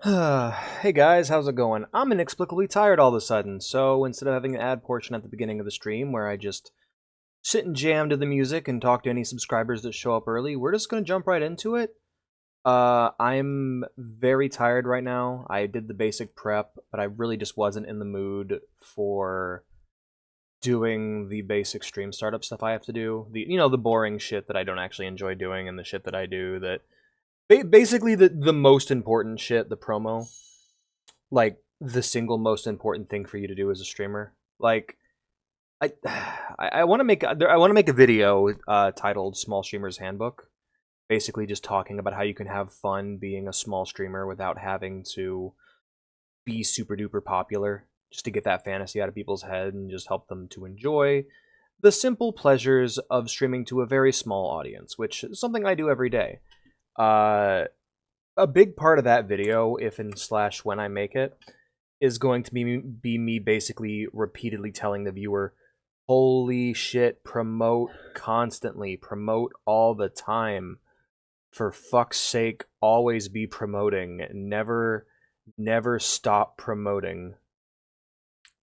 Hey guys, how's it going? I'm inexplicably tired all of a sudden, so instead of having an ad portion at the beginning of the stream where I just sit and jam to the music and talk to any subscribers that show up early, we're just gonna jump right into it. I'm very tired right now. I did the basic prep, but I really just wasn't in the mood for doing the basic stream startup stuff I have to do. The boring shit that I don't actually enjoy doing and the shit that I do that basically the most important shit, the promo, like the single most important thing for you to do as a streamer. Like I I want to make a video titled "Small Streamers Handbook," basically just talking about how you can have fun being a small streamer without having to be super duper popular, just to get that fantasy out of people's head and just help them to enjoy the simple pleasures of streaming to a very small audience, which is something I do every day. Uh, a big part of that video, if and slash when I make it, is going to be me basically repeatedly telling the viewer, holy shit, promote constantly, promote all the time. For fuck's sake, always be promoting. Never stop promoting.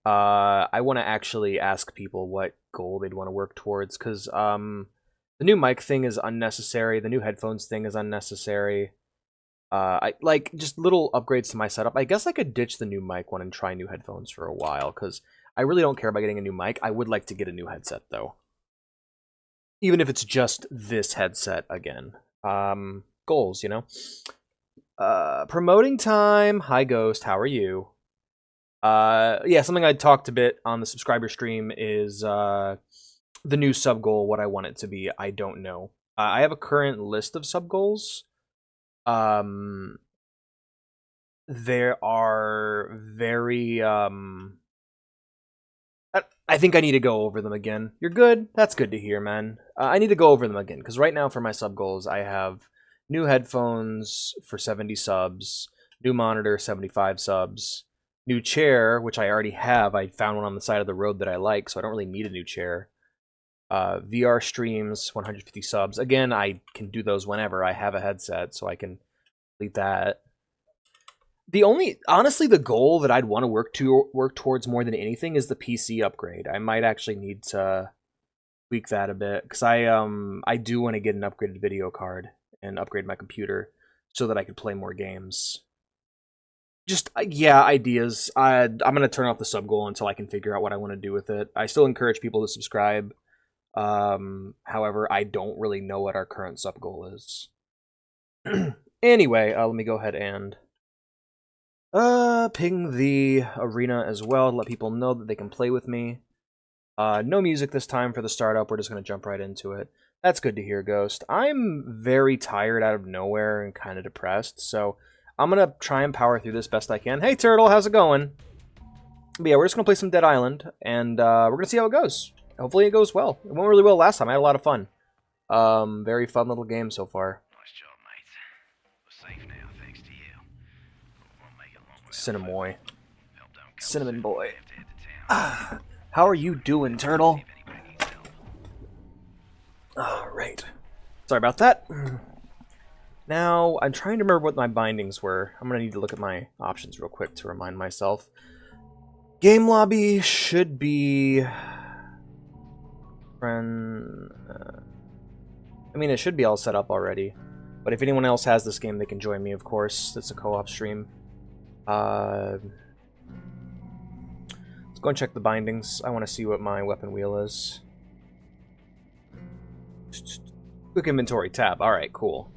I want to actually ask people what goal they'd want to work towards, because the new mic thing is unnecessary. The new headphones thing is unnecessary. I like just little upgrades to my setup. I guess I could ditch the new mic one and try new headphones for a while, because I really don't care about getting a new mic. I would like to get a new headset though, even if it's just this headset again. Goals, you know. Promoting time. Hi Ghost, how are you? Yeah, something I talked a bit on the subscriber stream is the new sub goal. What I want it to be, I don't know. I have a current list of sub goals. There are very I think I need to go over them again. You're good. That's good to hear, man. I need to go over them again because right now for my sub goals, I have new headphones for 70 subs, new monitor 75 subs, new chair which I already have. I found one on the side of the road that I like, so I don't really need a new chair. VR streams 150 subs. Again, I can do those whenever I have a headset, so I can complete that. Honestly, the goal that I'd want to work towards more than anything is the PC upgrade. I might actually need to tweak that a bit because I do want to get an upgraded video card and upgrade my computer so that I could play more games. Just yeah, ideas. I'm gonna turn off the sub goal until I can figure out what I want to do with it. I still encourage people to subscribe. However, I don't really know what our current sub goal is. Anyway, let me go ahead and ping the arena as well to let people know that they can play with me. No music this time for the startup. We're just gonna jump right into it. That's good to hear, Ghost. I'm very tired out of nowhere and kind of depressed, so I'm gonna try and power through this best I can. Hey, Turtle, how's it going? But yeah, we're just gonna play some Dead Island, and we're gonna see how it goes. Hopefully it goes well. It went really well last time. I had a lot of fun. Very fun little game so far. Nice job, mate. We're safe now, thanks to you. Won't make it long without Cinnamoy. help don't come Cinnamon soon. boy. We have to head to town. How are you doing, Turtle? See if anybody needs help. Alright. Sorry about that. Now, I'm trying to remember what my bindings were. I'm gonna need to look at my options real quick to remind myself. Game lobby should be... Friend... I mean, it should be all set up already. But if anyone else has this game, they can join me, of course. It's a co-op stream. Let's go and check the bindings. I want to see what my weapon wheel is. Quick inventory tab. Alright, cool.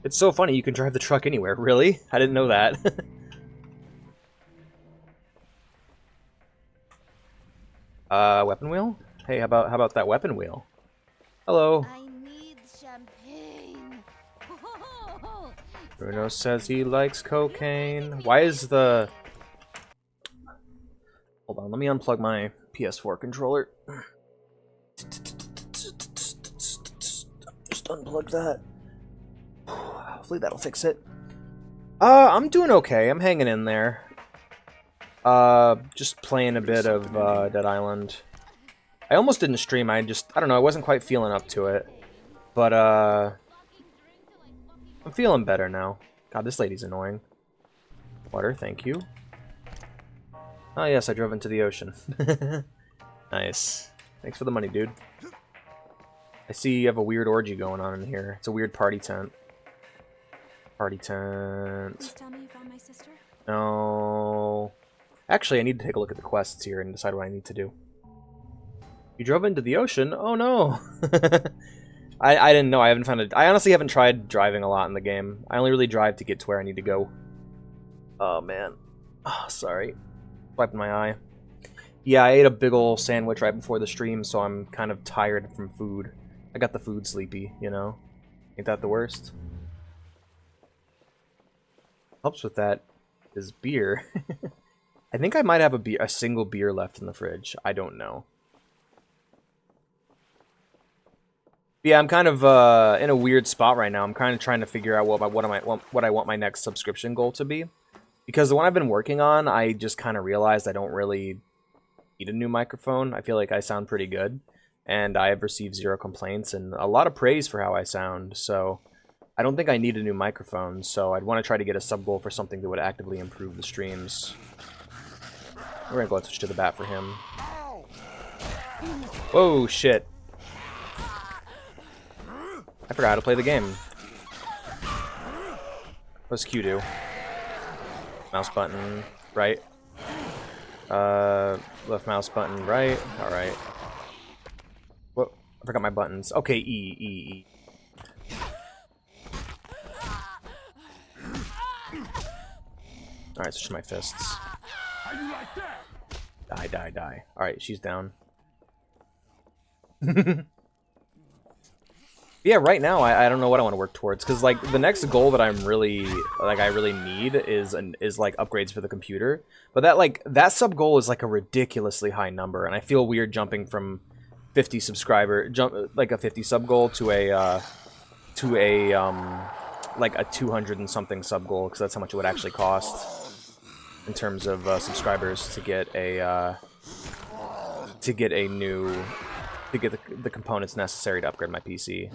It's so funny, you can drive the truck anywhere. Really? I didn't know that. Weapon wheel? Hey, how about that weapon wheel? Hello. I need champagne. Bruno says he likes cocaine. Why is the... Hold on, let me unplug my PS4 controller. Just unplug that. Hopefully that'll fix it. I'm doing okay. I'm hanging in there. Just playing a bit of Dead Island. I almost didn't stream. I don't know, I wasn't quite feeling up to it. But, I'm feeling better now. God, this lady's annoying. Water, thank you. Oh yes, I drove into the ocean. Nice. Thanks for the money, dude. I see you have a weird orgy going on in here. It's a weird party tent. Party tent. Please tell me you found my sister. No. Actually, I need to take a look at the quests here and decide what I need to do. You drove into the ocean? Oh no. I didn't know. I haven't found it. I honestly haven't tried driving a lot in the game. I only really drive to get to where I need to go. Oh man. Oh, sorry. Wiping my eye. Yeah, I ate a big ol' sandwich right before the stream, so I'm kind of tired from food. I got the food sleepy, you know? Ain't that the worst? Helps with that is beer. I think I might have a single beer left in the fridge. I don't know. Yeah, I'm kind of in a weird spot right now. I'm kind of trying to figure out what I want my next subscription goal to be. Because the one I've been working on, I just kind of realized I don't really need a new microphone. I feel like I sound pretty good. And I have received 0 complaints and a lot of praise for how I sound. So I don't think I need a new microphone. So I'd want to try to get a sub goal for something that would actively improve the streams. We're going to go and switch to the bat for him. Whoa, shit. I forgot how to play the game. What's Q do? Mouse button, right. Left mouse button, right. Alright. Whoa, I forgot my buttons. Okay, E. Alright, switch to my fists. Die. Alright, she's down. Yeah, right now I don't know what I want to work towards, because like the next goal that I'm really I really need is like upgrades for the computer. But that sub goal is like a ridiculously high number, and I feel weird jumping from 50 like a 50 sub goal to a like a 200 and something sub goal, because that's how much it would actually cost in terms of subscribers to get the components necessary to upgrade my PC.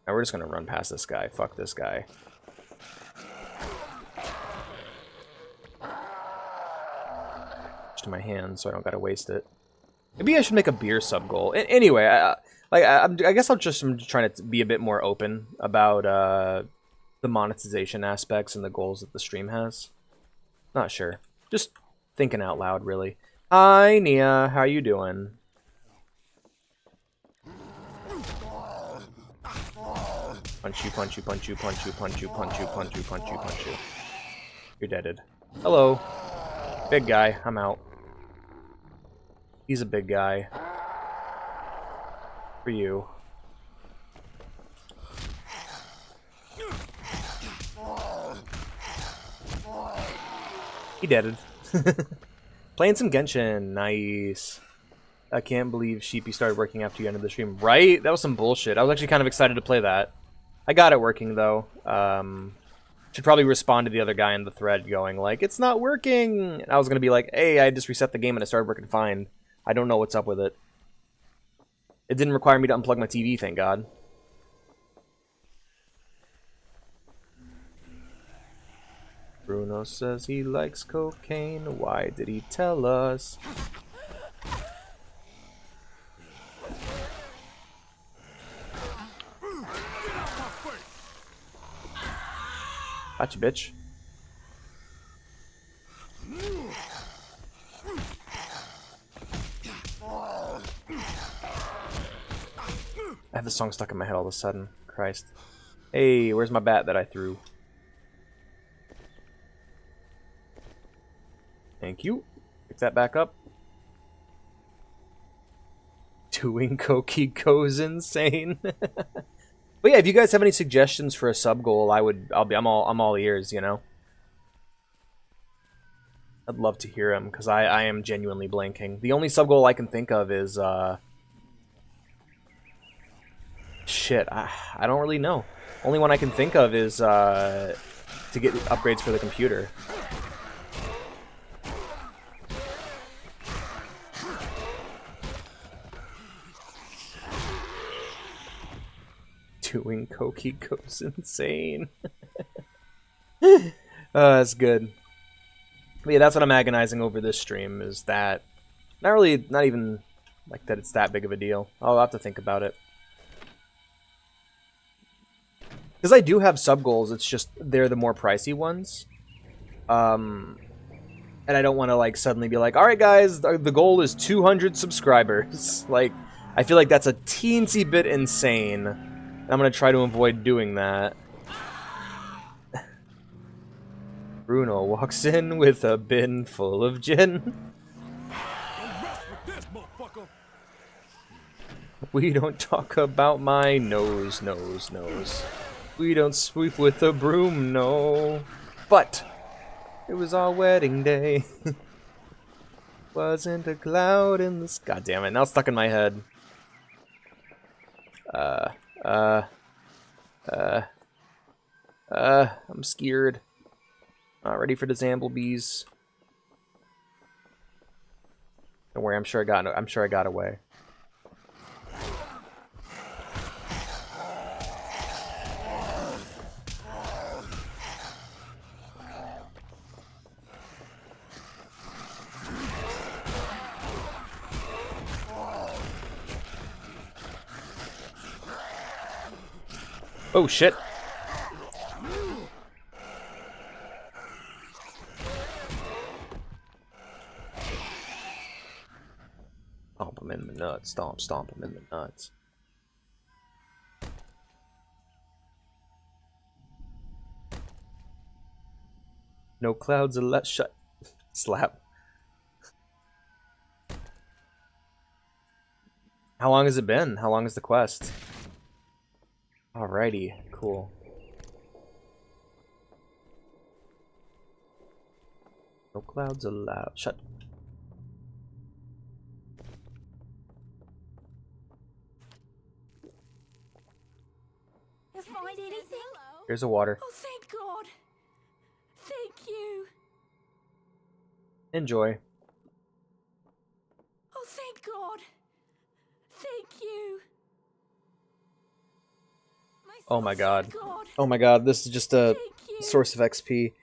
Now we're just gonna run past this guy. Fuck this guy. Just in my hand, so I don't gotta waste it. Maybe I should make a beer sub goal. Anyway, I guess I'm trying to be a bit more open about the monetization aspects and the goals that the stream has. Not sure. Just thinking out loud, really. Hi, Nia. How you doing? Punch you. You're deaded. Hello. Big guy. I'm out. He's a big guy. For you. He deaded. Playing some Genshin. Nice. I can't believe Sheepy started working after you ended the stream. Right? That was some bullshit. I was actually kind of excited to play that. I got it working, though. Should probably respond to the other guy in the thread going, like, it's not working! And I was going to be like, hey, I just reset the game and it started working fine. I don't know what's up with it. It didn't require me to unplug my TV, thank God. Bruno says he likes cocaine. Why did he tell us? Gotcha, bitch. I have this song stuck in my head all of a sudden. Christ. Hey, where's my bat that I threw? Thank you. Pick that back up. Doing Koki goes insane. But yeah, if you guys have any suggestions for a sub goal, I'm all ears, you know. I'd love to hear them because I am genuinely blanking. The only sub goal I can think of is shit. I don't really know. Only one I can think of is to get upgrades for the computer. Doing Koki goes insane. That's good. But yeah, that's what I'm agonizing over this stream, is that not even like that it's that big of a deal. I'll have to think about it. Because I do have sub goals, it's just they're the more pricey ones. And I don't want to like suddenly be like, alright guys, the goal is 200 subscribers. Like, I feel like that's a teensy bit insane. And I'm going to try to avoid doing that. Bruno walks in with a bin full of gin. We don't talk about my nose. We don't sweep with a broom, no. But it was our wedding day. Wasn't a cloud in the sky. God damn it, now it's stuck in my head. I'm scared. Not ready for the Zamblebees. Don't worry, I'm sure I got away. Oh shit. Stomp him in the nuts. Stomp him in the nuts. No clouds allowed. Shut. Slap. How long has it been? How long is the quest? Alrighty, cool. No clouds allowed. Shut. Find anything? Here's a water. Oh, thank God. Thank you. Enjoy. Oh, thank God. Thank you. Oh my god. God. Oh my god, this is just a Thank you. source of XP.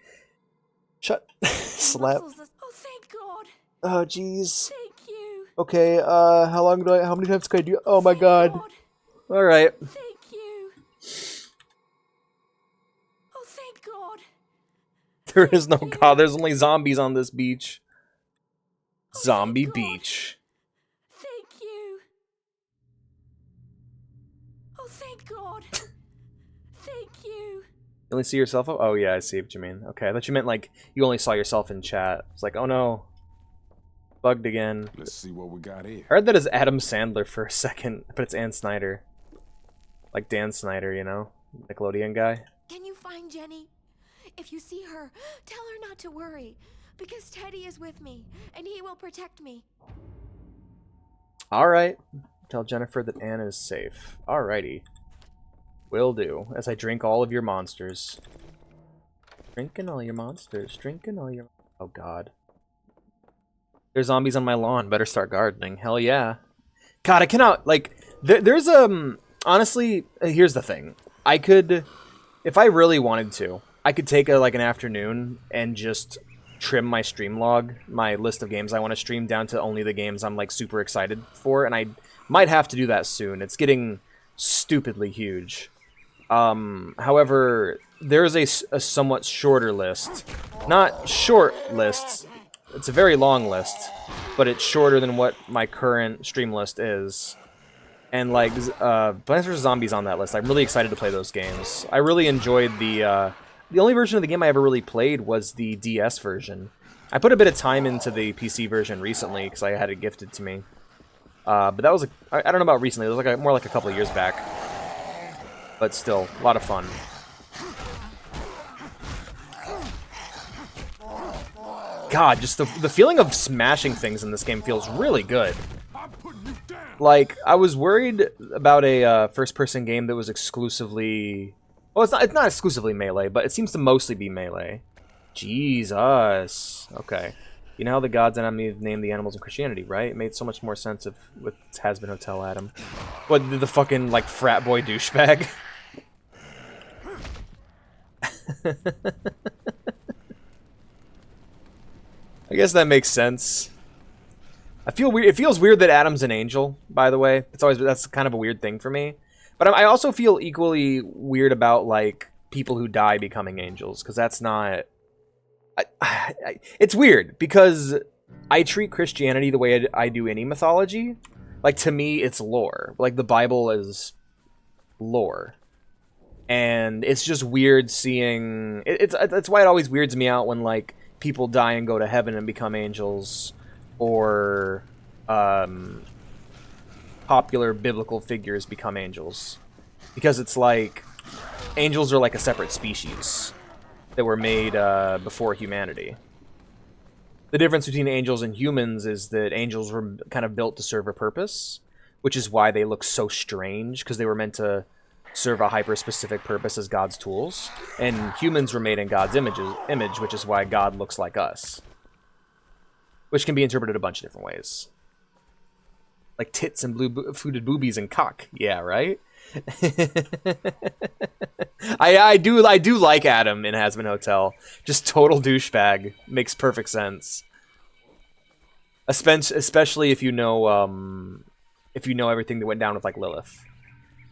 Shut. Slap. Oh, thank God. Oh, jeez. Thank you. Okay, how many times can I do? Oh my Thank god. God. Alright. Thank you. Oh, thank God. There is no god, there's only zombies on this beach. Zombie God. beach. Thank you. Oh, thank God. Thank you. You only see yourself? Oh yeah, I see what you mean. Okay, I thought you meant like you only saw yourself in chat. It's like, oh no. Bugged again. Let's see what we got here. I heard that as Adam Sandler for a second, but it's Ann Snyder. Like Dan Snyder, you know? Nickelodeon guy. Can you find Jenny? If you see her, tell her not to worry, because Teddy is with me, and he will protect me. Alright. Tell Jennifer that Anne is safe. Alrighty. Will do. As I drink all of your monsters. Drinking all your monsters. Drinking all your... Oh god. There's zombies on my lawn. Better start gardening. Hell yeah. God, I cannot... Like, there's... Honestly, here's the thing. I could... If I really wanted to, I could take an afternoon and just trim my stream log, my list of games I want to stream, down to only the games I'm like super excited for, and I might have to do that soon. It's getting stupidly huge. However, there's a somewhat shorter list. Not short lists. It's a very long list, but it's shorter than what my current stream list is. And like, Plants vs. Zombies on that list. I'm really excited to play those games. I really enjoyed the only version of the game I ever really played was the DS version. I put a bit of time into the PC version recently because I had it gifted to me. But that was, I don't know about recently, it was like more like a couple of years back. But still, a lot of fun. God, just the feeling of smashing things in this game feels really good. Like, I was worried about a first-person game that was exclusively... Well, it's not exclusively melee, but it seems to mostly be melee. Jesus. Okay. You know how the gods and I named the animals in Christianity, right? It made so much more sense with Hazbin Hotel Adam. What, the fucking, like, frat boy douchebag? I guess that makes sense. I feel weird. It feels weird that Adam's an angel, by the way. That's kind of a weird thing for me. But I also feel equally weird about, like, people who die becoming angels, because that's not... it's weird, because I treat Christianity the way I do any mythology. Like, to me, it's lore. Like, the Bible is lore. And it's just weird seeing... It's why it always weirds me out when, like, people die and go to heaven and become angels, or popular biblical figures become angels. Because it's like, angels are like a separate species that were made before humanity. The difference between angels and humans is that angels were kind of built to serve a purpose, which is why they look so strange, because they were meant to serve a hyper-specific purpose as God's tools. And humans were made in God's image, which is why God looks like us. Which can be interpreted a bunch of different ways. Like tits and blue-footed boobies and cock. Yeah, right? I do like Adam in Hazbin Hotel. Just total douchebag. Makes perfect sense. Especially if you know everything that went down with, like, Lilith.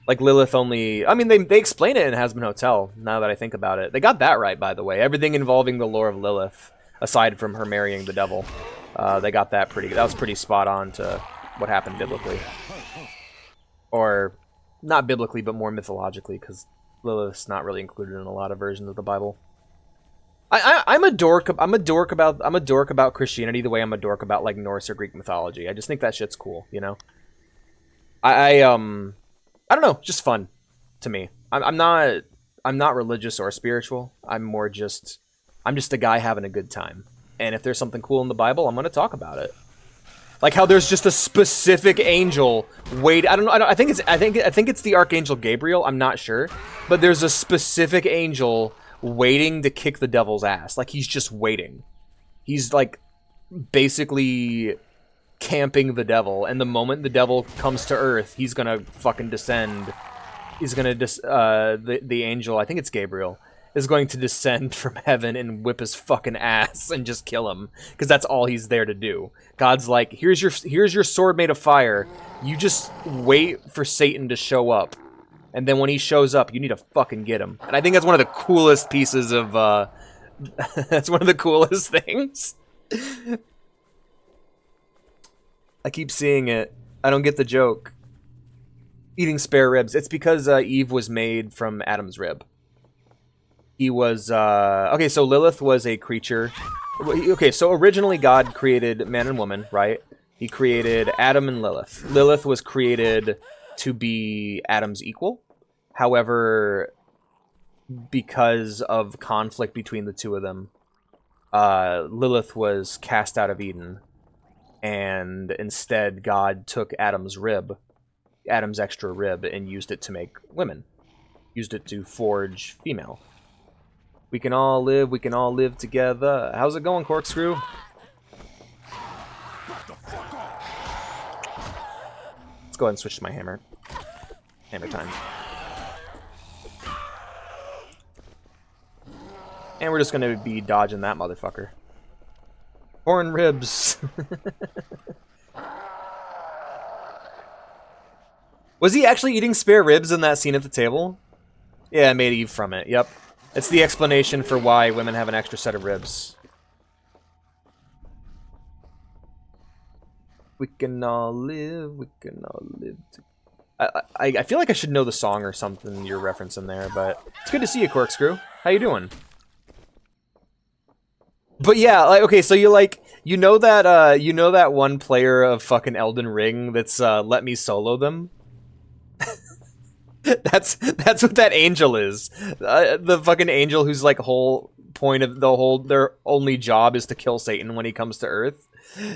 Like, Lilith only... I mean, they explain it in Hazbin Hotel, now that I think about it. They got that right, by the way. Everything involving the lore of Lilith, aside from her marrying the devil. They got that that was pretty spot on to what happened biblically. Or, not biblically, but more mythologically, because Lilith's not really included in a lot of versions of the Bible. I'm a dork about Christianity the way I'm a dork about, like, Norse or Greek mythology. I just think that shit's cool, you know? I don't know, just fun to me. I'm not religious or spiritual. I'm just a guy having a good time. And if there's something cool in the Bible, I'm going to talk about it. Like how there's just a specific angel. I think it's the Archangel Gabriel. I'm not sure, but there's a specific angel waiting to kick the devil's ass. Like, he's just waiting. He's, like, basically camping the devil, and the moment the devil comes to Earth, he's gonna fucking descend. He's gonna the angel, I think it's Gabriel, is going to descend from heaven and whip his fucking ass and just kill him, because that's all he's there to do. God's like, here's your sword made of fire. You just wait for Satan to show up, and then when he shows up, you need to fucking get him. And I think that's one of the coolest pieces of that's one of the coolest things. I keep seeing it. I don't get the joke. Eating spare ribs. It's because Eve was made from Adam's rib. He was... okay, so Lilith was a creature. Okay, so originally God created man and woman, right? He created Adam and Lilith. Lilith was created to be Adam's equal. However, because of conflict between the two of them, Lilith was cast out of Eden. And instead, God took Adam's extra rib, and used it to make women. Used it to forge female. We can all live together. How's it going, Corkscrew? Let's go ahead and switch to my hammer. Hammer time. And we're just gonna be dodging that motherfucker. Corn ribs. Was he actually eating spare ribs in that scene at the table? Yeah, I made Eve from it. Yep. It's the explanation for why women have an extra set of ribs. We can all live I feel like I should know the song or something you're referencing there, but it's good to see you, Corkscrew. How you doing? But yeah, like, okay, so you know that one player of fucking Elden Ring that's let me solo them? That's what that angel is. The fucking angel whose like whole point of their only job is to kill Satan when he comes to Earth.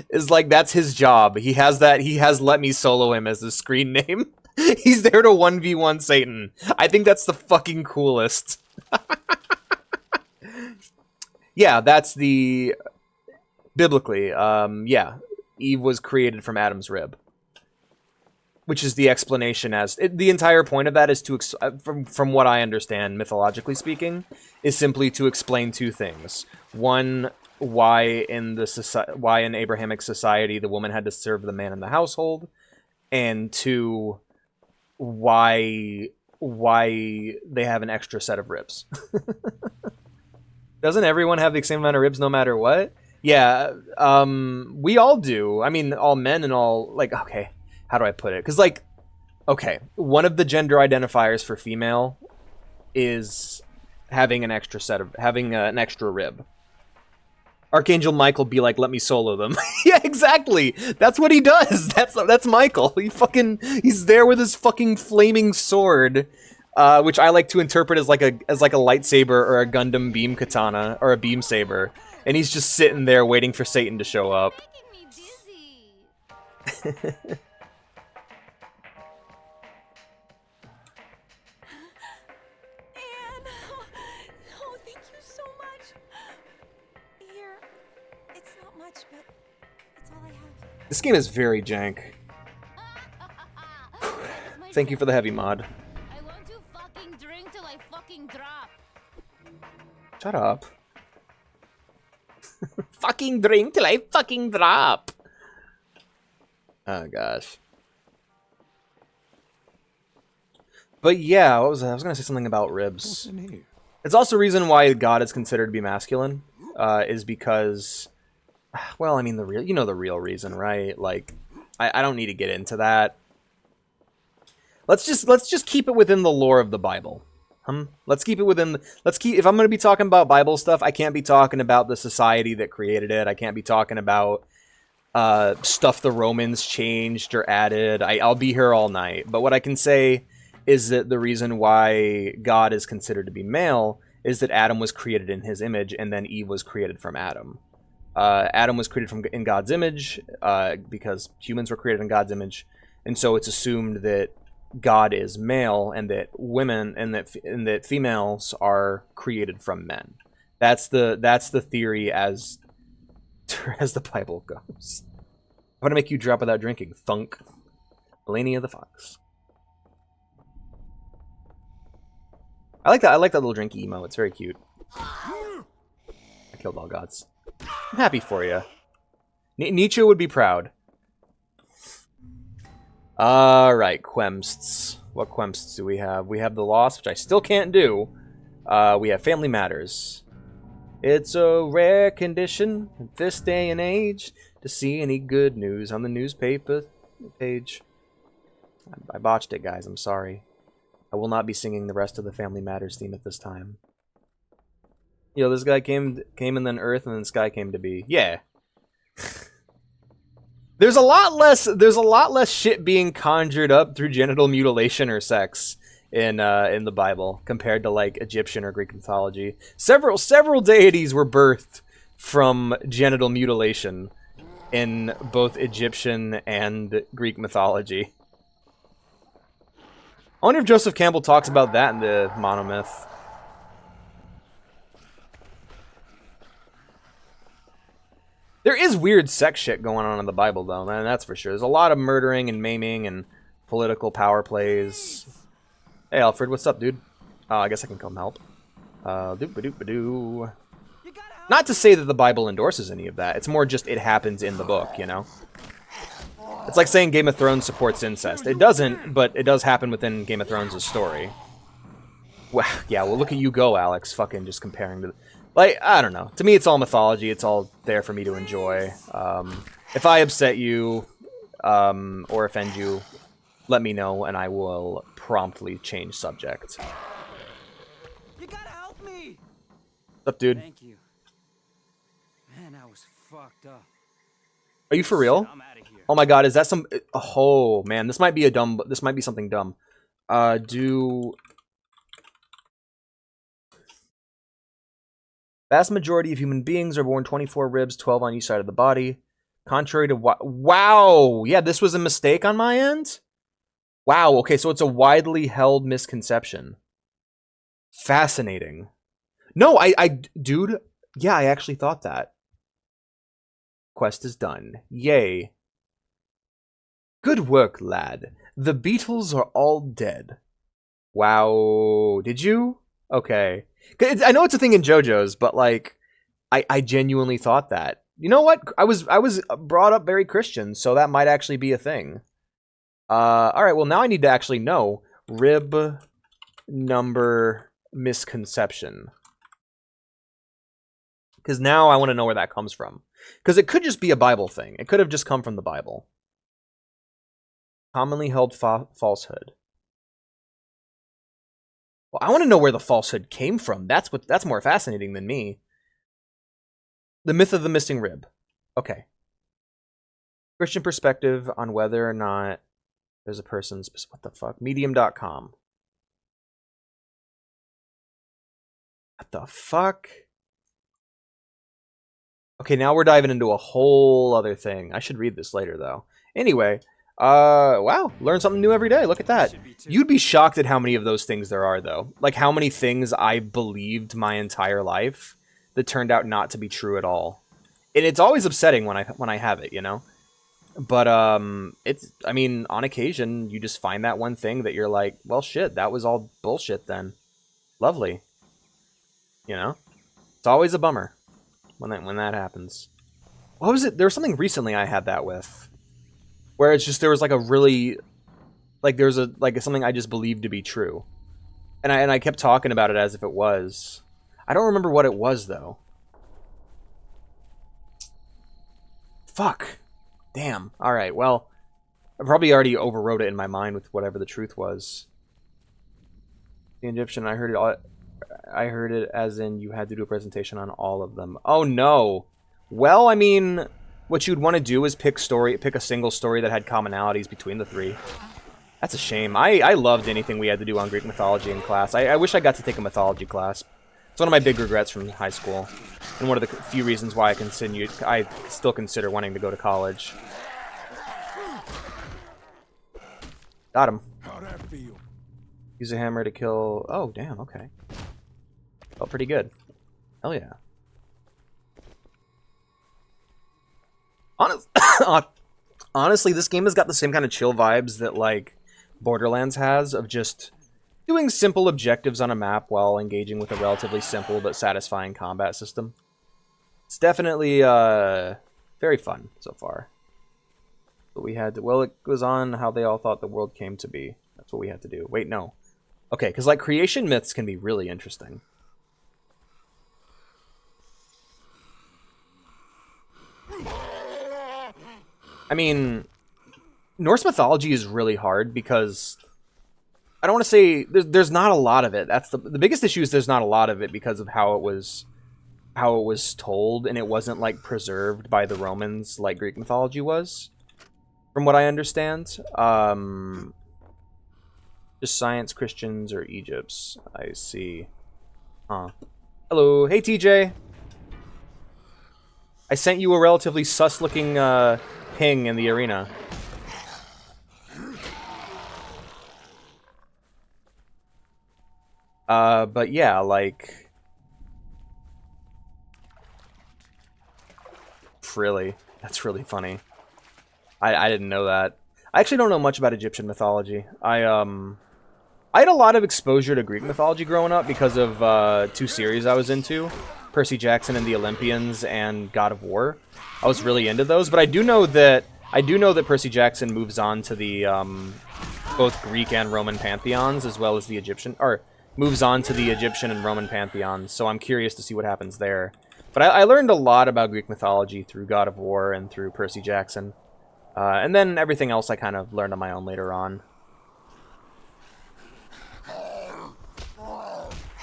Is like, that's his job. He has let me solo him as his screen name. He's there to 1v1 Satan. I think that's the fucking coolest. Yeah, that's the... Biblically, yeah. Eve was created from Adam's rib. Which is the explanation the entire point of that is to... From what I understand, mythologically speaking, is simply to explain two things. One, why in Abrahamic society the woman had to serve the man in the household, and 2, why they have an extra set of ribs. Doesn't everyone have the same amount of ribs no matter what? Yeah, we all do. I mean, all men and all, like, okay, how do I put it? Because, like, okay, one of the gender identifiers for female is having an extra rib. Archangel Michael be like, let me solo them. Yeah, exactly. That's what he does. That's Michael. He's there with his fucking flaming sword, which I like to interpret as like a lightsaber or a Gundam beam katana or a beam saber, and he's just sitting there waiting for Satan to show up. Making me dizzy. Anne, oh, thank you so much. Here, it's not much, but it's all I have. This game is very jank. Thank you for the heavy mod. I want to fucking drink till I fucking drop. Shut up. Fucking drink till I fucking drop. Oh gosh. But yeah, I was gonna say something about ribs. It's also a reason why God is considered to be masculine, is because, well, I mean the real reason, right? Like, I don't need to get into that. Let's just keep it within the lore of the Bible. Let's keep it within. If I'm gonna be talking about Bible stuff, I can't be talking about the society that created it. I can't be talking about stuff the Romans changed or added. I'll be here all night. But what I can say is that the reason why God is considered to be male is that Adam was created in his image, and then Eve was created from Adam. Adam was created in God's image because humans were created in God's image, and so it's assumed that God is male, and that women and that females are created from men. That's the theory as the Bible goes. I'm gonna make you drop without drinking. Thunk. Melania the Fox. I like that little drinky emo. It's very cute. I killed all gods. I'm happy for you. Nietzsche would be proud. Alright, Quemsts. What Quemsts do we have? We have The Lost, which I still can't do. We have Family Matters. It's a rare condition at this day and age to see any good news on the newspaper page. I botched it, guys. I'm sorry. I will not be singing the rest of the Family Matters theme at this time. You know, this guy came and then Earth and then Sky came to be. Yeah. There's a lot less shit being conjured up through genital mutilation or sex in the Bible compared to like Egyptian or Greek mythology. Several deities were birthed from genital mutilation in both Egyptian and Greek mythology. I wonder if Joseph Campbell talks about that in the monomyth. There is weird sex shit going on in the Bible, though, man, that's for sure. There's a lot of murdering and maiming and political power plays. Hey, Alfred, what's up, dude? I guess I can come help. Doop-a-doop-a-doo. Not to say that the Bible endorses any of that. It's more just it happens in the book, you know? It's like saying Game of Thrones supports incest. It doesn't, but it does happen within Game of Thrones' story. Well, yeah, well, look at you go, Alex. Fucking just comparing to... Like, I don't know. To me, it's all mythology. It's all there for me to enjoy. If I upset you or offend you, let me know, and I will promptly change subject. You gotta help me! What's up, dude? Thank you. Man, I was fucked up. Are you for real? I'm out of here. Oh my god, is that some... Oh, man, this might be something dumb. Vast majority of human beings are born 24 ribs, 12 on each side of the body. Contrary to what... Wow! Yeah, this was a mistake on my end? Wow, okay, so it's a widely held misconception. Fascinating. No, dude, yeah, I actually thought that. Quest is done. Yay. Good work, lad. The Beatles are all dead. Wow. Did you? Okay. I know it's a thing in JoJo's, but like, I genuinely thought that. You know what? I was brought up very Christian, so that might actually be a thing. All right. Well, now I need to actually know rib number misconception, because now I want to know where that comes from. Because it could just be a Bible thing. It could have just come from the Bible. Commonly held falsehood. Well, I want to know where the falsehood came from. That's more fascinating than me. The myth of the missing rib. Okay. Christian perspective on whether or not there's a person's... What the fuck? Medium.com. What the fuck? Okay, now we're diving into a whole other thing. I should read this later, though. Anyway, wow, learn something new every day. Look at that. You'd be shocked at how many of those things there are, though. Like, how many things I believed my entire life that turned out not to be true at all. And it's always upsetting when I have it, you know? But, I mean, on occasion, you just find that one thing that you're like, well, shit, that was all bullshit then. Lovely. You know? It's always a bummer when that happens. What was it? There was something recently I had that with, where it's just, there was like a really, like there's a, like something I just believed to be true. And I kept talking about it as if it was. I don't remember what it was, though. Fuck. Damn. Alright, well, I probably already overwrote it in my mind with whatever the truth was. The Egyptian, I heard it as in you had to do a presentation on all of them. Oh, no. Well, I mean, what you'd want to do is pick a single story that had commonalities between the three. That's a shame. I loved anything we had to do on Greek mythology in class. I wish I got to take a mythology class. It's one of my big regrets from high school, and one of the few reasons why I still consider wanting to go to college. Got him. How'd that feel? Use a hammer to kill... Oh, damn, okay. Felt pretty good. Hell yeah. Honestly, this game has got the same kind of chill vibes that, like, Borderlands has, of just doing simple objectives on a map while engaging with a relatively simple but satisfying combat system. It's definitely very fun so far. But we had to, well, it goes on how they all thought the world came to be. That's what we had to do. Wait, no. Okay, because like creation myths can be really interesting. I mean, Norse mythology is really hard because I don't want to say there's not a lot of it. That's the biggest issue is there's not a lot of it because of how it was told, and it wasn't like preserved by the Romans like Greek mythology was, from what I understand. Just science, Christians, or Egypts. I see. Huh. Hello. Hey, TJ. I sent you a relatively sus-looking ping in the arena. But yeah, like... Really? That's really funny. I didn't know that. I actually don't know much about Egyptian mythology. I had a lot of exposure to Greek mythology growing up because of two series I was into. Percy Jackson and the Olympians and God of War. I was really into those, but I do know that Percy Jackson moves on to the both Greek and Roman pantheons, as well as the Egyptian, or moves on to the Egyptian and Roman pantheons. So I'm curious to see what happens there. But I learned a lot about Greek mythology through God of War and through Percy Jackson, and then everything else I kind of learned on my own later on.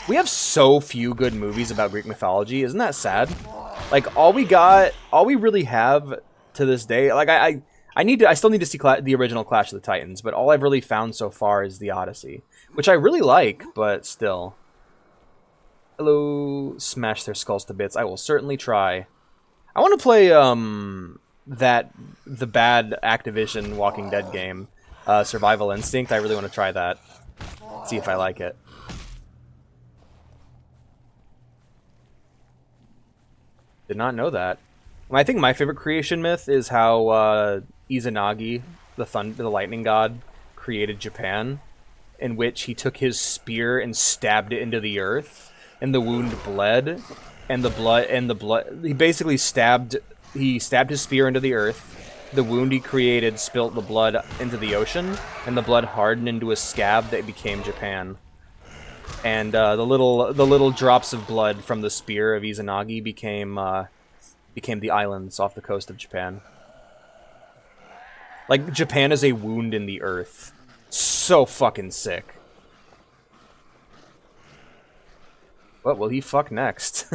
We have so few good movies about Greek mythology. Isn't that sad? Like, all we really have to this day, like, I still need to see the original Clash of the Titans, but all I've really found so far is the Odyssey, which I really like, but still. Hello, smash their skulls to bits. I will certainly try. I want to play, the bad Activision Walking Dead game, Survival Instinct. I really want to try that. See if I like it. Did not know that. I think my favorite creation myth is how Izanagi, the lightning god, created Japan, in which he took his spear and stabbed it into the earth, and the wound bled, and the blood. He basically stabbed his spear into the earth. The wound he created spilt the blood into the ocean, and the blood hardened into a scab that became Japan. And the little drops of blood from the spear of Izanagi became the islands off the coast of Japan. Like, Japan is a wound in the earth. So fucking sick. What will he fuck next?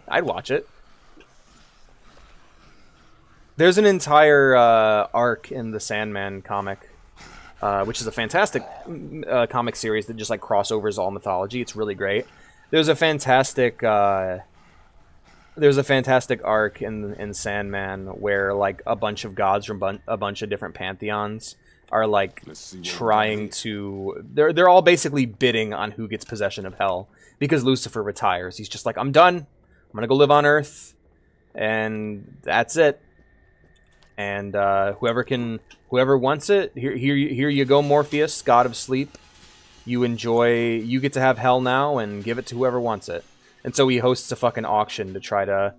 I'd watch it. There's an entire arc in the Sandman comic, which is a fantastic comic series that just like crossovers all mythology. It's really great. There's a fantastic arc in Sandman where like a bunch of gods from a bunch of different pantheons are like trying to. They're all basically bidding on who gets possession of Hell because Lucifer retires. He's just like, I'm done. I'm gonna go live on Earth, and that's it. And whoever wants it, here you go, Morpheus, god of sleep. You get to have Hell now, and give it to whoever wants it. And so he hosts a fucking auction to try to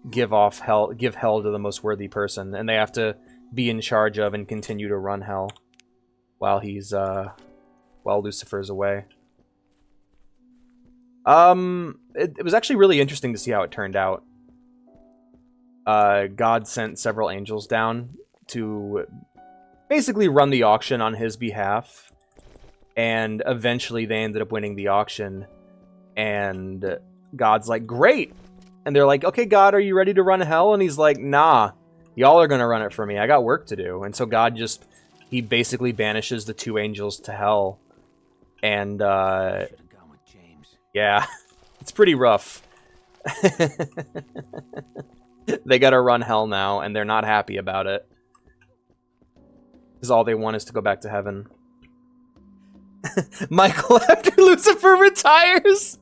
give Hell to the most worthy person, and they have to be in charge of and continue to run Hell while Lucifer's away. It was actually really interesting to see how it turned out. God sent several angels down to basically run the auction on his behalf, and eventually they ended up winning the auction, and God's like, great! And they're like, okay, God, are you ready to run Hell? And he's like, nah, y'all are gonna run it for me, I got work to do. And so God he basically banishes the two angels to Hell, and yeah, it's pretty rough. They gotta run Hell now, and they're not happy about it. Because all they want is to go back to heaven. Michael after Lucifer retires!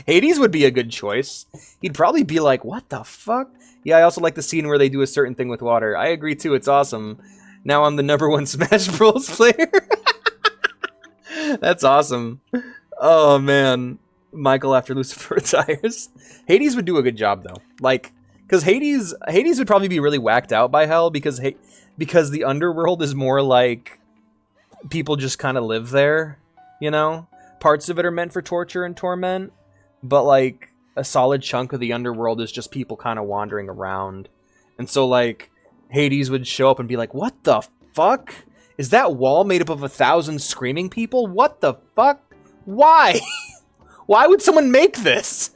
Hades would be a good choice. He'd probably be like, what the fuck? Yeah, I also like the scene where they do a certain thing with water. I agree too, it's awesome. Now I'm the #1 Smash Bros. Player. That's awesome. Oh, man. Michael after Lucifer retires. Hades would do a good job though, like, because Hades would probably be really whacked out by Hell because the underworld is more like people just kind of live there, you know. Parts of it are meant for torture and torment, but like a solid chunk of the underworld is just people kind of wandering around, and so like Hades would show up and be like, "What the fuck? Is that wall made up of 1,000 screaming people? What the fuck? Why?" Why would someone make this?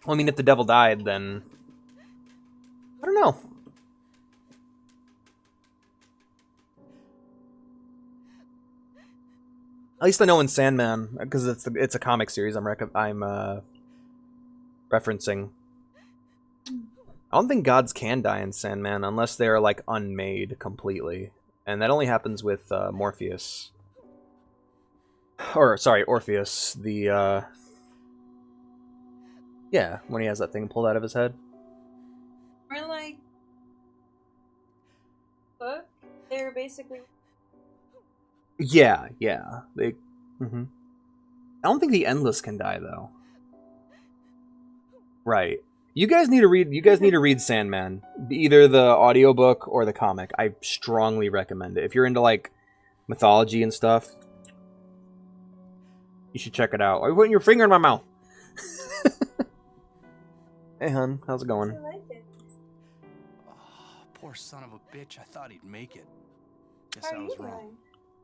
Well, I mean, if the devil died, then I don't know. At least I know in Sandman, because it's a comic series I'm referencing. I don't think gods can die in Sandman unless they are like unmade completely. And that only happens with Morpheus. Or, sorry, Orpheus. Yeah, when he has that thing pulled out of his head. Or like... book? They're basically... Yeah. I don't think the Endless can die, though. Right. You guys need to read Sandman. Either the audiobook or the comic. I strongly recommend it. If you're into like mythology and stuff, you should check it out. Are you putting your finger in my mouth? Hey hun, how's it going? I like it. Oh, poor son of a bitch. I thought he'd make it. Guess How I are was you wrong. doing?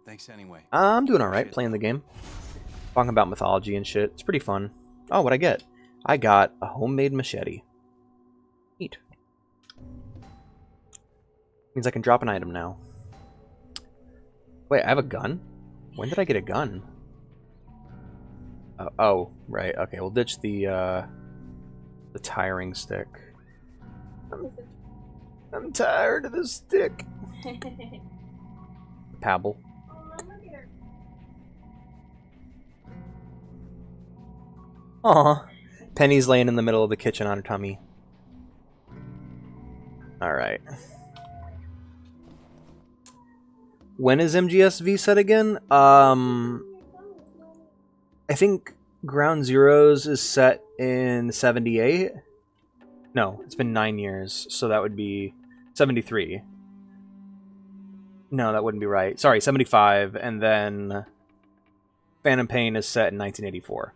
Thanks anyway. I'm doing alright, playing the game. Talking about mythology and shit. It's pretty fun. Oh, what'd I get? I got a homemade machete. Neat. Means I can drop an item now. Wait, I have a gun? When did I get a gun? Oh, right. Okay, we'll ditch the tiring stick. I'm tired of this stick. Pabble. Aw. Penny's laying in the middle of the kitchen on her tummy. Alright. When is MGSV set again? I think Ground Zeroes is set in 78. No, it's been 9 years, so that would be 73. No, that wouldn't be right. Sorry, 75, and then Phantom Pain is set in 1984.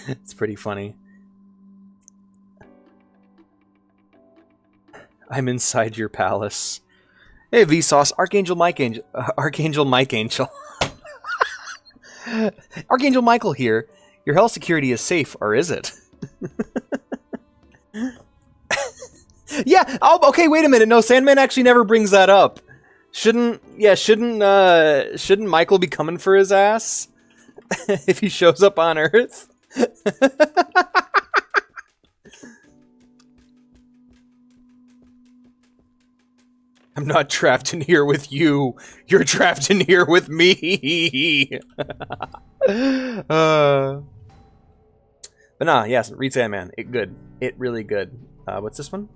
It's pretty funny. I'm inside your palace. Hey, Vsauce, Archangel Mike Angel. Archangel Mike Angel. Archangel Michael here. Your health security is safe, or is it? Yeah. Oh, okay. Wait a minute. No, Sandman actually never brings that up. Shouldn't Michael be coming for his ass if he shows up on Earth? I'm not trapped in here with you. You're trapped in here with me. But nah, yes, read Sandman. It good. It really good. What's this one?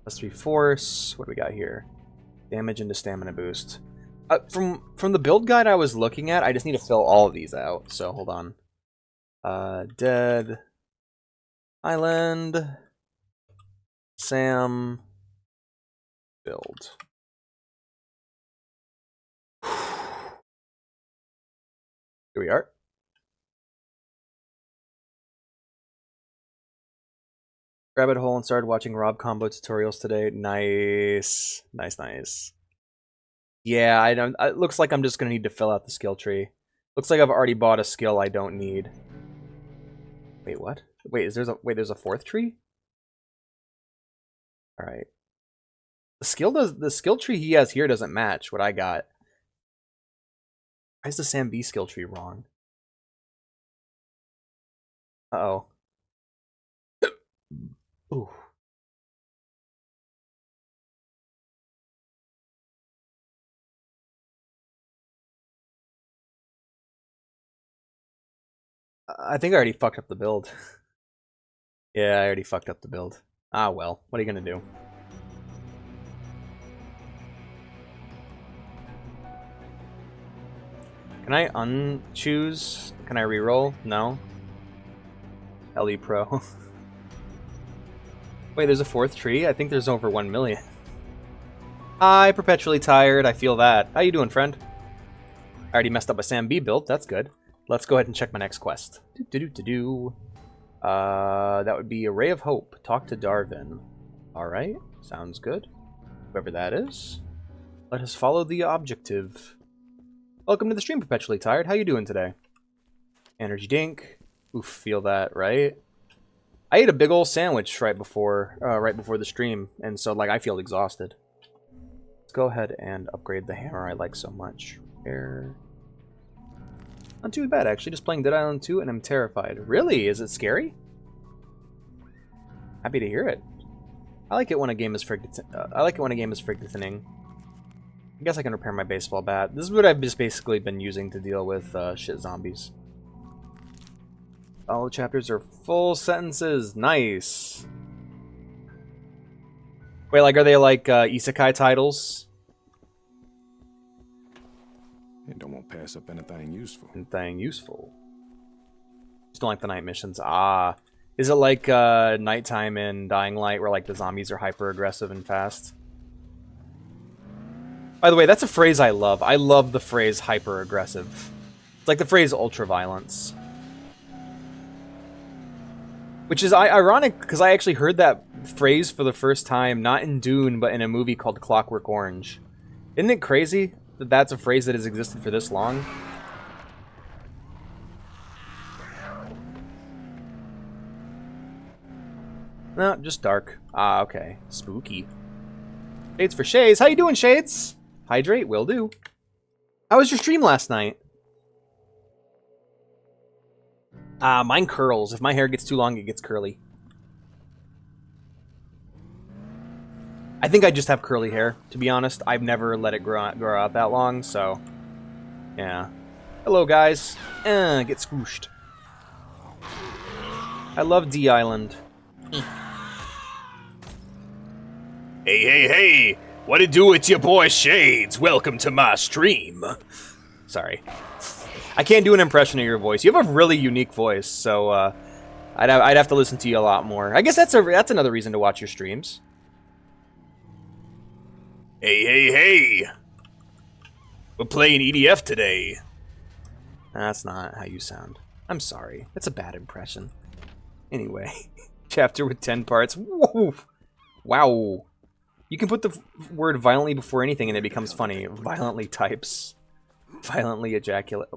+3 force. What do we got here? Damage into stamina boost. From the build guide I was looking at, I just need to fill all of these out. So hold on. Dead Island. Sam. Build. Here we are. Rabbit hole and started watching Rob combo tutorials today. Nice. Nice. Yeah, I don't. It looks like I'm just gonna need to fill out the skill tree. Looks like I've already bought a skill I don't need. Wait, what? Wait, there's a fourth tree? Alright. The skill tree he has here doesn't match what I got. Why is the Sam B skill tree wrong? Uh-oh. Ooh. I think I already fucked up the build. Yeah, I already fucked up the build. Ah, well. What are you gonna do? Can I unchoose? Can I reroll? No. LE Pro. Wait, there's a fourth tree? I think there's over 1 million. Hi, Perpetually Tired. I feel that. How you doing, friend? I already messed up a Sam B build. That's good. Let's go ahead and check my next quest. That would be a Ray of Hope. Talk to Darvin. Alright, sounds good. Whoever that is. Let us follow the objective. Welcome to the stream, Perpetually Tired. How you doing today? Energy Dink. Oof, feel that, right? I ate a big old sandwich right before the stream, and so like I feel exhausted. Let's go ahead and upgrade the hammer I like so much. Repair. Not too bad, actually. Just playing Dead Island 2, and I'm terrified. Really? Is it scary? Happy to hear it. I like it when a game is forgiving. I guess I can repair my baseball bat. This is what I've just basically been using to deal with shit zombies. All the chapters are full sentences. Nice. Wait, like, are they like isekai titles? And don't want to pass up anything useful. Anything useful. Just don't like the night missions. Ah. Is it like nighttime in Dying Light where like the zombies are hyper aggressive and fast? By the way, that's a phrase I love. I love the phrase hyper aggressive. It's like the phrase ultra violence. Which is ironic because I actually heard that phrase for the first time, not in Dune, but in a movie called Clockwork Orange. Isn't it crazy that that's a phrase that has existed for this long? No, just dark. Ah, okay. Spooky. Shades for Shades. How you doing, Shades? Hydrate, will do. How was your stream last night? Mine curls. If my hair gets too long, it gets curly. I think I just have curly hair, to be honest. I've never let it grow out that long, so... yeah. Hello, guys. Get squooshed. I love D Island. Hey, hey, hey! What it do with your boy Shades? Welcome to my stream. Sorry. I can't do an impression of your voice. You have a really unique voice, so I'd have to listen to you a lot more. I guess that's another reason to watch your streams. Hey, hey, hey! We're playing EDF today. That's not how you sound. I'm sorry. That's a bad impression. Anyway, chapter with 10 parts. Whoa! Wow. You can put the word violently before anything and it becomes funny. Violently types. Violently ejaculate.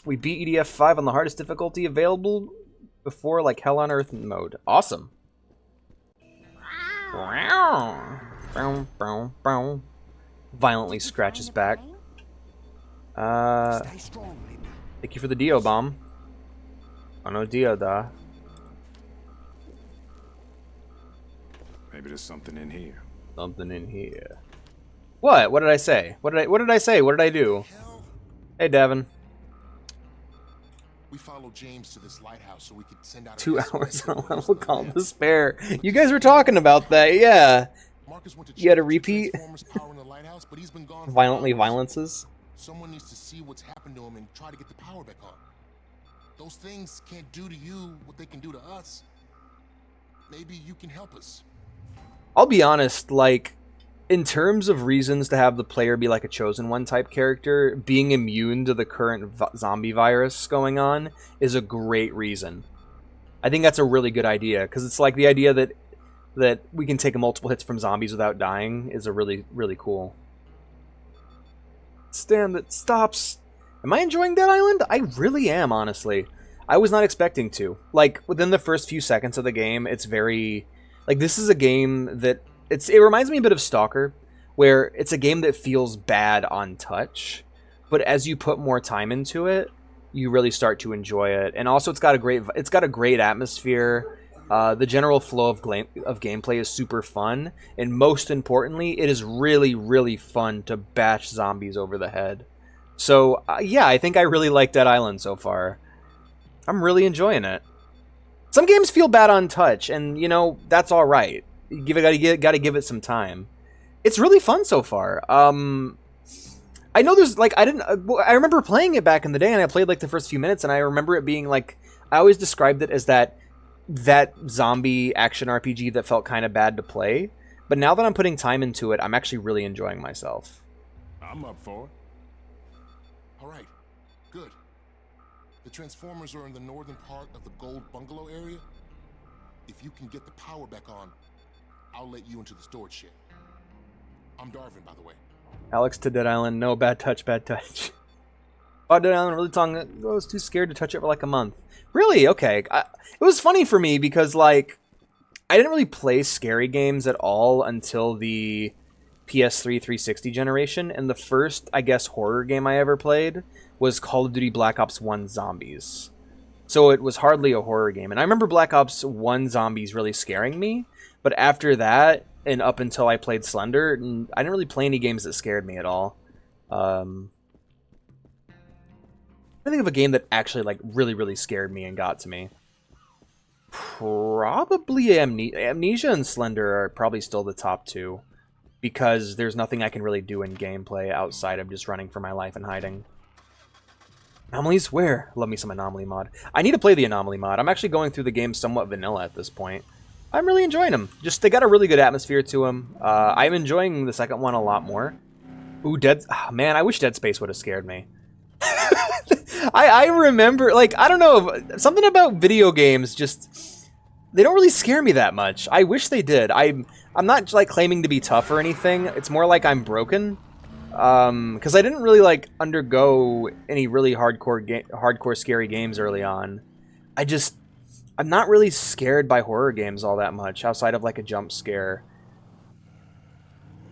We beat EDF 5 on the hardest difficulty available before, like Hell on Earth mode. Awesome. Violently scratches back. Thank you for the Dio bomb. Oh no, Dio da. Maybe there's something in here. Something in here. What? What did I say? What did I say? What did I do? Hey, Devin. We followed James to this lighthouse so we could send out 2 hours on a level called Despair. You guys were talking about that, yeah. Marcus went to You had a check the repeat? Transformers power in the lighthouse, but he's been gone for Violently hours. violences. Someone needs to see what's happened to him and try to get the power back on. Those things can't do to you what they can do to us. Maybe you can help us. I'll be honest, like, in terms of reasons to have the player be like a Chosen One type character, being immune to the current zombie virus going on is a great reason. I think that's a really good idea, because it's like the idea that we can take multiple hits from zombies without dying is a really, really cool. Stand that stops. Am I enjoying Dead Island? I really am, honestly. I was not expecting to. Like, within the first few seconds of the game, it's very... Like, this is a game that... It reminds me a bit of Stalker, where it's a game that feels bad on touch, but as you put more time into it, you really start to enjoy it. And also, it's got a great atmosphere. The general flow of gameplay is super fun, and most importantly, it is really, really fun to bash zombies over the head. So, yeah, I think I really like Dead Island so far. I'm really enjoying it. Some games feel bad on touch, and, you know, that's alright. Gotta give it some time. It's really fun so far. I know there's, like, I remember playing it back in the day, and I played, like, the first few minutes, and I remember it being, like, I always described it as that zombie action RPG that felt kind of bad to play. But now that I'm putting time into it, I'm actually really enjoying myself. I'm up for it. All right, good. The Transformers are in the northern part of the Gold Bungalow area. If you can get the power back on, I'll let you into the storage shed. I'm Darvin, by the way. Alex to Dead Island, no, bad touch, bad touch. Oh, Dead Island, really tongue. I was too scared to touch it for like a month. Really? Okay. It was funny for me because, like, I didn't really play scary games at all until the PS3 360 generation, and the first, I guess, horror game I ever played was Call of Duty Black Ops 1 Zombies. So it was hardly a horror game. And I remember Black Ops 1 Zombies really scaring me, but after that, and up until I played Slender, I didn't really play any games that scared me at all. I think of a game that actually, like, really, really scared me and got to me. Probably Amnesia and Slender are probably still the top two, because there's nothing I can really do in gameplay outside of just running for my life and hiding. Anomalies? Where? Love me some Anomaly mod. I need to play the Anomaly mod. I'm actually going through the game somewhat vanilla at this point. I'm really enjoying them. Just, they got a really good atmosphere to them. I'm enjoying the second one a lot more. Ooh, man, I wish Dead Space would have scared me. I remember, like, I don't know, something about video games just, they don't really scare me that much. I wish they did. I'm not, like, claiming to be tough or anything. It's more like I'm broken. Because I didn't really, like, undergo any really hardcore scary games early on. I'm not really scared by horror games all that much, outside of, like, a jump scare.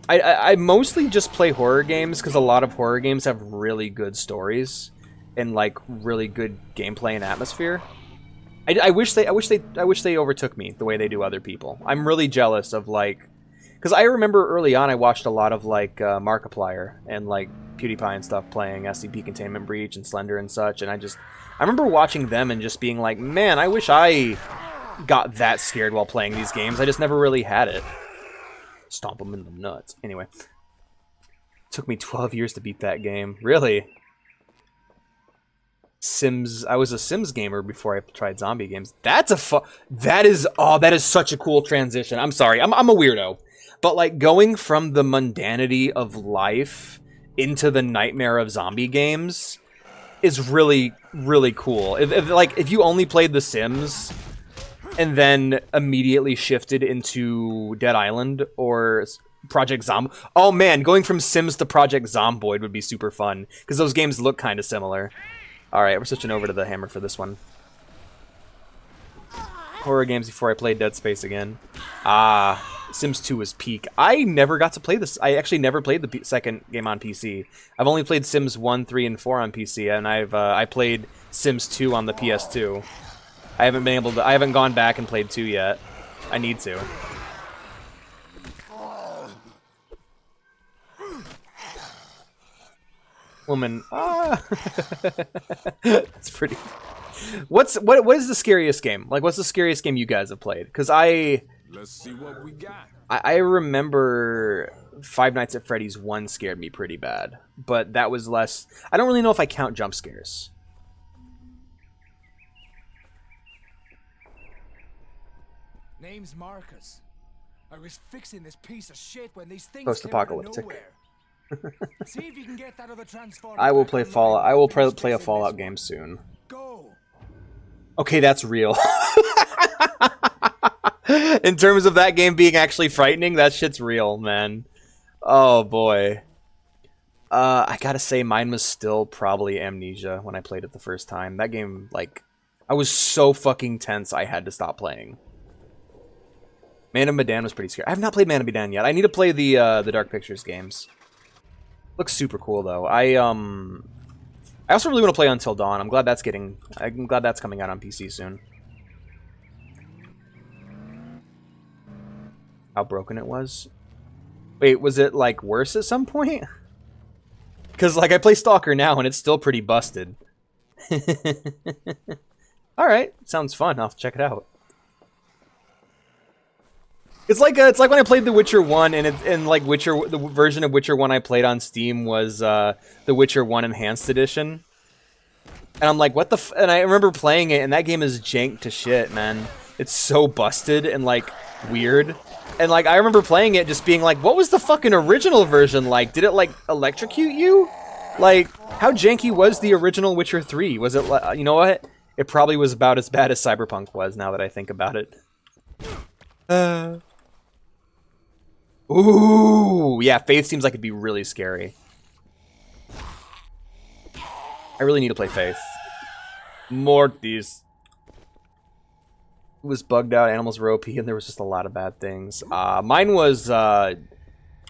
I mostly just play horror games because a lot of horror games have really good stories and, like, really good gameplay and atmosphere. I wish they overtook me the way they do other people. I'm really jealous of, like, because I remember early on I watched a lot of, like, Markiplier and, like, PewDiePie and stuff playing SCP Containment Breach and Slender and such, and I remember watching them and just being like, man, I wish I got that scared while playing these games. I just never really had it. Stomp them in the nuts. Anyway. Took me 12 years to beat that game. Really? Sims. I was a Sims gamer before I tried zombie games. That's a that is such a cool transition. I'm sorry. I'm a weirdo. But like going from the mundanity of life into the nightmare of zombie games is really, really cool. If you only played The Sims and then immediately shifted into Dead Island or Project Zomb, oh man, going from Sims to Project Zomboid would be super fun because those games look kind of similar. All right, we're switching over to the hammer for this one. Horror games before I played Dead Space again. Sims 2 was peak. I never got to play this. I actually never played the second game on PC. I've only played Sims 1, 3, and 4 on PC, and I played Sims 2 on the PS2. I haven't been able to. I haven't gone back and played 2 yet. I need to. Woman. It's pretty. What is the scariest game? Like, what's the scariest game you guys have played? Because Let's see what we got. I remember Five Nights at Freddy's 1 scared me pretty bad, but that was less. I don't really know if I count jump scares. Name's Marcus. I was fixing this piece of shit when these things Post-apocalyptic. came out of nowhere. See if you can get that other transformer. I will back play online Fallout. while I will finish play a fixing Fallout this game one. soon. Go. Okay, that's real. In terms of that game being actually frightening, that shit's real, man. Oh boy. I gotta say, mine was still probably Amnesia when I played it the first time. That game, like, I was so fucking tense I had to stop playing. Man of Medan was pretty scary. I have not played Man of Medan yet. I need to play the Dark Pictures games. Looks super cool though. I also really want to play Until Dawn. I'm glad that's coming out on PC soon. How broken it was. Wait, was it like worse at some point? Because like I play Stalker now and it's still pretty busted. All right, sounds fun. I'll have to check it out. It's like when I played The Witcher 1 and like the version of Witcher 1 I played on Steam was The Witcher 1 Enhanced Edition. And I'm like, what the and I remember playing it and that game is jank to shit, man. It's so busted and like weird. And like I remember playing it just being like, what was the fucking original version like? Did it like electrocute you? Like how janky was the original Witcher 3? Was it you know what? It probably was about as bad as Cyberpunk was now that I think about it. Ooh, yeah, Faith seems like it'd be really scary. I really need to play Faith. Mortis. It was bugged out, animals were OP, and there was just a lot of bad things. Mine was, well,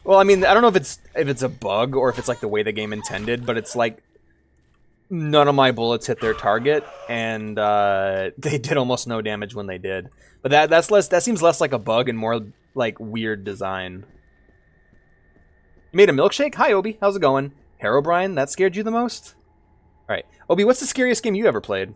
I mean, I don't know if it's a bug or if it's like the way the game intended, but it's like none of my bullets hit their target, and they did almost no damage when they did. But that seems less like a bug and more like weird design. You made a milkshake? Hi, Obi. How's it going? Herobrine, that scared you the most? All right, Obi, what's the scariest game you ever played?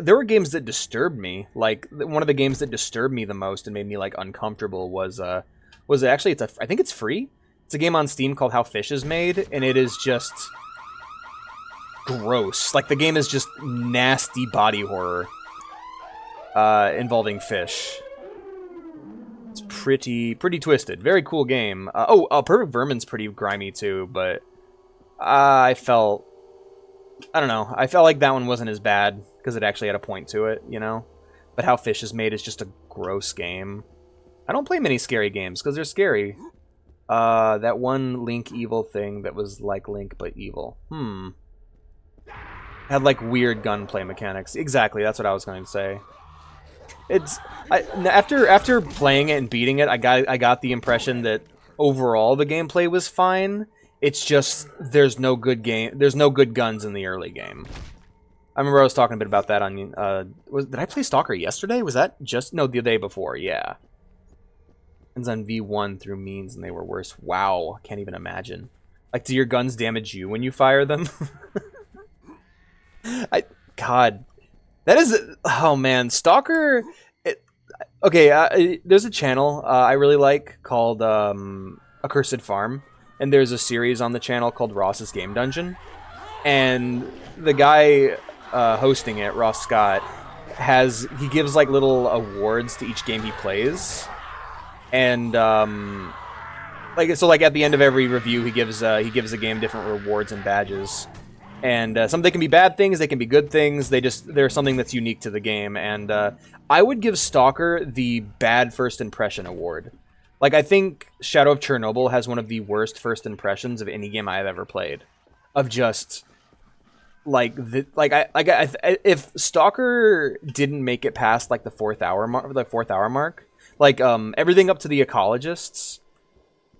There were games that disturbed me. Like one of the games that disturbed me the most and made me like uncomfortable was actually I think it's free. It's a game on Steam called How Fish Is Made, and it is just gross. Like the game is just nasty body horror involving fish. It's pretty twisted. Very cool game. Perfect Vermin's pretty grimy too, but I don't know. I felt like that one wasn't as bad because it actually had a point to it, you know? But How Fish Is Made is just a gross game. I don't play many scary games because they're scary. That one Link evil thing that was like Link but evil. Had like weird gunplay mechanics. Exactly, that's what I was going to say. After playing it and beating it, I got the impression that overall the gameplay was fine. It's just there's no good guns in the early game. I remember I was talking a bit about that on did I play Stalker yesterday? Was that the day before? Yeah. Guns on V1 through means and they were worse. Wow, can't even imagine. Like, do your guns damage you when you fire them? God, that is, oh man, Stalker. okay, there's a channel I really like called Accursed Farm, and there's a series on the channel called Ross's Game Dungeon, and the guy hosting it, Ross Scott, he gives like little awards to each game he plays, and like at the end of every review he gives a game different rewards and badges. And some they can be bad things, they can be good things. They're something that's unique to the game. And I would give Stalker the bad first impression award. Like, I think Shadow of Chernobyl has one of the worst first impressions of any game I've ever played. Of just if Stalker didn't make it past like the 4th hour mark, like everything up to the Ecologists,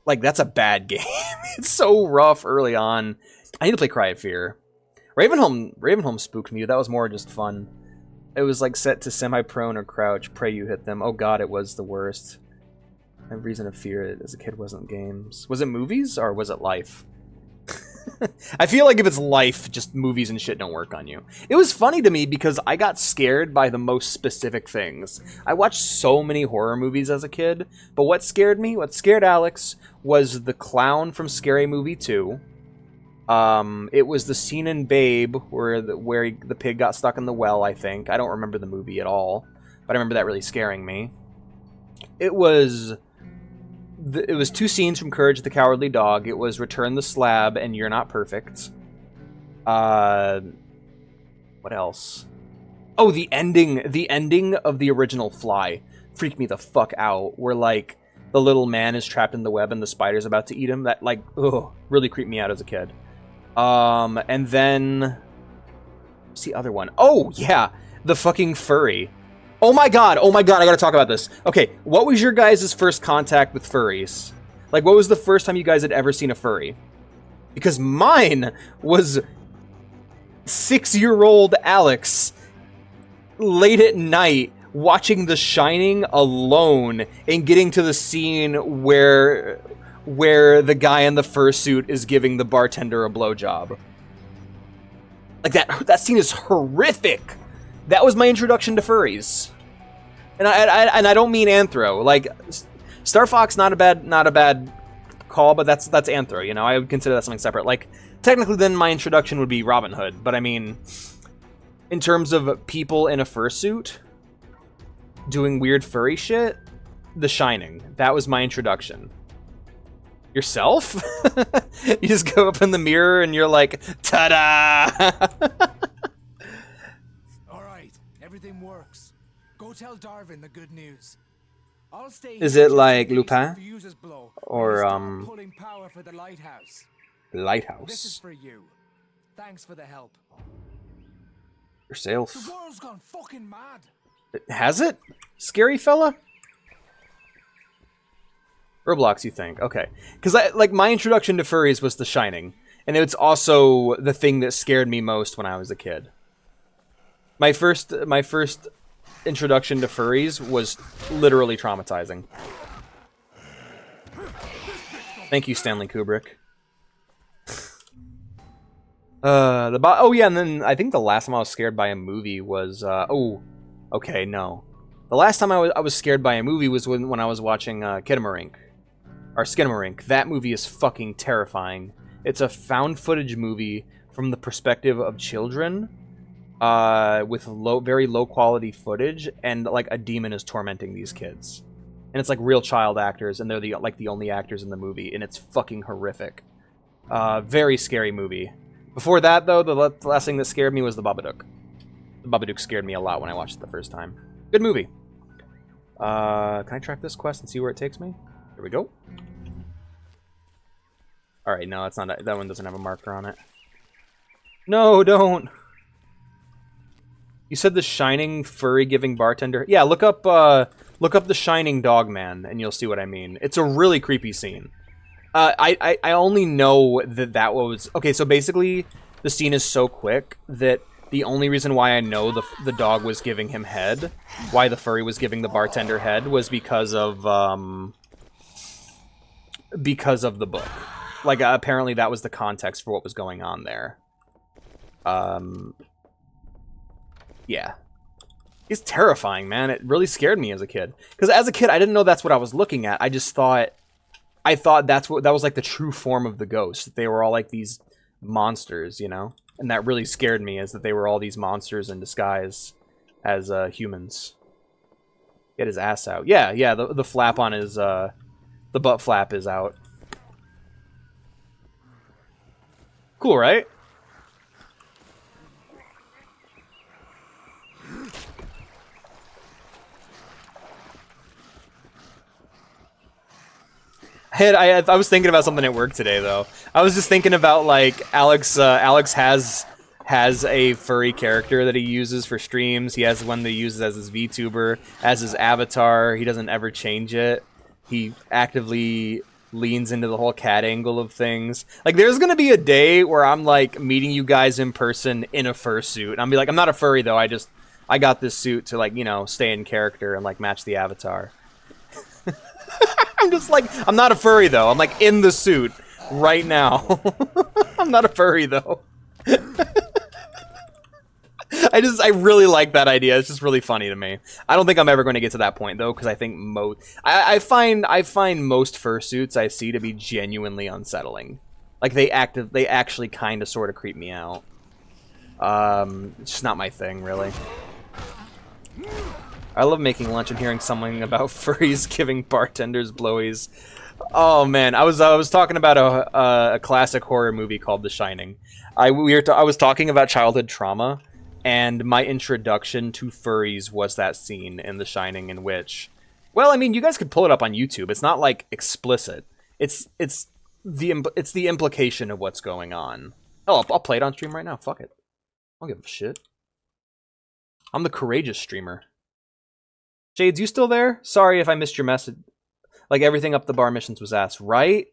like that's a bad game. It's so rough early on. I need to play Cry of Fear. Ravenholm spooked me. That was more just fun. It was like set to semi-prone or crouch. Pray you hit them. Oh god, it was the worst. I have reason to fear it. As a kid, wasn't games. Was it movies or was it life? I feel like if it's life, just movies and shit don't work on you. It was funny to me because I got scared by the most specific things. I watched so many horror movies as a kid, but what scared me, what scared Alex, was the clown from Scary Movie 2. It was the scene in Babe where the pig got stuck in the well, I think. I don't remember the movie at all, but I remember that really scaring me. It was 2 scenes from Courage the Cowardly Dog. It was Return the Slab and You're Not Perfect. What else? Oh, the ending of the original Fly freaked me the fuck out. Where like the little man is trapped in the web and the spider's about to eat him. That like really creeped me out as a kid. And then what's the other one? Oh yeah, the fucking furry. Oh my god, I gotta talk about this. Okay, what was your guys' first contact with furries? Like, what was the first time you guys had ever seen a furry? Because mine was 6-year-old Alex late at night watching The Shining alone and getting to the scene where the guy in the fursuit is giving the bartender a blowjob. Like, that scene is horrific. That was my introduction to furries, and I don't mean anthro. Like, Star Fox, not a bad call, but that's anthro. You know, I would consider that something separate. Like, technically, then my introduction would be Robin Hood. But I mean, in terms of people in a fursuit doing weird furry shit, The Shining. That was my introduction. Yourself? You just go up in the mirror and you're like, ta-da! Everything works. Go tell Darwin the good news. I'll stay. Is it like Lupin? Or pulling power for the lighthouse. Lighthouse. This is for you. Thanks for the help. Yourself. The world's gone fucking mad. Has it? Scary fella? Roblox, you think? Okay. Because my introduction to furries was The Shining. And it's also the thing that scared me most when I was a kid. My first introduction to furries was literally traumatizing. Thank you, Stanley Kubrick. Oh yeah, and then I think the last time I was scared by a movie was okay, no. The last time I was scared by a movie was when I was watching Skinamarink. That movie is fucking terrifying. It's a found footage movie from the perspective of children. With very low quality footage, and like a demon is tormenting these kids, and it's like real child actors, and they're the only actors in the movie, and it's fucking horrific. Very scary movie. Before that, though, the last thing that scared me was The Babadook. The Babadook scared me a lot when I watched it the first time. Good movie. Can I track this quest and see where it takes me? Here we go. All right, no, it's not. That one doesn't have a marker on it. No, don't. You said The Shining furry giving bartender. Yeah, look up The Shining Dogman, and you'll see what I mean. It's a really creepy scene. I only know that was okay. So basically, the scene is so quick that the only reason why I know the dog was giving him head, why the furry was giving the bartender head, was because of the book. Like, apparently that was the context for what was going on there. Yeah. He's terrifying, man. It really scared me as a kid. Because as a kid, I didn't know that's what I was looking at. I just thought, that was like the true form of the ghost. They were all like these monsters, you know? And that really scared me, is that they were all these monsters in disguise as humans. Get his ass out. Yeah, the flap on his, the butt flap is out. Cool, right? I was thinking about something at work today, though. I was just thinking about, like, Alex has a furry character that he uses for streams. He has one that he uses as his VTuber, as his avatar. He doesn't ever change it. He actively leans into the whole cat angle of things. Like, there's gonna be a day where I'm, like, meeting you guys in person in a fursuit. And I'll be like, I'm not a furry, though. I got this suit to, like, you know, stay in character and, like, match the avatar. I'm just like, I'm not a furry, though. I'm, like, in the suit right now. I'm not a furry, though. I really like that idea. It's just really funny to me. I don't think I'm ever going to get to that point, though, because I think I find most fursuits I see to be genuinely unsettling. Like, they actually kind of sort of creep me out. It's just not my thing, really. I love making lunch and hearing something about furries giving bartenders blowies. Oh man, I was talking about a classic horror movie called The Shining. I was talking about childhood trauma, and my introduction to furries was that scene in The Shining in which, well, I mean, you guys could pull it up on YouTube. It's not like explicit. It's the implication of what's going on. Oh, I'll play it on stream right now. Fuck it. I don't give a shit. I'm the courageous streamer. Shades, you still there? Sorry if I missed your message. Like, everything up the bar missions was asked, right?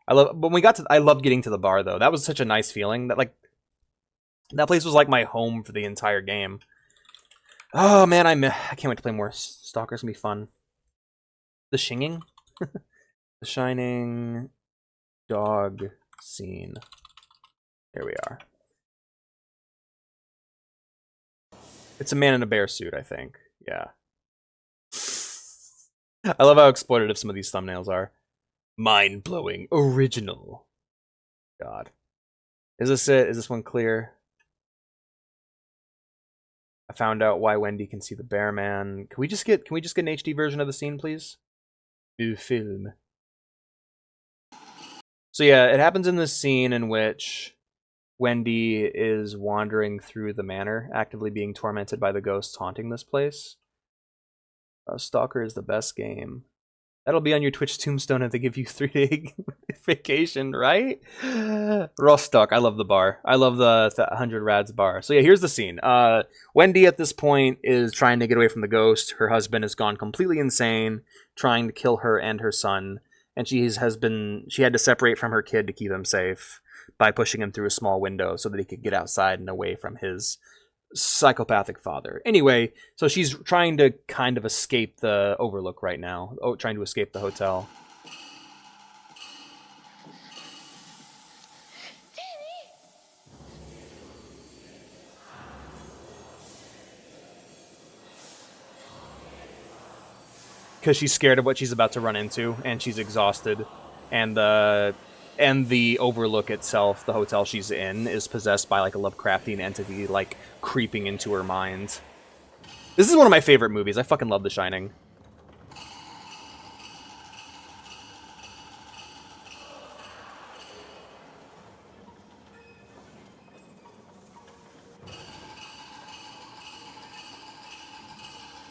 I loved getting to the bar, though. That was such a nice feeling. That place was like my home for the entire game. Oh man, I can't wait to play more Stalker. It's gonna be fun. The Shinging? The Shining dog scene. There we are. It's a man in a bear suit, I think. Yeah. I love how exploitative some of these thumbnails are. Mind-blowing. Original. God. Is this it? Is this one clear? I found out why Wendy can see the bear man. Can we just get an HD version of the scene, please? Du film. So yeah, it happens in this scene in which Wendy is wandering through the manor, actively being tormented by the ghosts haunting this place. Stalker is the best game. That'll be on your Twitch tombstone if they give you 3-day vacation, right? Rostock, I love the bar. I love the 100 Rads bar. So yeah, here's the scene. Wendy at this point is trying to get away from the ghost. Her husband has gone completely insane, trying to kill her and her son. And she had to separate from her kid to keep him safe by pushing him through a small window so that he could get outside and away from his psychopathic father. Anyway, so she's trying to kind of escape the Overlook right now. Trying to escape the hotel. Because she's scared of what she's about to run into, and she's exhausted, and the Overlook itself, the hotel she's in, is possessed by like a Lovecraftian entity, like creeping into her mind. This is one of my favorite movies. I fucking love The Shining.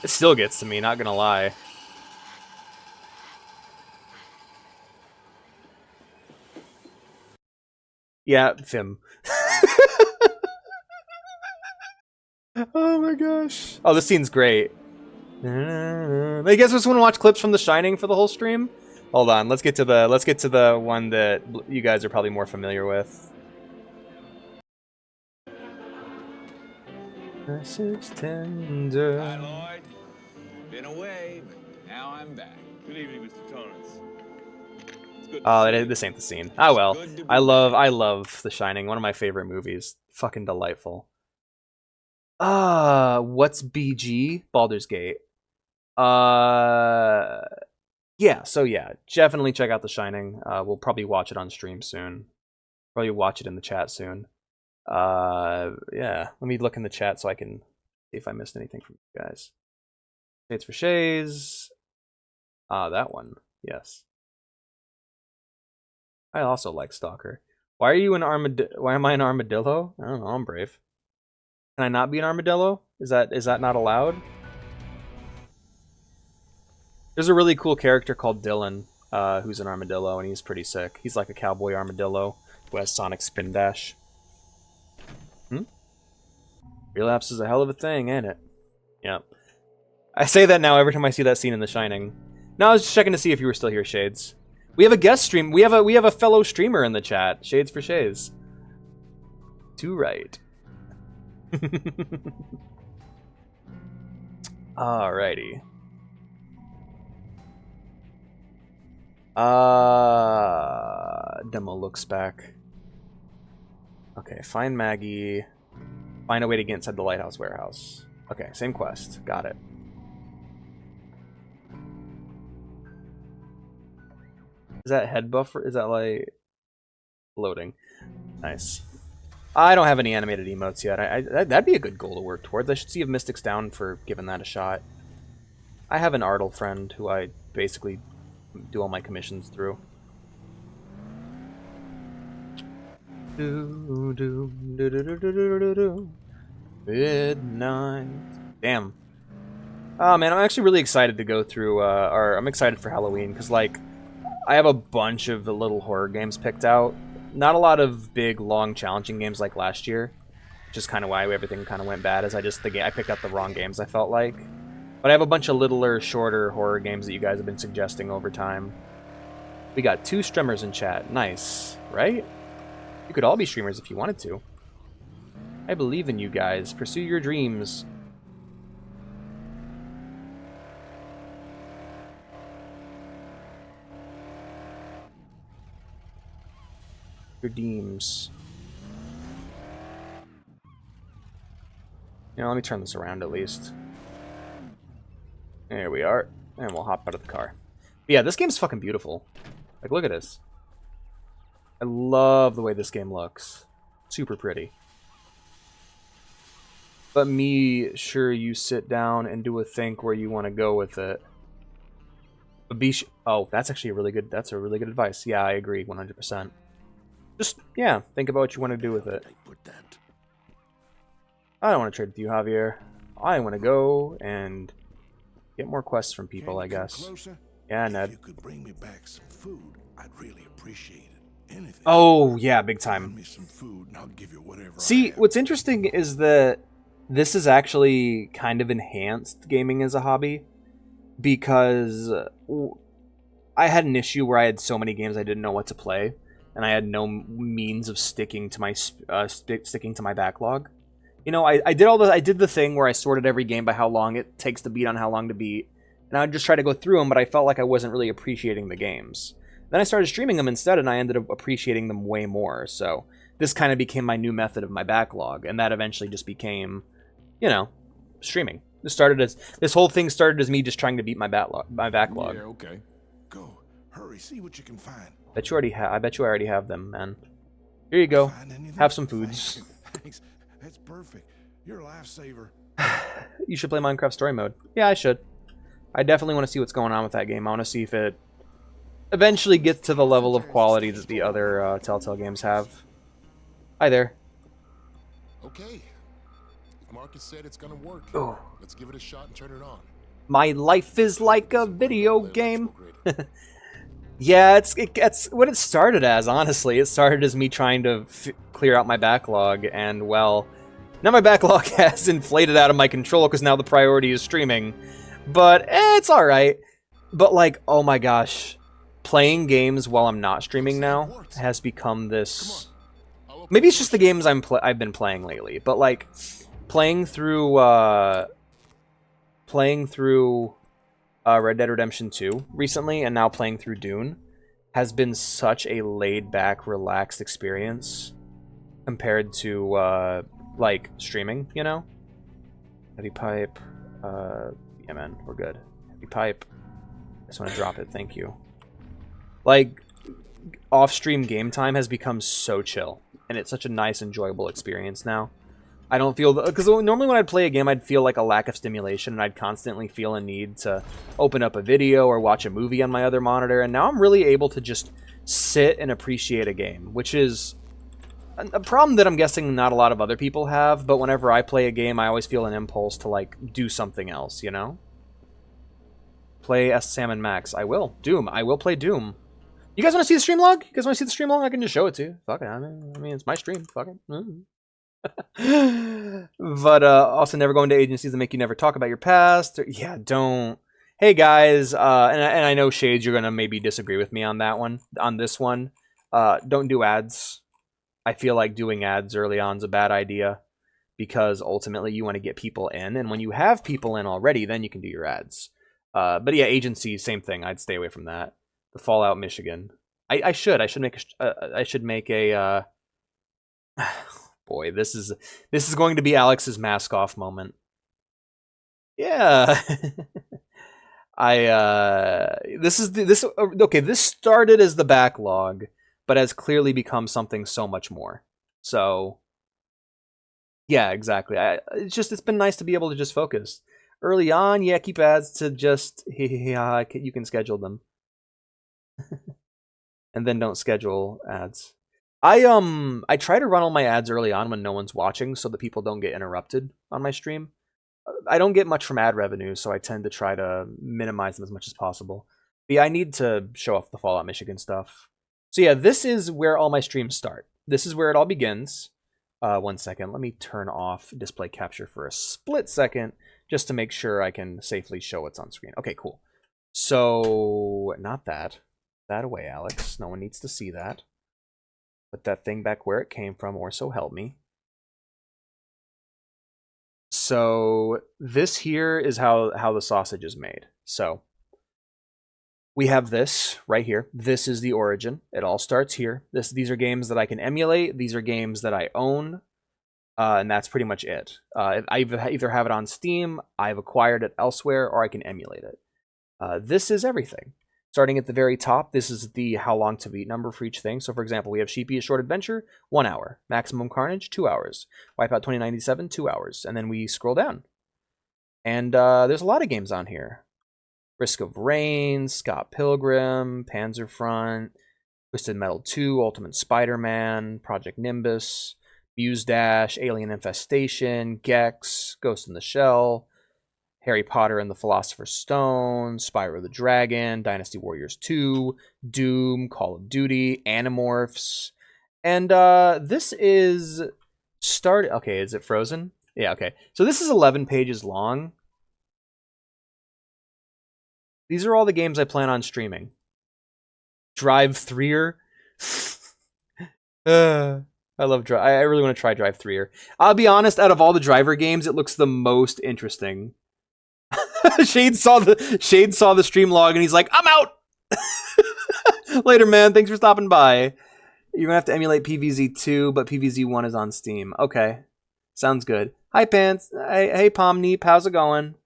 It still gets to me, not gonna lie. Yeah, Fim. Oh my gosh. Oh, this scene's great. I guess just want to watch clips from The Shining for the whole stream. Hold on, let's get to the one that you guys are probably more familiar with. Message tender. Hi, Lloyd. Been away, but now I'm back. Good evening, Mr. Torrance. Oh, this ain't the scene. Ah well. I love The Shining, one of my favorite movies. Fucking delightful. What's BG? Baldur's Gate. Yeah, so yeah, definitely check out The Shining. We'll probably watch it on stream soon. Probably watch it in the chat soon. Yeah, let me look in the chat so I can see if I missed anything from you guys. Shades for Shays. That one. Yes. I also like Stalker. Why are you an Why am I an armadillo? I don't know. I'm brave. Can I not be an armadillo? Is that not allowed? There's a really cool character called Dylan, who's an armadillo, and he's pretty sick. He's like a cowboy armadillo who has Sonic Spin Dash. Relapse is a hell of a thing, ain't it? Yep. I say that now every time I see that scene in The Shining. No, I was just checking to see if you were still here, Shades. We have a guest stream. We have a fellow streamer in the chat. Shades for Shays. Too right. Alrighty. Demo looks back. Okay, find Maggie. Find a way to get inside the lighthouse warehouse. Okay, same quest. Got it. Is that head buffer? Is that like loading? Nice. I don't have any animated emotes yet. That'd be a good goal to work towards. I should see if Mystic's down for giving that a shot. I have an Artle friend who I basically do all my commissions through. Midnight. Damn. Oh man, I'm actually really excited to go through, or I'm excited for Halloween, because like, I have a bunch of the little horror games picked out. Not a lot of big, long, challenging games like last year. Which is kind of why everything kind of went bad, is I picked up the wrong games, I felt like. But I have a bunch of littler, shorter horror games that you guys have been suggesting over time. We got 2 streamers in chat. Nice, right? You could all be streamers if you wanted to. I believe in you guys. Pursue your dreams. Your deems. You know, let me turn this around at least. There we are. And we'll hop out of the car. But yeah, this game's fucking beautiful. Like, look at this. I love the way this game looks. Super pretty. But me, sure, you sit down and do a think where you want to go with it. But oh, that's actually a really good advice. Yeah, I agree 100%. Just, yeah, think about what you want to do with it. I don't want to trade with you, Javier. I want to go and get more quests from people, I guess. Yeah, Ned. If you could bring me back some food, I'd really appreciate it. Anything. Oh, yeah, big time. Bring me some food and I'll give you whatever. See, what's interesting is that this is actually kind of enhanced gaming as a hobby, because I had an issue where I had so many games I didn't know what to play, and I had no means of sticking to my backlog. You know, I did the thing where I sorted every game by how long it takes to beat on how long to beat, and I would just try to go through them, but I felt like I wasn't really appreciating the games. Then I started streaming them instead, and I ended up appreciating them way more. So this kind of became my new method of my backlog, and that eventually just became, you know, streaming. This whole thing started as me just trying to beat my backlog. Yeah, okay. Go. Hurry, see what you can find. I bet you I already have them, man. Here you go. Have some foods. Thanks. That's perfect. You're a lifesaver. You should play Minecraft Story Mode. Yeah, I should. I definitely want to see what's going on with that game. I want to see if it eventually gets to the level of quality that the other Telltale games have. Hi there. Okay. If Marcus said it's gonna work, Oh. let's give it a shot and turn it on. My life is like a video game. Yeah, it's what it started as, honestly. It started as me trying to clear out my backlog, and, well, now my backlog has inflated out of my control because now the priority is streaming. But, it's alright. But, like, oh my gosh. Playing games while I'm not streaming now has become this... Maybe it's just the games I've been playing lately, but, like, playing through Red Dead Redemption 2 recently, and now playing through Dune, has been such a laid-back, relaxed experience compared to, like, streaming, you know? Heavy pipe. Yeah, man, we're good. Heavy pipe. I just want to drop it. Thank you. Like, off-stream game time has become so chill, and it's such a nice, enjoyable experience now. I don't feel... Because normally when I'd play a game, I'd feel like a lack of stimulation, and I'd constantly feel a need to open up a video or watch a movie on my other monitor, and now I'm really able to just sit and appreciate a game, which is a problem that I'm guessing not a lot of other people have, but whenever I play a game, I always feel an impulse to, like, do something else, you know? Play as Sam and Max. I will. Doom. I will play Doom. You guys want to see the stream log? You guys want to see the stream log? I can just show it to you. Fuck it. I mean, it's my stream. Fuck it. But also never go into agencies that make you never talk about your past. Yeah, don't. Hey guys, and I know Shades, you're gonna maybe disagree with me on that one. On this one, don't do ads. I feel like doing ads early on is a bad idea because ultimately you want to get people in, and when you have people in already, then you can do your ads. But yeah, agencies, same thing. I'd stay away from that. The Fallout Michigan. I should make a. Boy, this is going to be Alex's mask off moment. Yeah. Okay, this started as the backlog, but has clearly become something so much more. So yeah, exactly. It's been nice to be able to just focus. Early on, yeah, keep ads to just you can schedule them. And then don't schedule ads. I try to run all my ads early on when no one's watching so that people don't get interrupted on my stream. I don't get much from ad revenue, so I tend to try to minimize them as much as possible. But yeah, I need to show off the Fallout Michigan stuff. So yeah, this is where all my streams start. This is where it all begins. 1 second, let me turn off display capture for a split second just to make sure I can safely show what's on screen. Okay, cool. So, not that. That away, Alex. No one needs to see that. Put that thing back where it came from, or so help me. So this here is how the sausage is made. So we have this right here. This is the origin. It all starts here. These are games that I can emulate. These are games that I own. And that's pretty much it. I either have it on Steam, I've acquired it elsewhere, or I can emulate it. This is everything. Starting at the very top, this is the how long to beat number for each thing. So for example, we have Sheepy: A Short Adventure, 1 hour. Maximum Carnage, 2 hours. Wipeout 2097, 2 hours. And then we scroll down. And there's a lot of games on here. Risk of Rain, Scott Pilgrim, Panzerfront, Twisted Metal 2, Ultimate Spider-Man, Project Nimbus, Muse Dash, Alien Infestation, Gex, Ghost in the Shell, Harry Potter and the Philosopher's Stone, Spyro the Dragon, Dynasty Warriors 2, Doom, Call of Duty, Animorphs, and this is okay, is it frozen? Yeah, okay. So this is 11 pages long. These are all the games I plan on streaming. Drive 3er. I love Drive. I really want to try Drive 3er. I'll be honest, out of all the driver games, it looks the most interesting. Shade saw the stream log and he's like, I'm out. Later, man. Thanks for stopping by. You're gonna have to emulate PVZ2, but PVZ1 is on Steam. Okay, sounds good. Hi, Pants. Hey, Pomneep. How's it going?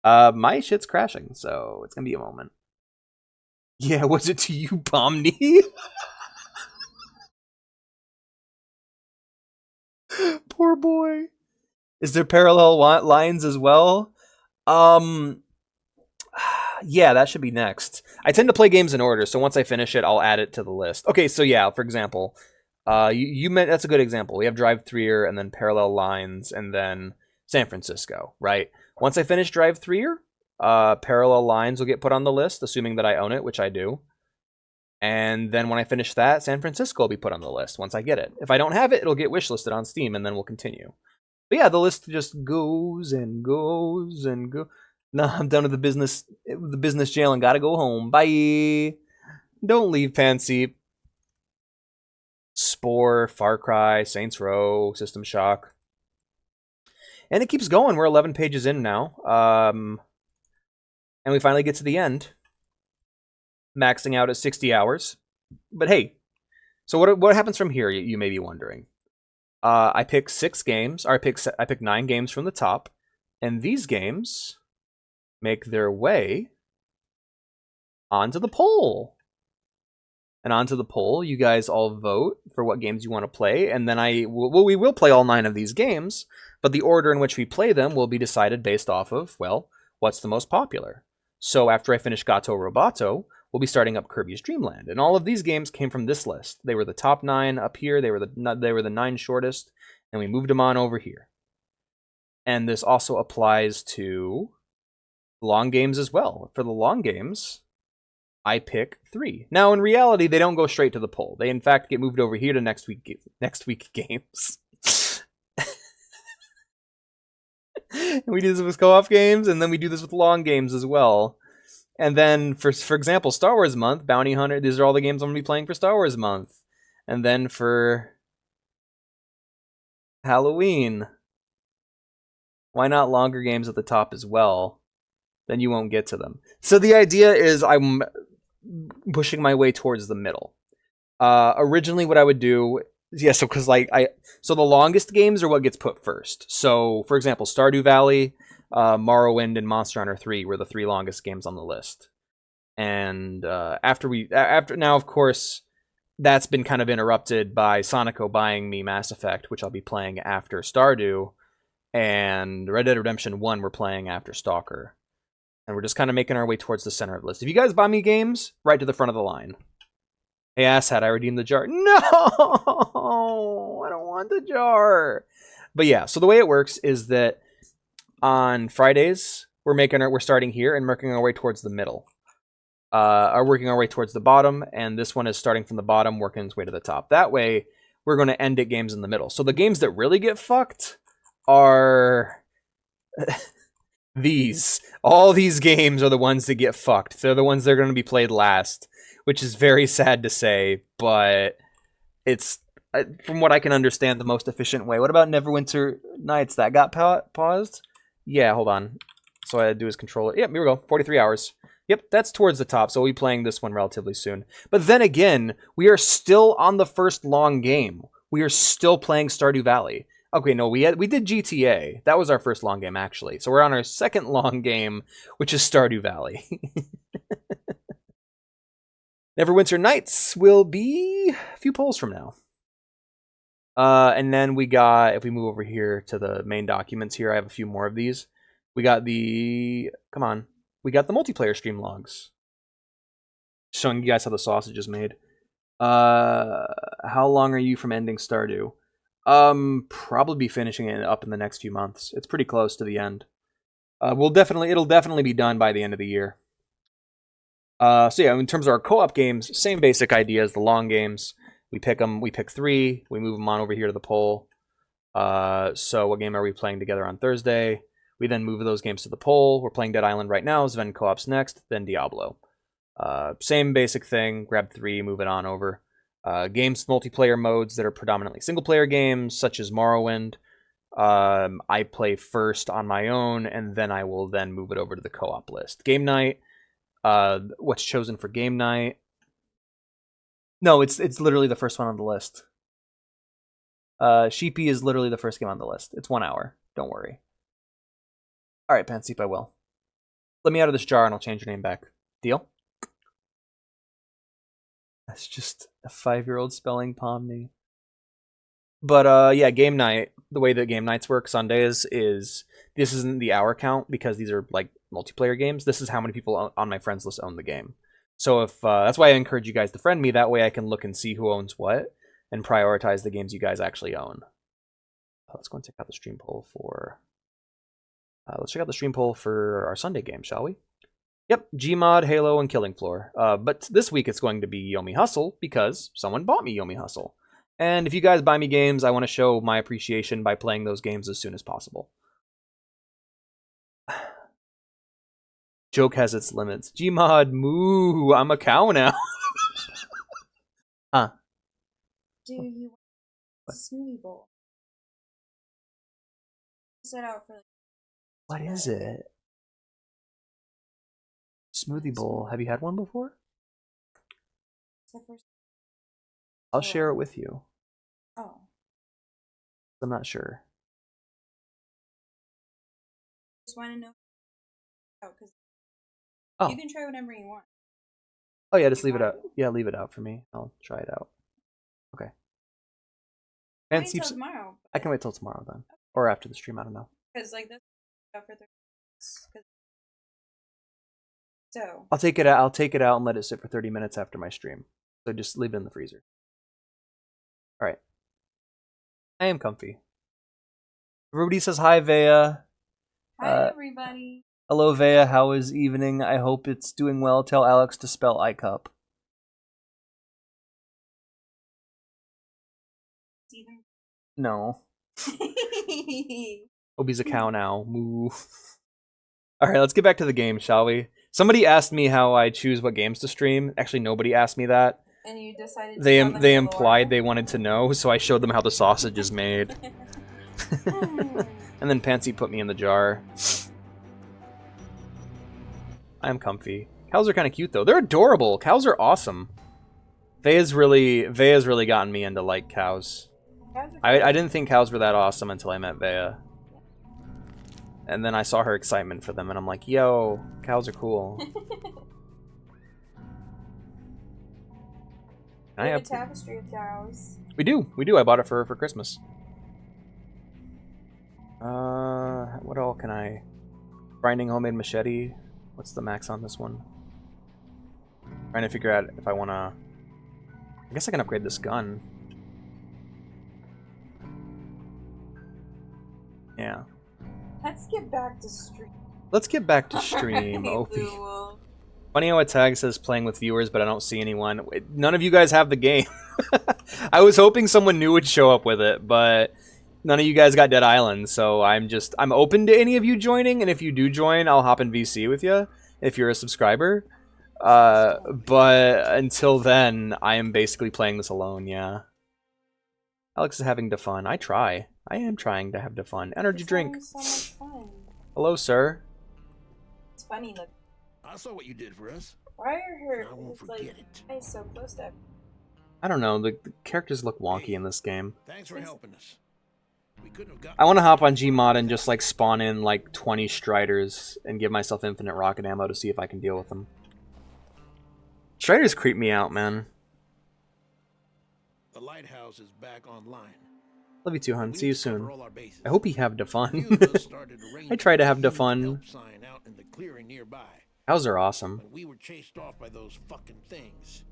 My shit's crashing, so it's gonna be a moment. Yeah, was it to you, Pomneep? Poor boy. Is there parallel lines as well? Yeah, that should be next. I tend to play games in order, so once I finish it, I'll add it to the list. Okay, so yeah, for example, you meant that's a good example. We have Drive 3er and then Parallel Lines and then San Francisco, right? Once I finish Drive 3er, Parallel Lines will get put on the list, assuming that I own it, which I do. And then when I finish that, San Francisco will be put on the list once I get it. If I don't have it, it'll get wishlisted on Steam, and then we'll continue. But yeah, the list just goes and goes and goes. No, I'm done with the business jail and gotta go home. Bye. Don't leave, Pansy. Spore, Far Cry, Saints Row, System Shock. And it keeps going. We're 11 pages in now. And we finally get to the end. Maxing out at 60 hours. But hey, so what happens from here, you may be wondering. I pick 6 games, or I pick 9 games from the top, and these games make their way onto the poll. And onto the poll, you guys all vote for what games you want to play, and then we will play all 9 of these games, but the order in which we play them will be decided based off of, well, what's the most popular. So after I finish Gato Roboto, we'll be starting up Kirby's Dream Land, and all of these games came from this list. They were the top 9 up here. They were the 9 shortest, and we moved them on over here. And this also applies to long games as well. For the long games, I pick 3. Now, in reality, they don't go straight to the poll. They, in fact, get moved over here to next week games. And we do this with co-op games, and then we do this with long games as well. And then, for example, Star Wars Month, Bounty Hunter, these are all the games I'm going to be playing for Star Wars Month. And then for Halloween, why not longer games at the top as well? Then you won't get to them. So the idea is I'm pushing my way towards the middle. Originally, what I would do, so the longest games are what gets put first. So, for example, Stardew Valley, Morrowind, and Monster Hunter 3 were the 3 longest games on the list. And after now, of course, that's been kind of interrupted by Sonico buying me Mass Effect, which I'll be playing after Stardew, and Red Dead Redemption 1 we're playing after Stalker. And we're just kind of making our way towards the center of the list. If you guys buy me games, right to the front of the line. Hey, asshat, I redeemed the jar. No! I don't want the jar. But yeah, so the way it works is that on Fridays, we're starting here and working our way towards the middle. Working our way towards the bottom, and this one is starting from the bottom, working its way to the top. That way, we're going to end at games in the middle. So the games that really get fucked are... these. All these games are the ones that get fucked. They're the ones that are going to be played last, which is very sad to say, but it's, from what I can understand, the most efficient way. What about Neverwinter Nights? That got paused? Yeah, hold on. So what I had to do is control it. Yep, here we go. 43 hours. Yep, that's towards the top, so we'll be playing this one relatively soon. But then again, we are still on the first long game. We are still playing Stardew Valley. Okay, no, we did GTA. That was our first long game, actually. So we're on our second long game, which is Stardew Valley. Neverwinter Nights will be a few polls from now. And then we got, if we move over here to the main documents here, I have a few more of these. We got we got the multiplayer stream logs. Showing you guys how the sausage is made. How long are you from ending Stardew? Probably be finishing it up in the next few months. It's pretty close to the end. It'll definitely be done by the end of the year. So yeah, in terms of our co-op games, same basic idea as the long games. We pick 3, we move them on over here to the poll. So what game are we playing together on Thursday? We then move those games to the poll. We're playing Dead Island right now, Sven Co-op's next, then Diablo. Same basic thing, grab 3, move it on over. Games multiplayer modes that are predominantly single-player games, such as Morrowind. I play first on my own, and then I will then move it over to the co-op list. Game night, what's chosen for game night? No, it's literally the first one on the list. Sheepy is literally the first game on the list. It's 1 hour. Don't worry. All right, Panseep, I will. Let me out of this jar, and I'll change your name back. Deal? That's just a 5-year-old spelling Pomni. But yeah, game night. The way that game nights work Sundays is this isn't the hour count because these are like multiplayer games. This is how many people on my friends list own the game. So if that's why I encourage you guys to friend me. That way I can look and see who owns what and prioritize the games you guys actually own. Let's go and check out the stream poll for. Let's check out the stream poll for our Sunday game, shall we? Yep, Gmod, Halo, and Killing Floor. But this week it's going to be Yomi Hustle because someone bought me Yomi Hustle. And if you guys buy me games, I want to show my appreciation by playing those games as soon as possible. Joke has its limits. Gmod, moo, I'm a cow now. Huh? Do you want a smoothie bowl? Set out for. What is it? Smoothie bowl. Have you had one before? I'll share it with you. Oh. I'm not sure. Just want to know. Oh, because Oh. you can try whatever you want. Oh yeah, just leave it out. Yeah, leave it out for me. I'll try it out. Okay. Wait Fancy. till tomorrow. I can wait till tomorrow then, or after the stream. I don't know. Because like this for 30 minutes. So I'll take it out. I'll take it out and let it sit for 30 minutes after my stream. So just leave it in the freezer. All right. I am comfy. Everybody says hi, Vea. hi everybody. Hello, Vea. How is evening? I hope it's doing well. Tell Alex to spell iCup. Steven. No. Obi's a cow now. Moo. All right, let's get back to the game, shall we? Somebody asked me how I choose what games to stream. Actually, nobody asked me that. And you decided to They tell them they the implied lore? they wanted to know, so I showed them how the sausage is made. And then Pansy put me in the jar. I'm comfy. Cows are kind of cute though. They're adorable. Cows are awesome. Vea's really gotten me into like cows. I didn't think cows were that awesome until I met Vea. And then I saw her excitement for them and I'm like, yo, cows are cool. We have a tapestry of cows. We do. I bought it for Christmas. What all can I... Grinding homemade machete. What's the max on this one? Trying to figure out if I want to... I guess I can upgrade this gun. Yeah. Let's get back to stream. Let's get back to stream, Opie. Funny how a tag says playing with viewers, but I don't see anyone. None of you guys have the game. I was hoping someone new would show up with it, but none of you guys got Dead Island, so I'm open to any of you joining, and if you do join, I'll hop in VC with you, if you're a subscriber. But until then, I am basically playing this alone, yeah. Alex is having the fun. I try. I am trying to have the fun. Energy drink. So much fun. Hello, sir. It's funny, look. I saw what you did for us. Why are her I won't it's like forget it. eyes so close to I don't know, the characters look wonky in this game. Thanks for helping us. We couldn't have gotten I want to hop on Gmod and just like spawn in like 20 Striders and give myself infinite rocket ammo to see if I can deal with them. Striders creep me out, man. The lighthouse is back online. Love you too, hun. We See need you to cover soon. all our bases. I hope you have the fun. Few of us started arranging I try to have the huge fun. help sign out in the clearing nearby. Cows are awesome. When we were chased off by those fucking things.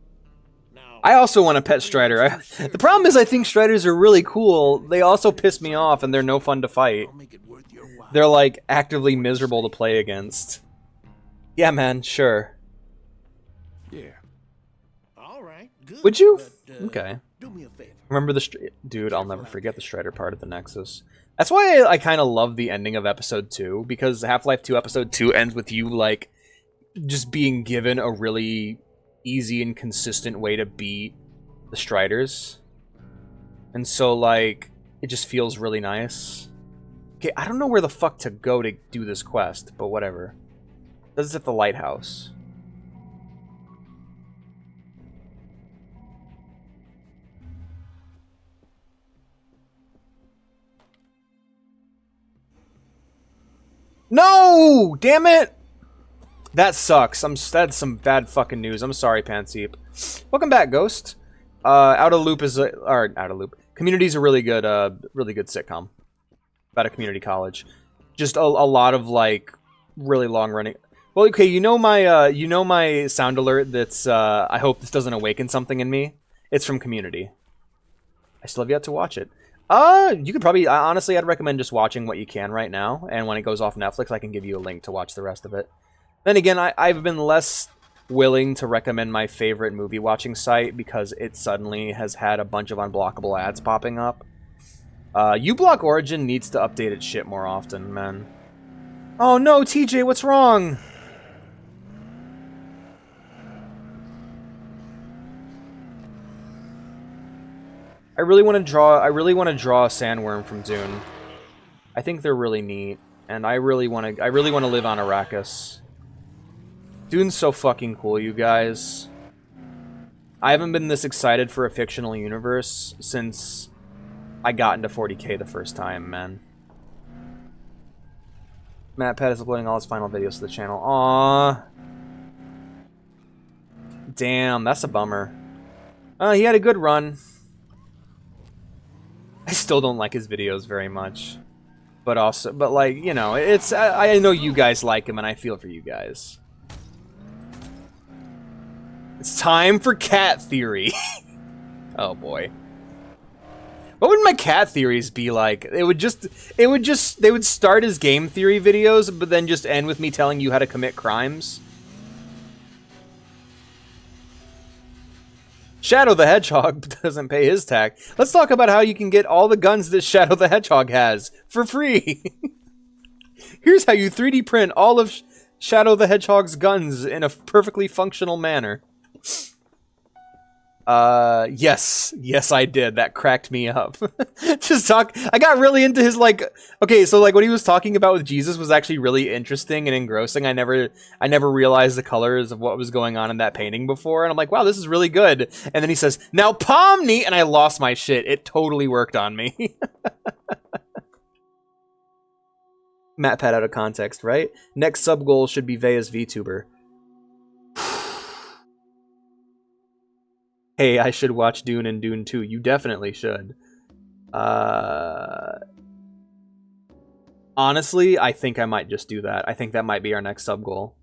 Now, I also want a pet Strider. The problem is I think Striders are really cool. They also piss me off and they're no fun to fight. I'll make it worth your while. They're like actively miserable to play against. Yeah, man, sure. Yeah. All right, good. Would you? But, Okay. Do me a favor. Remember the dude, I'll never forget the Strider part of the Nexus. That's why I kind of love the ending of Episode 2, because Half-Life 2 Episode 2 ends with you, like, just being given a really easy and consistent way to beat the Striders. And so, like, it just feels really nice. Okay, I don't know where the fuck to go to do this quest, but whatever. This is at the lighthouse. No! Damn it! That sucks. That's some bad fucking news. I'm sorry, Panseep. Welcome back, Ghost. Out of Loop is Out of Loop. Community's a really good sitcom about a community college. Just a lot of like really long running. Well, okay, you know my sound alert that's I hope this doesn't awaken something in me. It's from Community. I still have yet to watch it. You could probably honestly I'd recommend just watching what you can right now, and when it goes off Netflix, I can give you a link to watch the rest of it. Then again, I've been less willing to recommend my favorite movie watching site because it suddenly has had a bunch of unblockable ads popping up. uBlock Origin needs to update its shit more often, man. Oh no, TJ, what's wrong? I really want to draw a sandworm from Dune. I think they're really neat, and I really want to live on Arrakis. Dune's so fucking cool, you guys. I haven't been this excited for a fictional universe since I got into 40k the first time, man. Matt Pett is uploading all his final videos to the channel. Aww. Damn, that's a bummer. He had a good run. I still don't like his videos very much. But like, you know, it's... I know you guys like him, and I feel for you guys. It's time for cat theory. Oh, boy. What would my cat theories be like? They would start as game theory videos, but then just end with me telling you how to commit crimes. Shadow the Hedgehog doesn't pay his tax. Let's talk about how you can get all the guns that Shadow the Hedgehog has for free. Here's how you 3D print all of Shadow the Hedgehog's guns in a perfectly functional manner. Yes, I did. That cracked me up. I got really into his, like, okay, so, like, what he was talking about with Jesus was actually really interesting and engrossing. I never realized the colors of what was going on in that painting before, and I'm like, wow, this is really good. And then he says, now Pomni, and I lost my shit. It totally worked on me. Matt Pat out of context, right? Next sub goal should be Vea's VTuber. Hey, I should watch Dune and Dune 2. You definitely should. Honestly, I think I might just do that. I think that might be our next sub goal.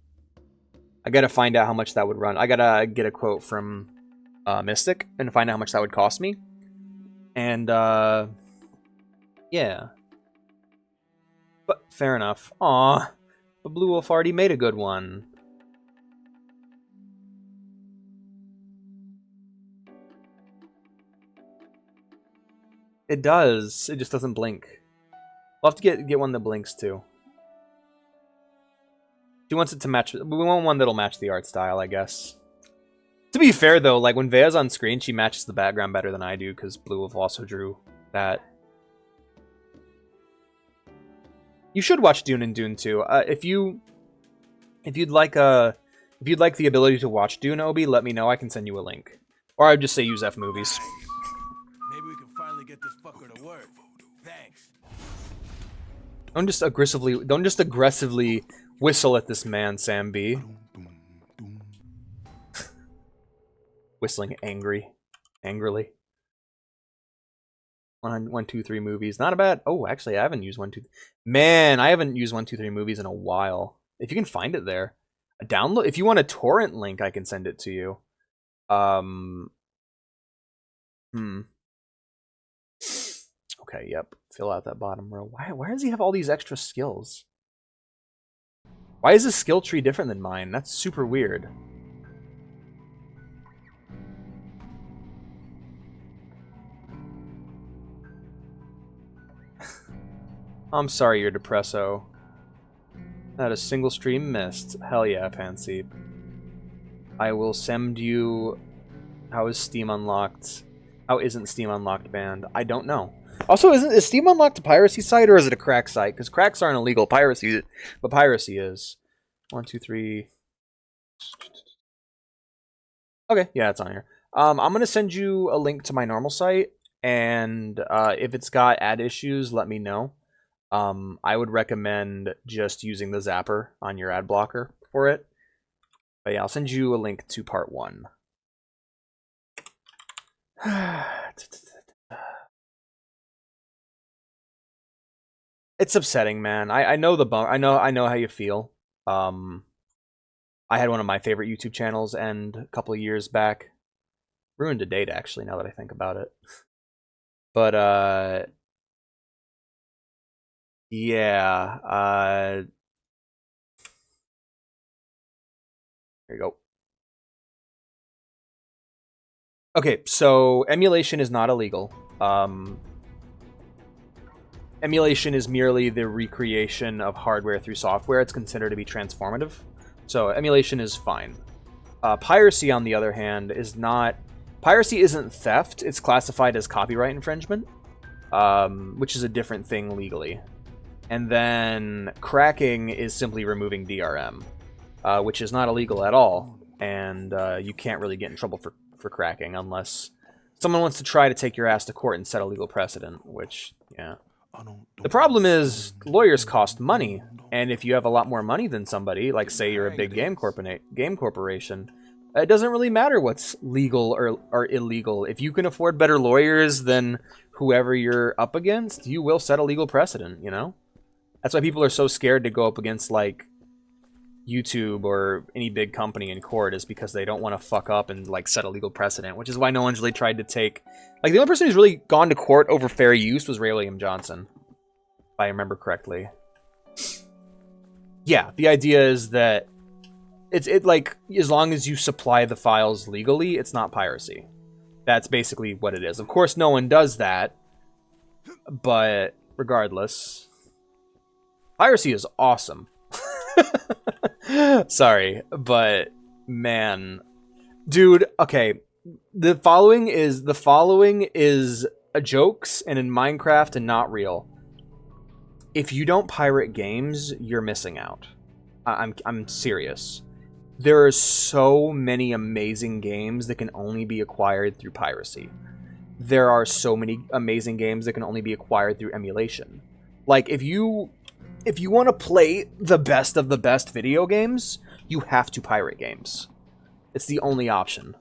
I gotta find out how much that would run. I gotta get a quote from Mystic and find out how much that would cost me. And, yeah. But, fair enough. Aw, but Blue Wolf already made a good one. It does. It just doesn't blink. We'll have to get one that blinks too. She wants it to match. We want one that'll match the art style, I guess. To be fair though, like when Vea's on screen, she matches the background better than I do because Blue Wolf also drew that. You should watch Dune and Dune 2. If you'd like the ability to watch Dune, Obi, let me know. I can send you a link. Or I'd just say use F movies. Maybe we can finally get this fucker to work. Thanks. Don't just aggressively whistle at this man, Sam B. Whistling angrily. 1, 2, 3 movies. Not a bad. Oh, actually, I haven't used 1, 2. Man, I haven't used 1, 2, 3 movies in a while. If you can find it there, a download. If you want a torrent link, I can send it to you. Okay, yep. Fill out that bottom row. Why does he have all these extra skills? Why is his skill tree different than mine? That's super weird. I'm sorry you're depresso. Not a single stream missed. Hell yeah, Panseep. I will send you... How is Steam Unlocked? How isn't Steam Unlocked banned? I don't know. Also, is Steam Unlocked a piracy site or is it a crack site? Because cracks aren't illegal. Piracy, but piracy is. 1, 2, 3. Okay, yeah, it's on here. I'm gonna send you a link to my normal site, and if it's got ad issues, let me know. I would recommend just using the Zapper on your ad blocker for it. But yeah, I'll send you a link to part 1. It's upsetting, man. I know the I know how you feel. I had one of my favorite YouTube channels end a couple of years back. Ruined a date, actually, now that I think about it. But yeah, here you go. Okay, so emulation is not illegal. Emulation is merely the recreation of hardware through software. It's considered to be transformative. So emulation is fine. Piracy, on the other hand, is not... Piracy isn't theft. It's classified as copyright infringement, which is a different thing legally. And then cracking is simply removing DRM, which is not illegal at all. And you can't really get in trouble for cracking unless someone wants to try to take your ass to court and set a legal precedent, which, yeah. The problem is lawyers cost money, and if you have a lot more money than somebody, like say you're a big game corporation, it doesn't really matter what's legal or illegal. If you can afford better lawyers than whoever you're up against, you will set a legal precedent, you know? That's why people are so scared to go up against, like, YouTube or any big company in court, is because they don't want to fuck up and, like, set a legal precedent, which is why no one's really tried to take... Like, the only person who's really gone to court over fair use was Ray William Johnson, if I remember correctly. Yeah, the idea is that it's like, as long as you supply the files legally, it's not piracy. That's basically what it is. Of course, no one does that, but regardless, piracy is awesome. Sorry, but man, dude, okay. The following is jokes and in Minecraft and not real. If you don't pirate games, you're missing out. I'm serious. There are so many amazing games that can only be acquired through piracy. There are so many amazing games that can only be acquired through emulation. Like, if you want to play the best of the best video games, you have to pirate games. It's the only option.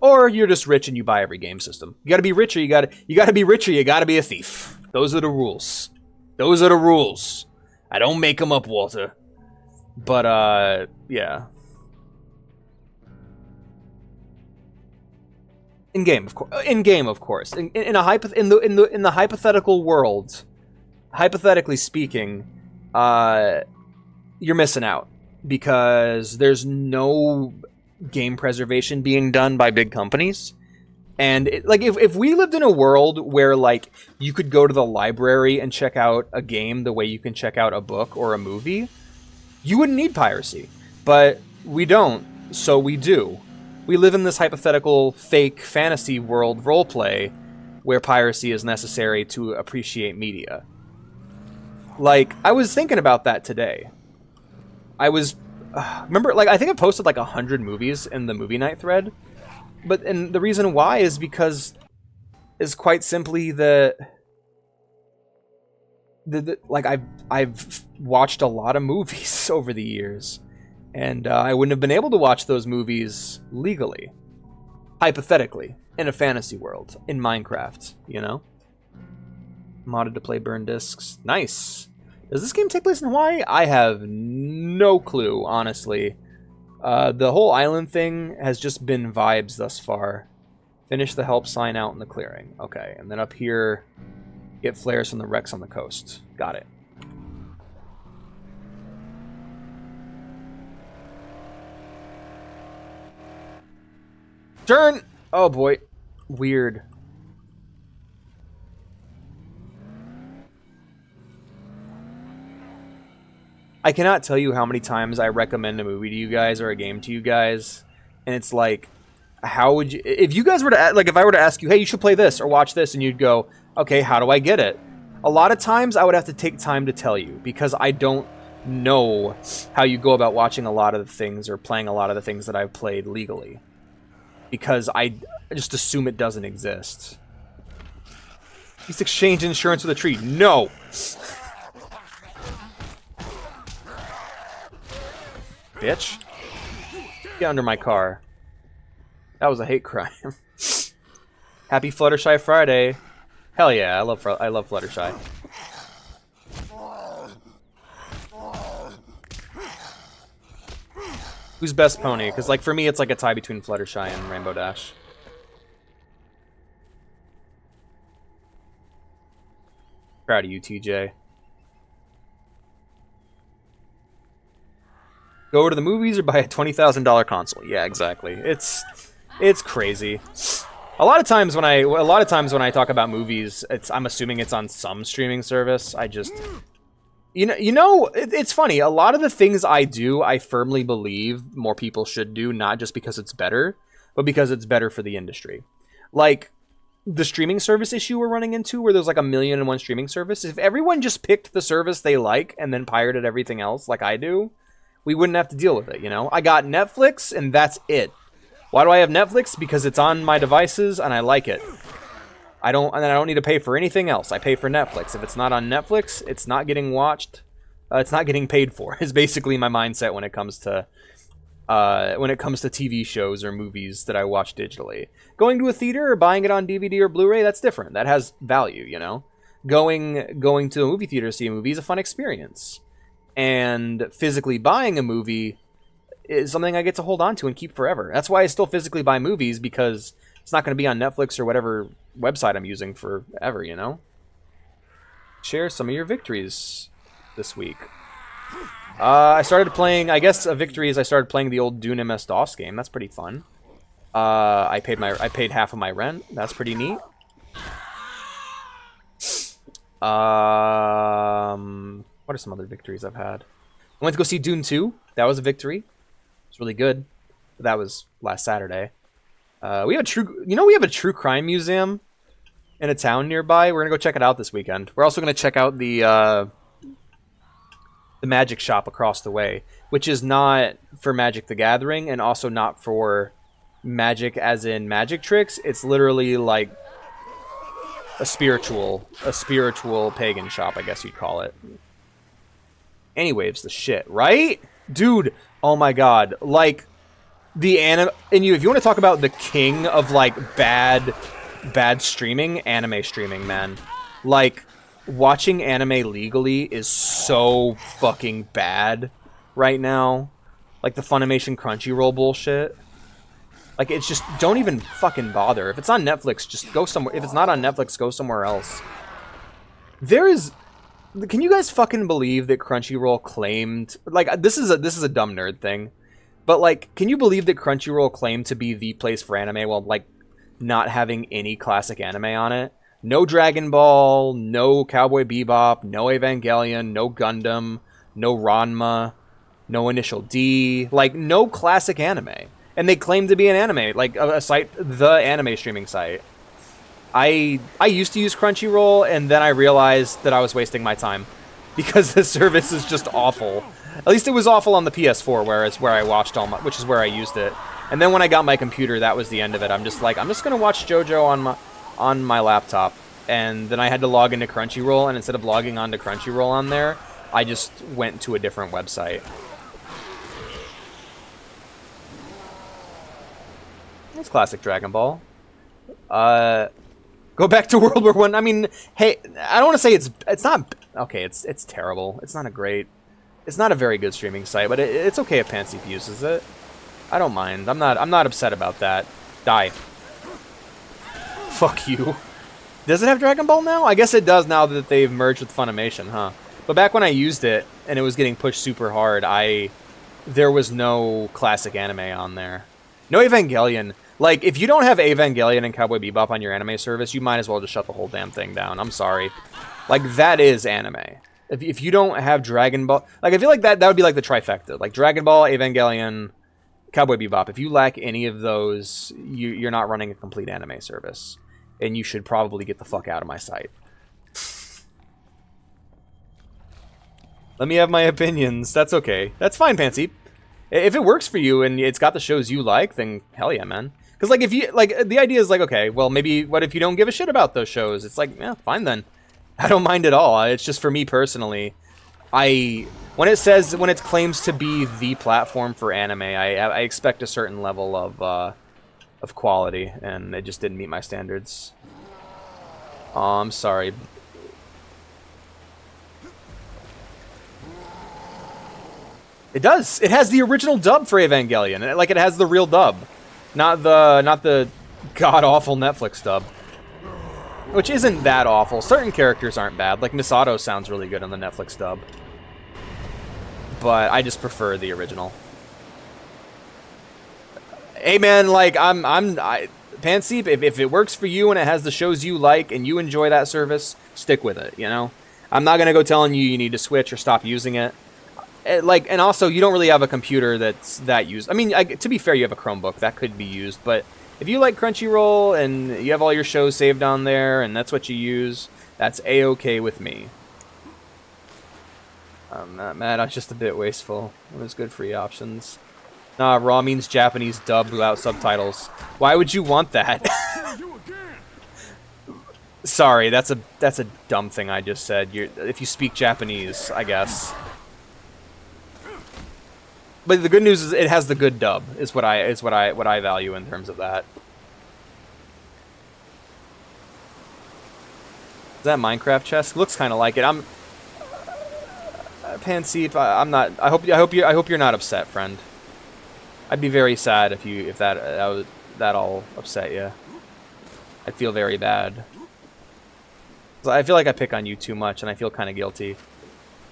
Or you're just rich and you buy every game system. You gotta be richer, you gotta be richer, you gotta be a thief. Those are the rules. Those are the rules. I don't make them up, Walter. But, yeah. In game, of course. In the hypothetical world, hypothetically speaking, you're missing out because there's no game preservation being done by big companies. And if we lived in a world where, like, you could go to the library and check out a game the way you can check out a book or a movie, you wouldn't need piracy. But we don't, so we do. We live in this hypothetical fake fantasy world roleplay where piracy is necessary to appreciate media. Like, I was thinking about that today. Remember, like, I think I posted like 100 movies in the movie night thread. And the reason why is because is quite simply that like I've watched a lot of movies over the years, and I wouldn't have been able to watch those movies legally, hypothetically, in a fantasy world, in Minecraft, you know? Modded to play burn discs. Nice. Does this game take place in Hawaii? I have no clue, honestly. The whole island thing has just been vibes thus far. Finish the help sign out in the clearing. Okay, and then up here, get flares from the wrecks on the coast. Got it. Turn! Oh boy. Weird. I cannot tell you how many times I recommend a movie to you guys or a game to you guys, and it's like, how would you... If you guys were to... Like, if I were to ask you, hey, you should play this or watch this, and you'd go, okay, how do I get it? A lot of times I would have to take time to tell you, because I don't know how you go about watching a lot of the things or playing a lot of the things that I've played legally. Because I just assume it doesn't exist. He's exchanged insurance with a tree. No! Bitch. Get under my car. That was a hate crime. Happy Fluttershy Friday. Hell yeah, I love Fluttershy. Who's best pony? Because, like, for me, it's like a tie between Fluttershy and Rainbow Dash. Proud of you, TJ. Go to the movies or buy a $20,000 console. Yeah, exactly. It's crazy. A lot of times when I talk about movies, I'm assuming it's on some streaming service. I just, it's funny. A lot of the things I do, I firmly believe more people should do, not just because it's better, but because it's better for the industry. Like the streaming service issue we're running into, where there's like 1,000,001 streaming service. If everyone just picked the service they like and then pirated everything else, like I do, we wouldn't have to deal with it. You know, I got Netflix, and that's it. Why do I have Netflix? Because it's on my devices and I like it. I don't need to pay for anything else. I pay for Netflix. If it's not on Netflix, it's not getting watched. It's not getting paid for. Is basically my mindset when it comes to TV shows or movies that I watch digitally. Going to a theater or buying it on DVD or Blu-ray, that's different. That has value, you know. Going to a movie theater to see a movie is a fun experience. And physically buying a movie is something I get to hold on to and keep forever. That's why I still physically buy movies, because it's not going to be on Netflix or whatever website I'm using forever, you know? Share some of your victories this week. I started playing, I guess a victory is I started playing the old Dune MS-DOS game. That's pretty fun. I paid half of my rent. That's pretty neat. What are some other victories I've had? I went to go see Dune 2. That was a victory. It's really good. That was last Saturday. We have a true crime museum in a town nearby. We're gonna go check it out this weekend. We're also gonna check out the magic shop across the way, which is not for Magic the Gathering and also not for magic as in magic tricks. It's literally like a spiritual pagan shop, I guess you'd call it. Anyways, the shit, right? Dude, oh my god. Like, the anime... And if you want to talk about the king of, like, bad streaming, anime streaming, man. Like, watching anime legally is so fucking bad right now. Like, the Funimation Crunchyroll bullshit. Like, it's just... Don't even fucking bother. If it's on Netflix, just go somewhere... If it's not on Netflix, go somewhere else. There is... Can you guys fucking believe that Crunchyroll claimed... Like, this is a dumb nerd thing. But, like, can you believe that Crunchyroll claimed to be the place for anime while, like, not having any classic anime on it? No Dragon Ball, no Cowboy Bebop, no Evangelion, no Gundam, no Ranma, no Initial D. Like, no classic anime. And they claim to be an anime, like, a site, the anime streaming site. I used to use Crunchyroll, and then I realized that I was wasting my time. Because the service is just awful. At least it was awful on the PS4, where I watched which is where I used it. And then when I got my computer, that was the end of it. I'm just like, I'm just gonna watch JoJo on my laptop. And then I had to log into Crunchyroll, and instead of logging onto Crunchyroll on there, I just went to a different website. It's classic Dragon Ball. Go back to World War I. I mean, hey, I don't want to say it's not okay. It's terrible. It's not a very good streaming site, but it's okay if Panseep uses it. I don't mind. I'm not upset about that. Die. Fuck you. Does it have Dragon Ball now? I guess it does now that they've merged with Funimation, huh? But back when I used it and it was getting pushed super hard, there was no classic anime on there. No Evangelion. Like, if you don't have Evangelion and Cowboy Bebop on your anime service, you might as well just shut the whole damn thing down. I'm sorry. Like, that is anime. If you don't have Dragon Ball... Like, I feel like that would be like the trifecta. Like, Dragon Ball, Evangelion, Cowboy Bebop. If you lack any of those, you're not running a complete anime service. And you should probably get the fuck out of my site. Let me have my opinions. That's okay. That's fine, Panseep. If it works for you and it's got the shows you like, then hell yeah, man. Because, like, if you... Like, the idea is, like, okay, well, maybe... What if you don't give a shit about those shows? It's like, yeah, fine then. I don't mind at all. It's just for me personally. When it claims to be the platform for anime, I expect a certain level of quality, and it just didn't meet my standards. Oh, I'm sorry. It does. It has the original dub for Evangelion. Like, it has the real dub, not the god awful Netflix dub. Which isn't that awful. Certain characters aren't bad. Like, Misato sounds really good on the Netflix dub. But I just prefer the original. Hey, man, like, Panseep, if it works for you and it has the shows you like and you enjoy that service, stick with it, you know? I'm not going to go telling you need to switch or stop using it. Like, and also, you don't really have a computer that's that used. I mean, to be fair, you have a Chromebook. That could be used, but... If you like Crunchyroll and you have all your shows saved on there and that's what you use, that's A-okay with me. I'm not mad, I'm just a bit wasteful. It was good free options. Nah, raw means Japanese dubbed without subtitles. Why would you want that? Sorry, that's a dumb thing I just said. If you speak Japanese, I guess. But the good news is it has the good dub. Is what I value in terms of that. Is that Minecraft chest? Looks kind of like it. I'm Pansy. I'm not. I hope you're not upset, friend. I'd be very sad if that all upset you. I'd feel very bad. I feel like I pick on you too much, and I feel kind of guilty.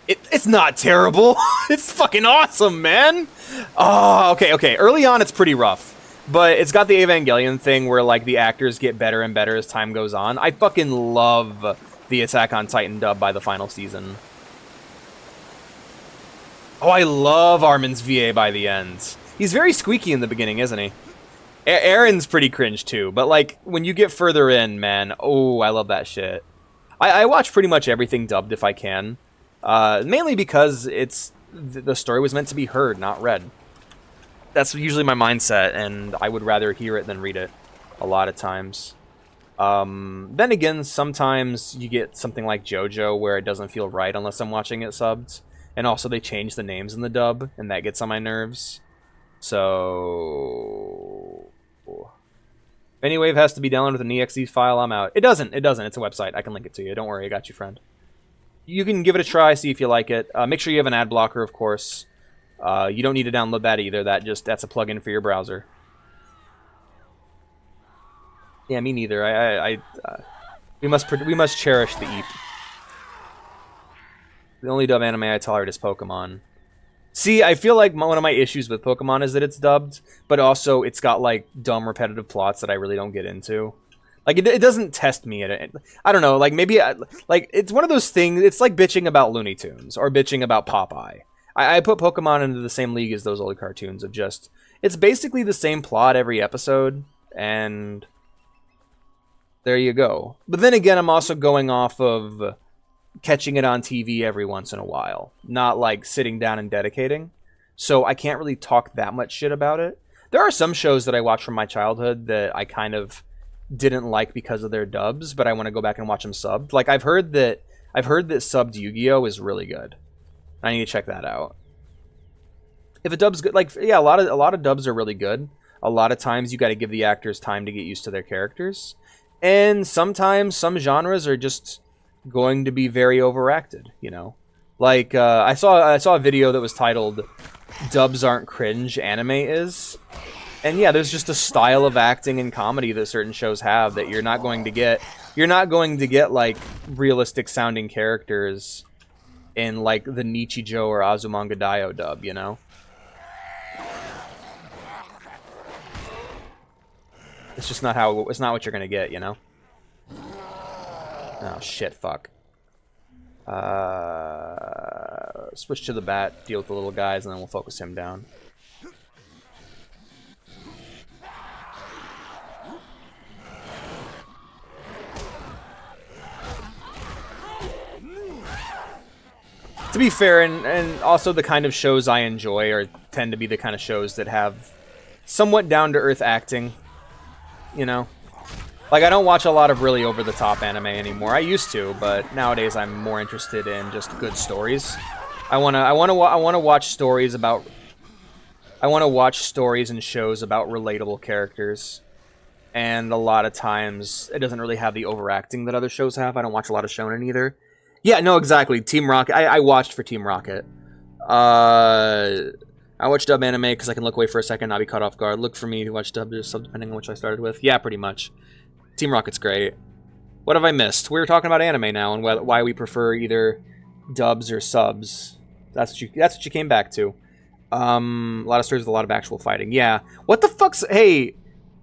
It's not terrible. It's fucking awesome, man. Oh, okay. Early on, it's pretty rough, but it's got the Evangelion thing where like the actors get better and better as time goes on. I fucking love the Attack on Titan dub by the final season. Oh, I love Armin's VA by the end. He's very squeaky in the beginning, isn't he? Aaron's pretty cringe too, but like when you get further in, man, oh, I love that shit. I watch pretty much everything dubbed if I can, mainly because the story was meant to be heard, not read. That's usually my mindset, and I would rather hear it than read it a lot of times. Then again, sometimes you get something like JoJo where it doesn't feel right unless I'm watching it subbed, and also they change the names in the dub, and that gets on my nerves. So if any wave has to be downloaded with an exe file, I'm out. It doesn't. It's a website. I can link it to you. Don't worry, I got you, friend. You can give it a try, see if you like it. Make sure you have an ad blocker, of course. You don't need to download that either. That's a plugin for your browser. Yeah, me neither. We must cherish the Eep. The only dub anime I tolerate is Pokemon. See, I feel like one of my issues with Pokemon is that it's dubbed, but also it's got like dumb repetitive plots that I really don't get into. Like it doesn't test me at it. I don't know. Like maybe like it's one of those things. It's like bitching about Looney Tunes or bitching about Popeye. I put Pokemon into the same league as those old cartoons of just it's basically the same plot every episode, and there you go. But then again, I'm also going off of catching it on TV every once in a while, not like sitting down and dedicating. So I can't really talk that much shit about it. There are some shows that I watched from my childhood that I kind of didn't like because of their dubs, but I want to go back and watch them subbed. Like I've heard that subbed Yu-Gi-Oh is really good. I need to check that out. If a dub's good, like yeah, a lot of dubs are really good. A lot of times you got to give the actors time to get used to their characters, and sometimes some genres are just going to be very overacted, you know. Like I saw a video that was titled "Dubs Aren't Cringe, Anime Is," and yeah, there's just a style of acting and comedy that certain shows have that you're not going to get. You're not going to get like realistic sounding characters in like the Nichijou or Azumanga Daioh dub, you know. It's just not how. It's not what you're gonna get, you know. Oh shit! Fuck. Switch to the bat, deal with the little guys, and then we'll focus him down. To be fair, and also the kind of shows I enjoy tend to be the kind of shows that have somewhat down-to-earth acting, you know? Like, I don't watch a lot of really over-the-top anime anymore. I used to, but nowadays I'm more interested in just good stories. I wanna watch stories about... I want to watch stories and shows about relatable characters. And a lot of times, it doesn't really have the overacting that other shows have. I don't watch a lot of shonen either. Yeah, no, exactly. Team Rocket. I watched for Team Rocket. I watch dub anime because I can look away for a second and not be caught off guard. Look for me to watch dub or sub, depending on which I started with. Yeah, pretty much. Team Rocket's great. What have I missed? We were talking about anime now and why we prefer either dubs or subs. That's what you came back to. A lot of stories with a lot of actual fighting. Yeah. What the fuck's... Hey,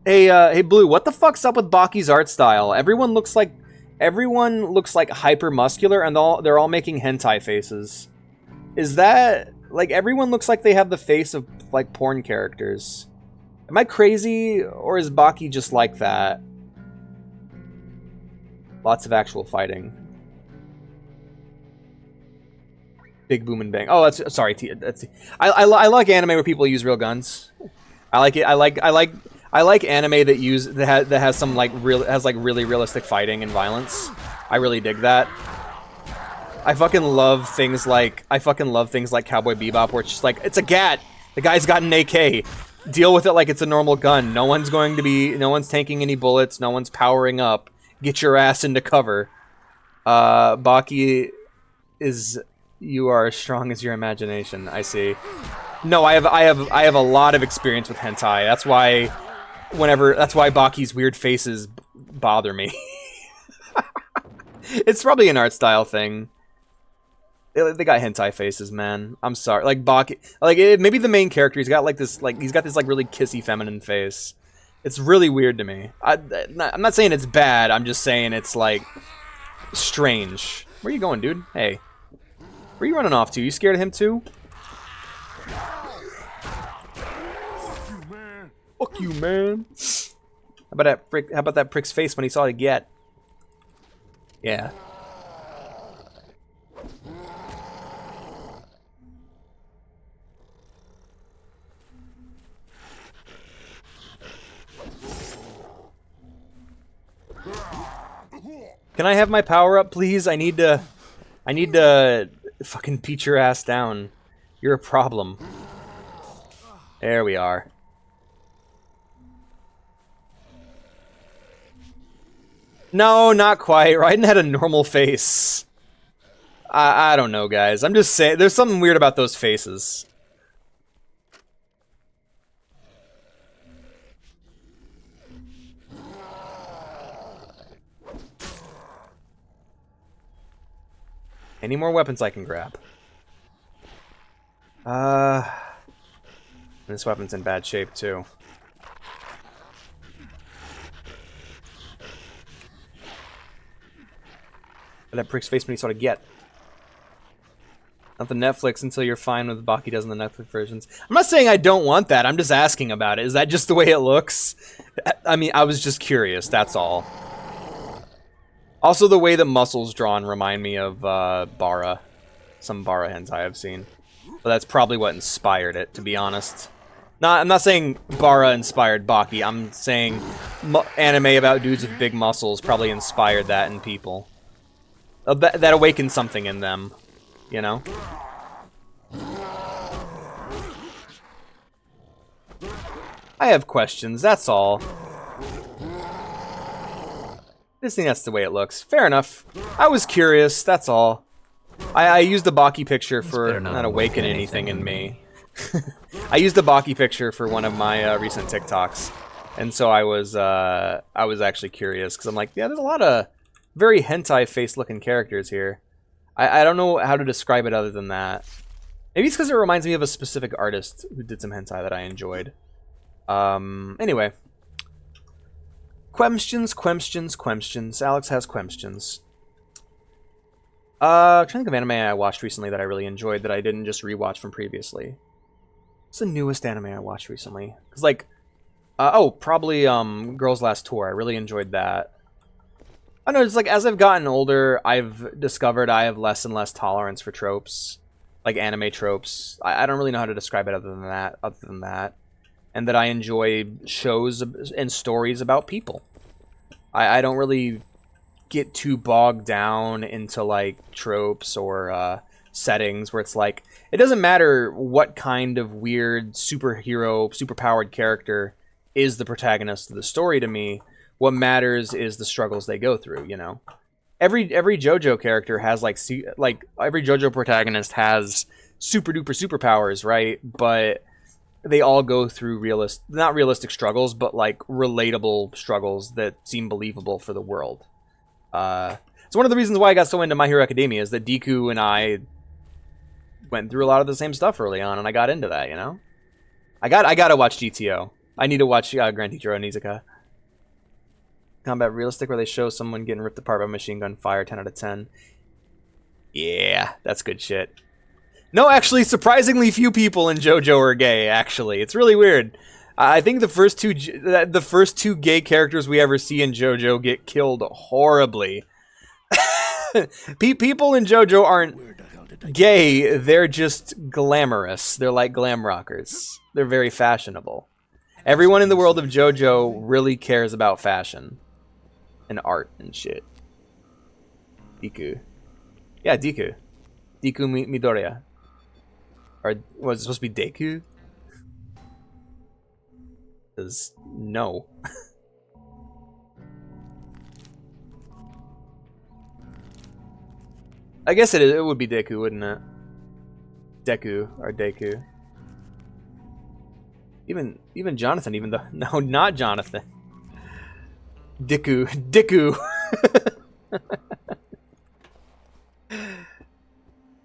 Blue, what the fuck's up with Baki's art style? Everyone looks like hyper muscular, and they're all making hentai faces. Is that like everyone looks like they have the face of like porn characters? Am I crazy, or is Baki just like that? Lots of actual fighting. Big Boom and Bang. Oh, that's sorry. That's I like anime where people use real guns. I like it. I like anime that has some like really realistic fighting and violence. I really dig that. I fucking love things like Cowboy Bebop, where it's just like, it's a gat. The guy's got an AK. Deal with it like it's a normal gun. No one's tanking any bullets. No one's powering up. Get your ass into cover. Baki is, you are as strong as your imagination. I see. No, I have a lot of experience with hentai. That's why Baki's weird faces bother me. It's probably an art style thing. They got hentai faces, man. I'm sorry. Like Baki, maybe the main character, he's got this really kissy feminine face. It's really weird to me. I'm not saying it's bad. I'm just saying it's like strange. Where you going, dude? Hey, where you running off to? You scared of him too? Fuck you, man. How about that prick's face when he saw the get? Yeah. Can I have my power up, please? I need to fucking beat your ass down. You're a problem. There we are. No, not quite. Raiden had a normal face. I don't know, guys. I'm just saying, there's something weird about those faces. Any more weapons I can grab? This weapon's in bad shape, too. That prick's face when he saw to get. Not the Netflix until you're fine with Baki does in the Netflix versions. I'm not saying I don't want that. I'm just asking about it. Is that just the way it looks? I mean, I was just curious. That's all. Also, the way the muscles drawn remind me of Bara. Some Bara hentai I've seen. But that's probably what inspired it, to be honest. I'm not saying Bara inspired Baki. I'm saying anime about dudes with big muscles probably inspired that in people. That awakened something in them, you know? I have questions, that's all. I just think that's the way it looks. Fair enough. I was curious, that's all. I used the Baki picture for not awaken anything in me. I used the Baki picture for one of my recent TikToks. And so I was actually curious, because I'm like, yeah, there's a lot of very hentai face looking characters here. I don't know how to describe it other than that. Maybe it's because it reminds me of a specific artist who did some hentai that I enjoyed. Anyway. Questions. Alex has questions. I'm trying to think of anime I watched recently that I really enjoyed that I didn't just rewatch from previously. What's the newest anime I watched recently? Because, like, probably Girls Last Tour. I really enjoyed that. I don't know, it's like, as I've gotten older, I've discovered I have less and less tolerance for tropes. Like anime tropes. I don't really know how to describe it other than that. And that I enjoy shows and stories about people. I don't really get too bogged down into, like, tropes or settings where it's like, it doesn't matter what kind of weird superhero, superpowered character is the protagonist of the story to me. What matters is the struggles they go through, you know? Every JoJo character has, like every JoJo protagonist has super-duper superpowers, right? But they all go through not realistic struggles, but, like, relatable struggles that seem believable for the world. It's one of the reasons why I got so into My Hero Academia is that Deku and I went through a lot of the same stuff early on, and I got into that, you know? I gotta watch GTO. I need to watch Grand Teacher Onizuka. Combat realistic where they show someone getting ripped apart by machine gun fire, 10 out of 10. Yeah, that's good shit. No, actually, surprisingly few people in JoJo are gay, actually. It's really weird. I think the first two gay characters we ever see in JoJo get killed horribly. People in JoJo aren't... Where the hell did I... Gay, they're just glamorous. They're like glam rockers. They're very fashionable. Everyone in the world of JoJo really cares about fashion and art and shit. Deku. Yeah, Deku. Deku Midoriya. Or was it supposed to be Deku? Because no. I guess it would be Deku, wouldn't it? Deku or Deku. Even Jonathan, even though no, not Jonathan. Deku.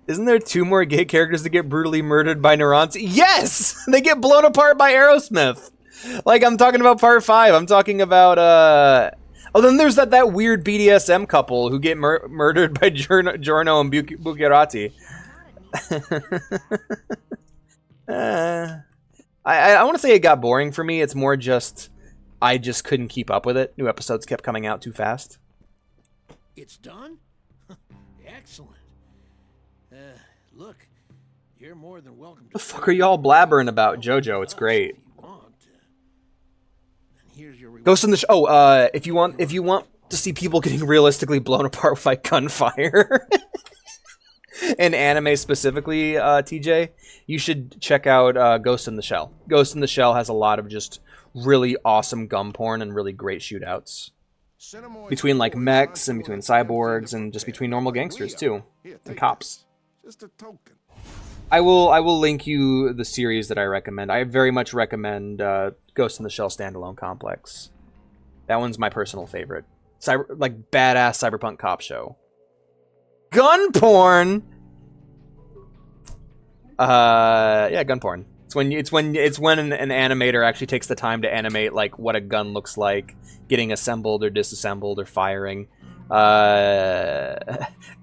Isn't there 2 more gay characters that get brutally murdered by Naranti? Yes! They get blown apart by Aerosmith. Like, I'm talking about part 5. I'm talking about, oh, then there's that weird BDSM couple who get murdered by Giorno and Bucciarati. I want to say it got boring for me. It's more just, I just couldn't keep up with it. New episodes kept coming out too fast. It's done? Excellent. Look, you're more than welcome to... The fuck are y'all blabbering about, JoJo? It's great. Ghost in the Shell. Oh, if you want to see people getting realistically blown apart by gunfire, in anime specifically, TJ, you should check out Ghost in the Shell. Ghost in the Shell has a lot of just really awesome gun porn and really great shootouts. Between like mechs and between cyborgs and just between normal gangsters too. And cops. Just a token. I will link you the series that I recommend. I very much recommend Ghost in the Shell Standalone Complex. That one's my personal favorite. Like badass cyberpunk cop show. Gun porn. Yeah, gun porn. It's when an animator actually takes the time to animate like what a gun looks like, getting assembled or disassembled or firing.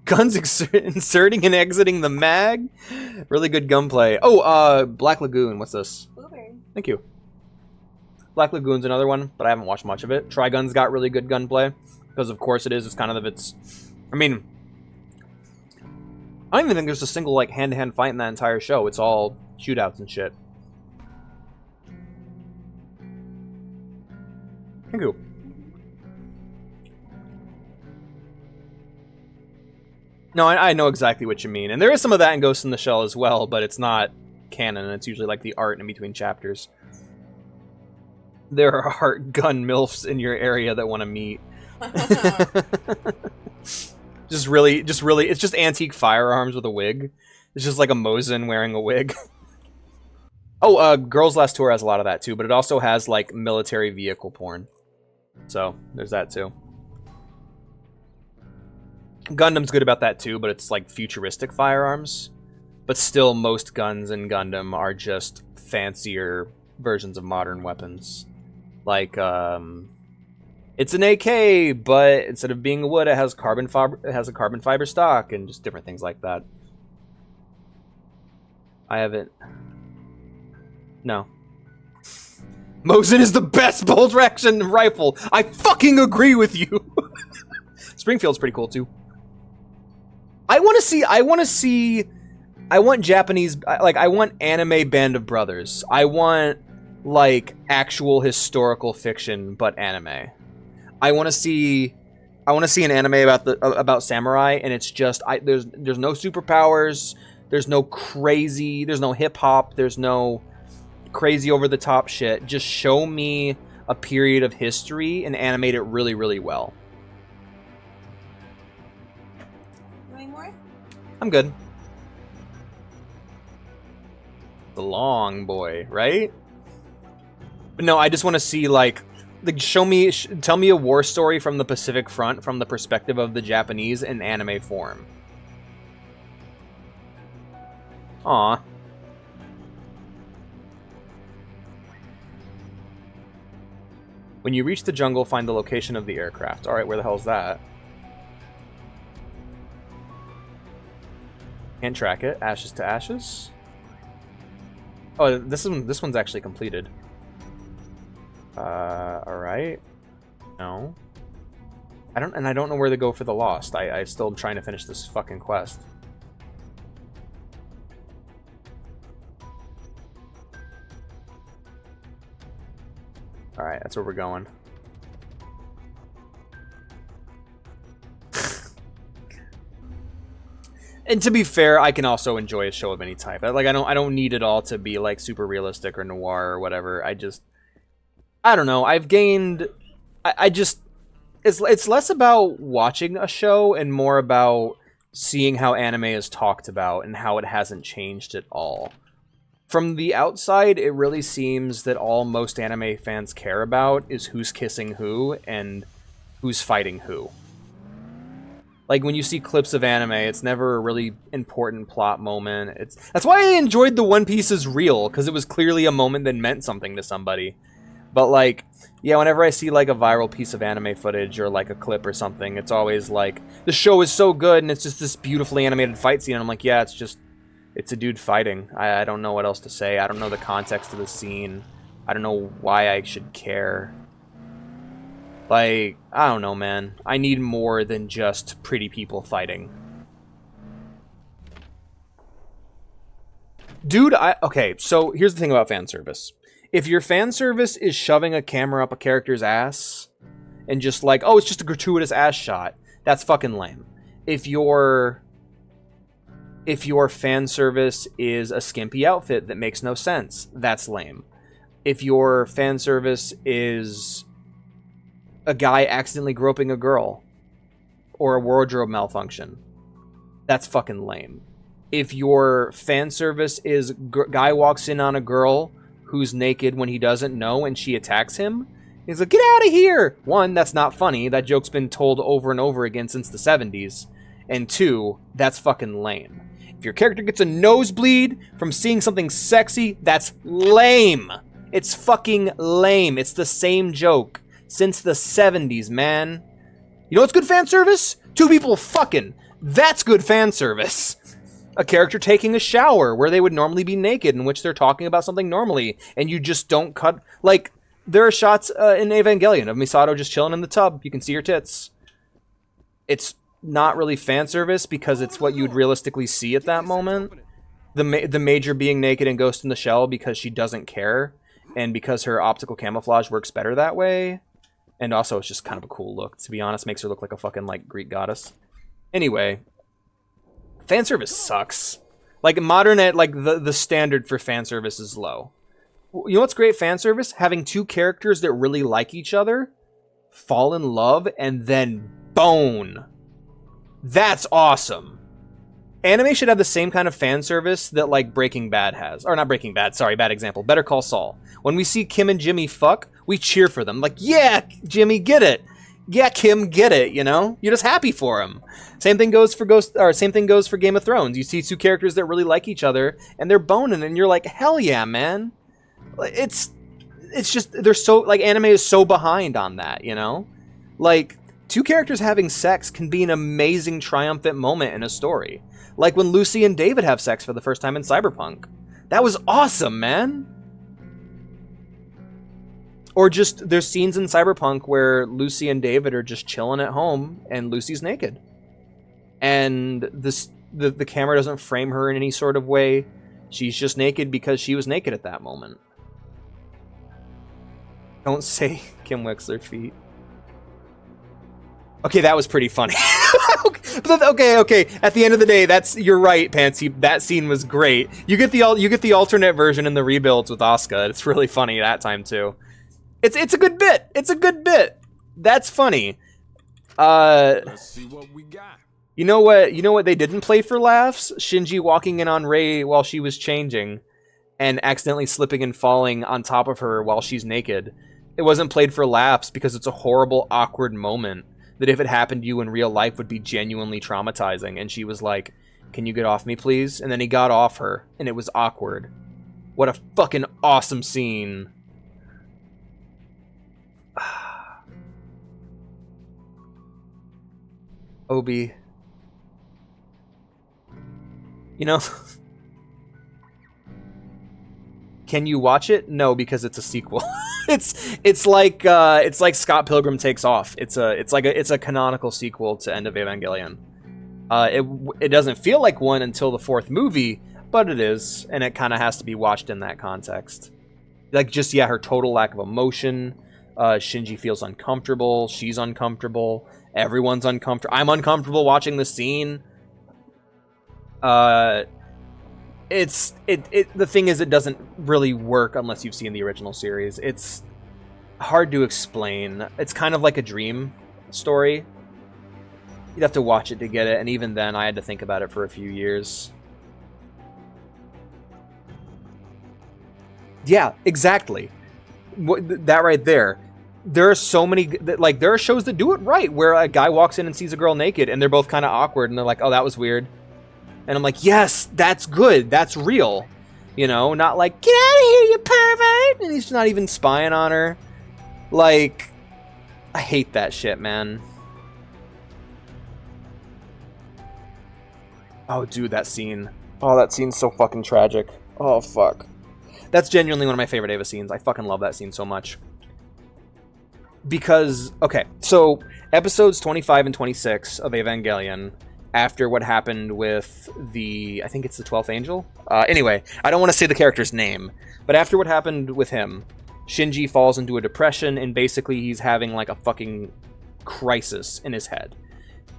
Guns inserting and exiting the mag. Really good gunplay. Oh, Black Lagoon. What's this? Blueberry. Thank you. Black Lagoon's another one, but I haven't watched much of it. Trigun's got really good gunplay because, of course, it is. It's kind of its. I mean, I don't even think there's a single like hand-to-hand fight in that entire show. It's all shootouts and shit. Thank you. No, I know exactly what you mean. And there is some of that in Ghost in the Shell as well, but it's not canon. It's usually like the art in between chapters. There are gun MILFs in your area that want to meet. just really, it's just antique firearms with a wig. It's just like a Mosin wearing a wig. Oh, Girls Last Tour has a lot of that too, but it also has like military vehicle porn. So, there's that too. Gundam's good about that too, but it's like futuristic firearms. But still, most guns in Gundam are just fancier versions of modern weapons. Like, it's an AK, but instead of being a wood, it has a carbon fiber stock, and just different things like that. I haven't. No. Mosin is the best bolt action rifle. I fucking agree with you. Springfield's pretty cool too. I want Japanese, like, I want anime Band of Brothers. I want, like, actual historical fiction, but anime. I want to see an anime about samurai, and it's just, there's no superpowers, there's no hip hop, there's no crazy over the top shit. Just show me a period of history and animate it really, really well. I'm good. The long boy, right? But no, I just want to see like tell me a war story from the Pacific Front from the perspective of the Japanese in anime form. Aw. When you reach the jungle, find the location of the aircraft. All right, where the hell is that? Can't track it. Ashes to ashes. Oh, this one's actually completed. All right. No. I don't know where to go for the lost. I still am trying to finish this fucking quest. that's where we're going. And to be fair, I can also enjoy a show of any type. Like I don't need it all to be like super realistic or noir or whatever. I don't know. I've gained it's less about watching a show and more about seeing how anime is talked about and how it hasn't changed at all. From the outside, it really seems that all most anime fans care about is who's kissing who and who's fighting who. Like, when you see clips of anime, it's never a really important plot moment. That's why I enjoyed the One Piece is Real, because it was clearly a moment that meant something to somebody. But, like, yeah, whenever I see, like, a viral piece of anime footage or, like, a clip or something, it's always like, the show is so good, and it's just this beautifully animated fight scene. And I'm like, yeah, it's a dude fighting. I don't know what else to say. I don't know the context of the scene. I don't know why I should care. Like, I don't know, man. I need more than just pretty people fighting. Dude, okay, so here's the thing about fan service. If your fan service is shoving a camera up a character's ass and just like, oh, it's just a gratuitous ass shot, that's fucking lame. If your fan service is a skimpy outfit that makes no sense, that's lame. If your fan service is a guy accidentally groping a girl or a wardrobe malfunction, that's fucking lame. If your fan service is guy walks in on a girl who's naked when he doesn't know and she attacks him, he's like, get out of here! One, that's not funny. That joke's been told over and over again since the 70s. And two, that's fucking lame. If your character gets a nosebleed from seeing something sexy, that's lame. It's fucking lame. It's the same joke since the 70s, man. You know what's good fan service? Two people fucking. That's good fan service. A character taking a shower where they would normally be naked, in which they're talking about something normally, and you just don't cut. Like, there are shots in Evangelion of Misato just chilling in the tub. You can see her tits. It's not really fan service because it's what you'd realistically see at that moment. The Major being naked in Ghost in the Shell because she doesn't care, and because her optical camouflage works better that way. And also, it's just kind of a cool look, to be honest. Makes her look like a fucking, like, Greek goddess. Anyway, fan service sucks. Like, modern, like, the standard for fan service is low. You know what's great fan service? Having two characters that really like each other, fall in love, and then bone. That's awesome. Anime should have the same kind of fan service that, like, Breaking Bad has. Or not Breaking Bad, sorry, bad example. Better Call Saul. When we see Kim and Jimmy fuck, we cheer for them. Like, yeah, Jimmy, get it. Yeah, Kim, get it, you know? You're just happy for him. Same thing goes for Game of Thrones. You see two characters that really like each other, and they're boning, and you're like, hell yeah, man. It's just, they're so, like, anime is so behind on that, you know? Like, two characters having sex can be an amazing triumphant moment in a story. Like when Lucy and David have sex for the first time in Cyberpunk. That was awesome, man. Or just, there's scenes in Cyberpunk where Lucy and David are just chilling at home and Lucy's naked. And the camera doesn't frame her in any sort of way. She's just naked because she was naked at that moment. Don't say Kim Wexler feet. Okay, that was pretty funny. Okay. At the end of the day, you're right, Pansy. That scene was great. You get the alternate version in the rebuilds with Asuka. It's really funny that time too. It's a good bit. It's a good bit. That's funny. Let's see what we got. You know what they didn't play for laughs? Shinji walking in on Rei while she was changing and accidentally slipping and falling on top of her while she's naked. It wasn't played for laughs because it's a horrible, awkward moment that if it happened to you in real life would be genuinely traumatizing. And she was like, can you get off me, please? And then he got off her, and it was awkward. What a fucking awesome scene. Obi. You know, can you watch it? No, because it's a sequel. it's like Scott Pilgrim Takes Off. It's a canonical sequel to End of Evangelion. It doesn't feel like one until the fourth movie, but it is, and it kind of has to be watched in that context. Like, just, yeah, her total lack of emotion, Shinji feels uncomfortable. She's uncomfortable. Everyone's uncomfortable. I'm uncomfortable watching the scene. The thing is, it doesn't really work unless you've seen the original series. It's hard to explain. It's kind of like a dream story. You'd have to watch it to get it, and even then, I had to think about it for a few years. Yeah, exactly. That right there. There are so many, like, there are shows that do it right, where a guy walks in and sees a girl naked, and they're both kind of awkward, and they're like, oh, that was weird. And I'm like, yes, that's good. That's real. You know, not like, get out of here, you pervert! And he's not even spying on her. Like, I hate that shit, man. Oh, dude, that scene. Oh, that scene's so fucking tragic. Oh, fuck. That's genuinely one of my favorite Eva scenes. I fucking love that scene so much. Because, okay, so episodes 25 and 26 of Evangelion, after what happened with I think it's the 12th Angel? Anyway, I don't want to say the character's name, but after what happened with him, Shinji falls into a depression, and basically he's having like a fucking crisis in his head.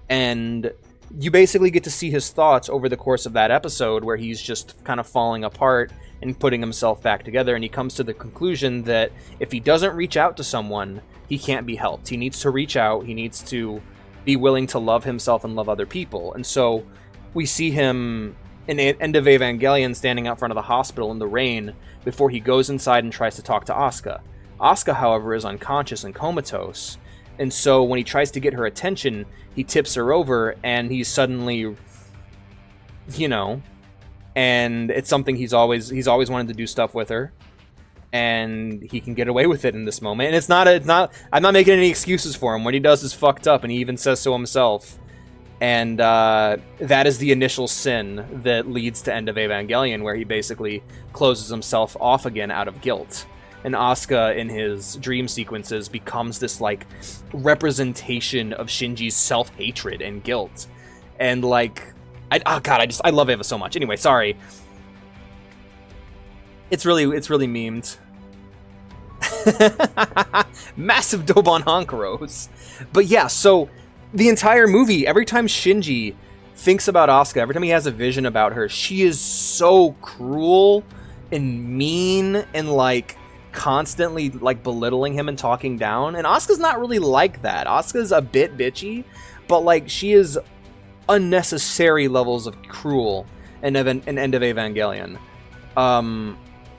And you basically get to see his thoughts over the course of that episode, where he's just kind of falling apart and putting himself back together, and he comes to the conclusion that if he doesn't reach out to someone, he can't be helped. He needs to reach out, he needs to be willing to love himself and love other people. And so we see him in the end of Evangelion standing out front of the hospital in the rain before he goes inside and tries to talk to Asuka. Asuka, however, is unconscious and comatose, and so when he tries to get her attention, he tips her over, and he's suddenly, you know, and it's something he's always wanted to do stuff with her, and he can get away with it in this moment. And it's not I'm not making any excuses for him. What he does is fucked up, and he even says so himself. And that is the initial sin that leads to End of Evangelion, where he basically closes himself off again out of guilt. And Asuka, in his dream sequences, becomes this like representation of Shinji's self-hatred and guilt. And like, I love Eva so much. Anyway, sorry. It's really memed. Massive Dobon Honkaros. But yeah, so the entire movie, every time Shinji thinks about Asuka, every time he has a vision about her, she is so cruel and mean and like constantly like belittling him and talking down. And Asuka's not really like that. Asuka's a bit bitchy, but like she is unnecessary levels of cruel in End of Evangelion.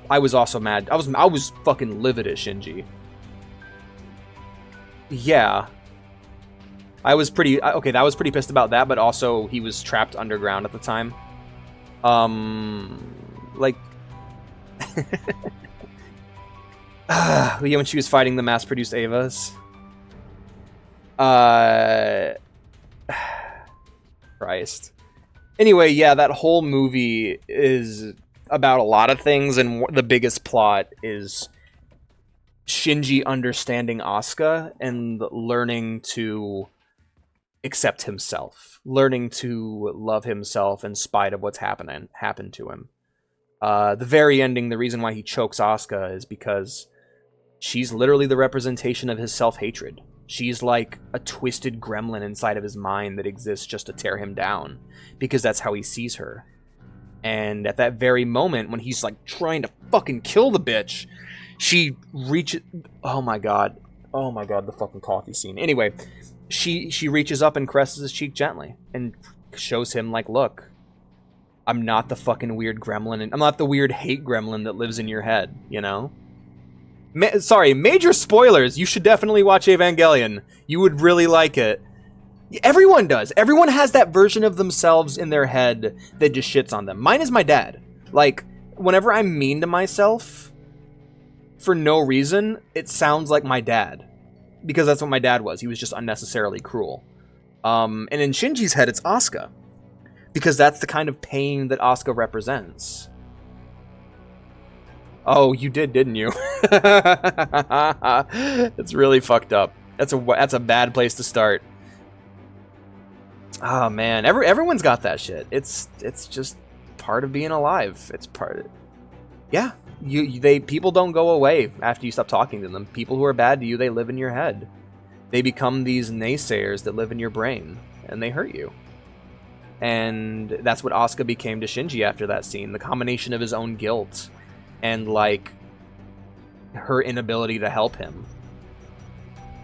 I was also mad. I was fucking livid at Shinji. Yeah. I was pretty pissed about that, but also he was trapped underground at the time. Like when she was fighting the mass-produced Evas. Christ. Anyway, yeah, that whole movie is about a lot of things, and the biggest plot is Shinji understanding Asuka and learning to accept himself, learning to love himself in spite of what's happened to him. The very ending, the reason why he chokes Asuka is because she's literally the representation of his self-hatred. She's like a twisted gremlin inside of his mind that exists just to tear him down, because that's how he sees her. And at that very moment, when he's like trying to fucking kill the bitch, she reaches... Oh my god, the fucking coffee scene. Anyway, she reaches up and caresses his cheek gently and shows him like, look, I'm not the fucking weird gremlin, and I'm not the weird hate gremlin that lives in your head, you know? Sorry, major spoilers. You should definitely watch Evangelion. You would really like it. Everyone does. Everyone has that version of themselves in their head that just shits on them. Mine is my dad. Like, whenever I'm mean to myself, for no reason, it sounds like my dad. Because that's what my dad was. He was just unnecessarily cruel. And in Shinji's head, it's Asuka. Because that's the kind of pain that Asuka represents. Oh, you did, didn't you? It's really fucked up. That's a bad place to start. Oh man, everyone's got that shit. It's just part of being alive. It's part of it. Yeah, people don't go away after you stop talking to them. People who are bad to you, they live in your head. They become these naysayers that live in your brain, and they hurt you. And that's what Asuka became to Shinji after that scene. The combination of his own guilt and, like, her inability to help him.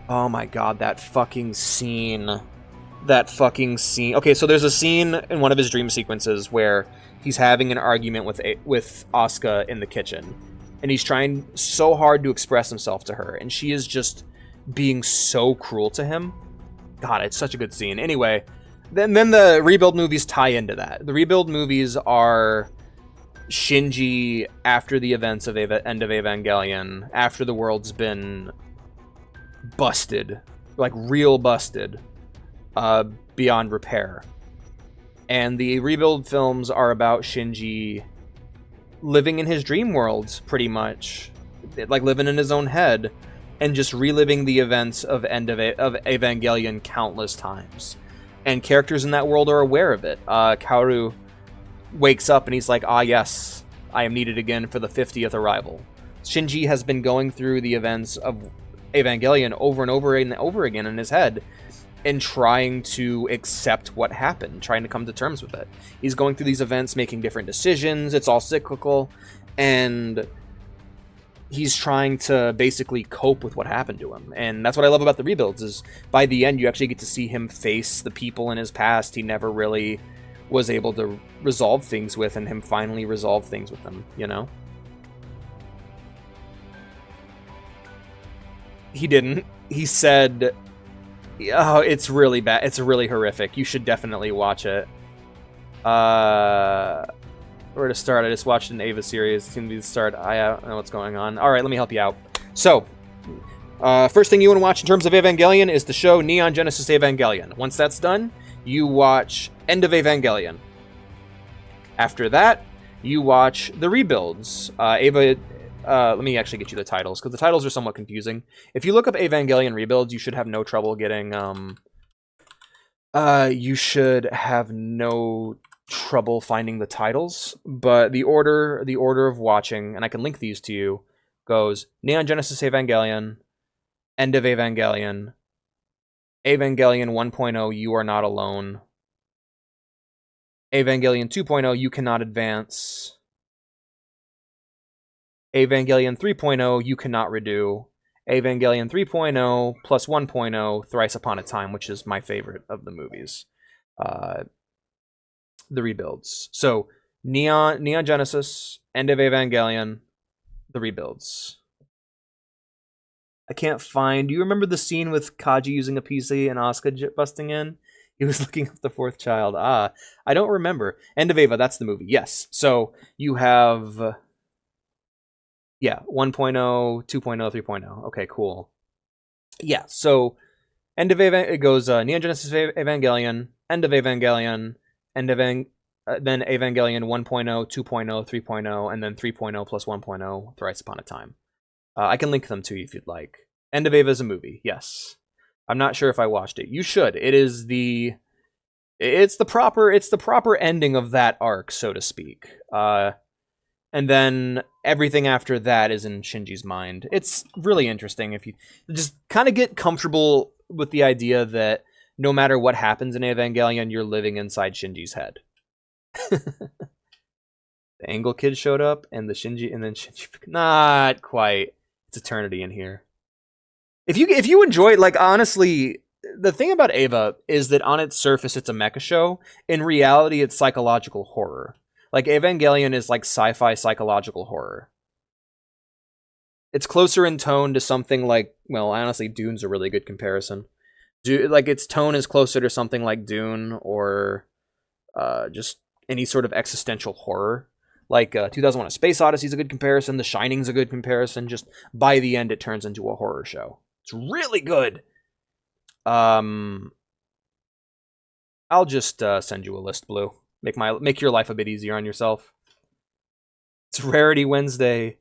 Oh my god, that fucking scene. That fucking scene. Okay, so there's a scene in one of his dream sequences where he's having an argument with Asuka in the kitchen. And he's trying so hard to express himself to her. And she is just being so cruel to him. God, it's such a good scene. Anyway, then the Rebuild movies tie into that. The Rebuild movies are Shinji after the events of End of Evangelion, after the world's been busted, like real busted, beyond repair. And the Rebuild films are about Shinji living in his dream worlds, pretty much. Like living in his own head, and just reliving the events of End of Evangelion countless times. And characters in that world are aware of it. Kaoru wakes up and he's like, ah yes, I am needed again for the 50th arrival. Shinji has been going through the events of Evangelion over and over again in his head, and trying to accept what happened, trying to come to terms with it. He's going through these events, making different decisions, it's all cyclical, and he's trying to basically cope with what happened to him. And that's what I love about the Rebuilds, is by the end you actually get to see him face the people in his past he never really was able to resolve things with, and him finally resolve things with them, you know? He didn't. He said, oh, it's really bad. It's really horrific. You should definitely watch it. Where to start? I just watched an Eva series. It's going to be the start. I don't know what's going on. All right, let me help you out. So, first thing you want to watch in terms of Evangelion is the show Neon Genesis Evangelion. Once that's done, you watch End of Evangelion. After that, you watch the Rebuilds. Let me actually get you the titles, because the titles are somewhat confusing. If you look up Evangelion Rebuilds, you should have no trouble getting, you should have no trouble finding the titles, but the order of watching, and I can link these to you, goes Neon Genesis Evangelion, End of Evangelion, Evangelion 1.0, You Are Not Alone, Evangelion 2.0, You Cannot Advance, Evangelion 3.0, You Cannot Redo, Evangelion 3.0 plus 1.0, Thrice Upon a Time, which is my favorite of the movies. The Rebuilds. So, Neon Genesis, End of Evangelion, the Rebuilds. I can't find... Do you remember the scene with Kaji using a PC and Asuka busting in? He was looking up the fourth child. I don't remember. End of Eva, that's the movie. Yes. So, you have... Yeah, 1.0, 2.0, 3.0. Okay, cool. Yeah, so End of Evangelion, it goes Neon Genesis Evangelion, End of Evangelion, then Evangelion 1.0, 2.0, 3.0, and then 3.0 plus 1.0, Thrice Upon a Time. I can link them to you if you'd like. End of Eva is a movie, yes. I'm not sure if I watched it. You should. It's the proper ending of that arc, so to speak. And then everything after that is in Shinji's mind. It's really interesting if you just kind of get comfortable with the idea that no matter what happens in Evangelion, you're living inside Shinji's head. The Angle Kid showed up, and then Shinji... Not quite. It's eternity in here. If you enjoy it, like, honestly, the thing about Eva is that on its surface, it's a mecha show. In reality, it's psychological horror. Like, Evangelion is like sci-fi psychological horror. It's closer in tone to something like, well, honestly, Dune's a really good comparison. Like, its tone is closer to something like Dune, or just any sort of existential horror. Like, 2001: A Space Odyssey is a good comparison. The Shining's a good comparison. Just by the end, it turns into a horror show. It's really good. I'll just send you a list, Blue. Make your life a bit easier on yourself. It's Rarity Wednesday.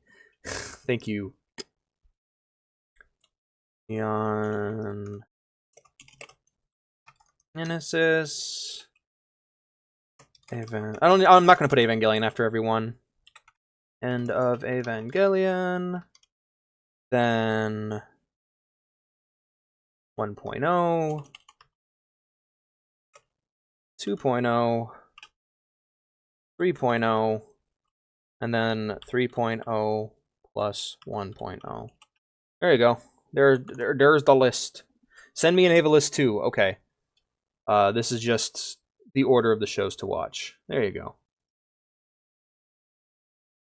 Thank you. Neon Genesis. I'm not gonna put Evangelion after everyone. End of Evangelion. Then 1.0, 2.0, 3.0, and then 3.0 plus 1.0. There you go. There's the list. Send me an Ava list too. Okay. This is just the order of the shows to watch. There you go.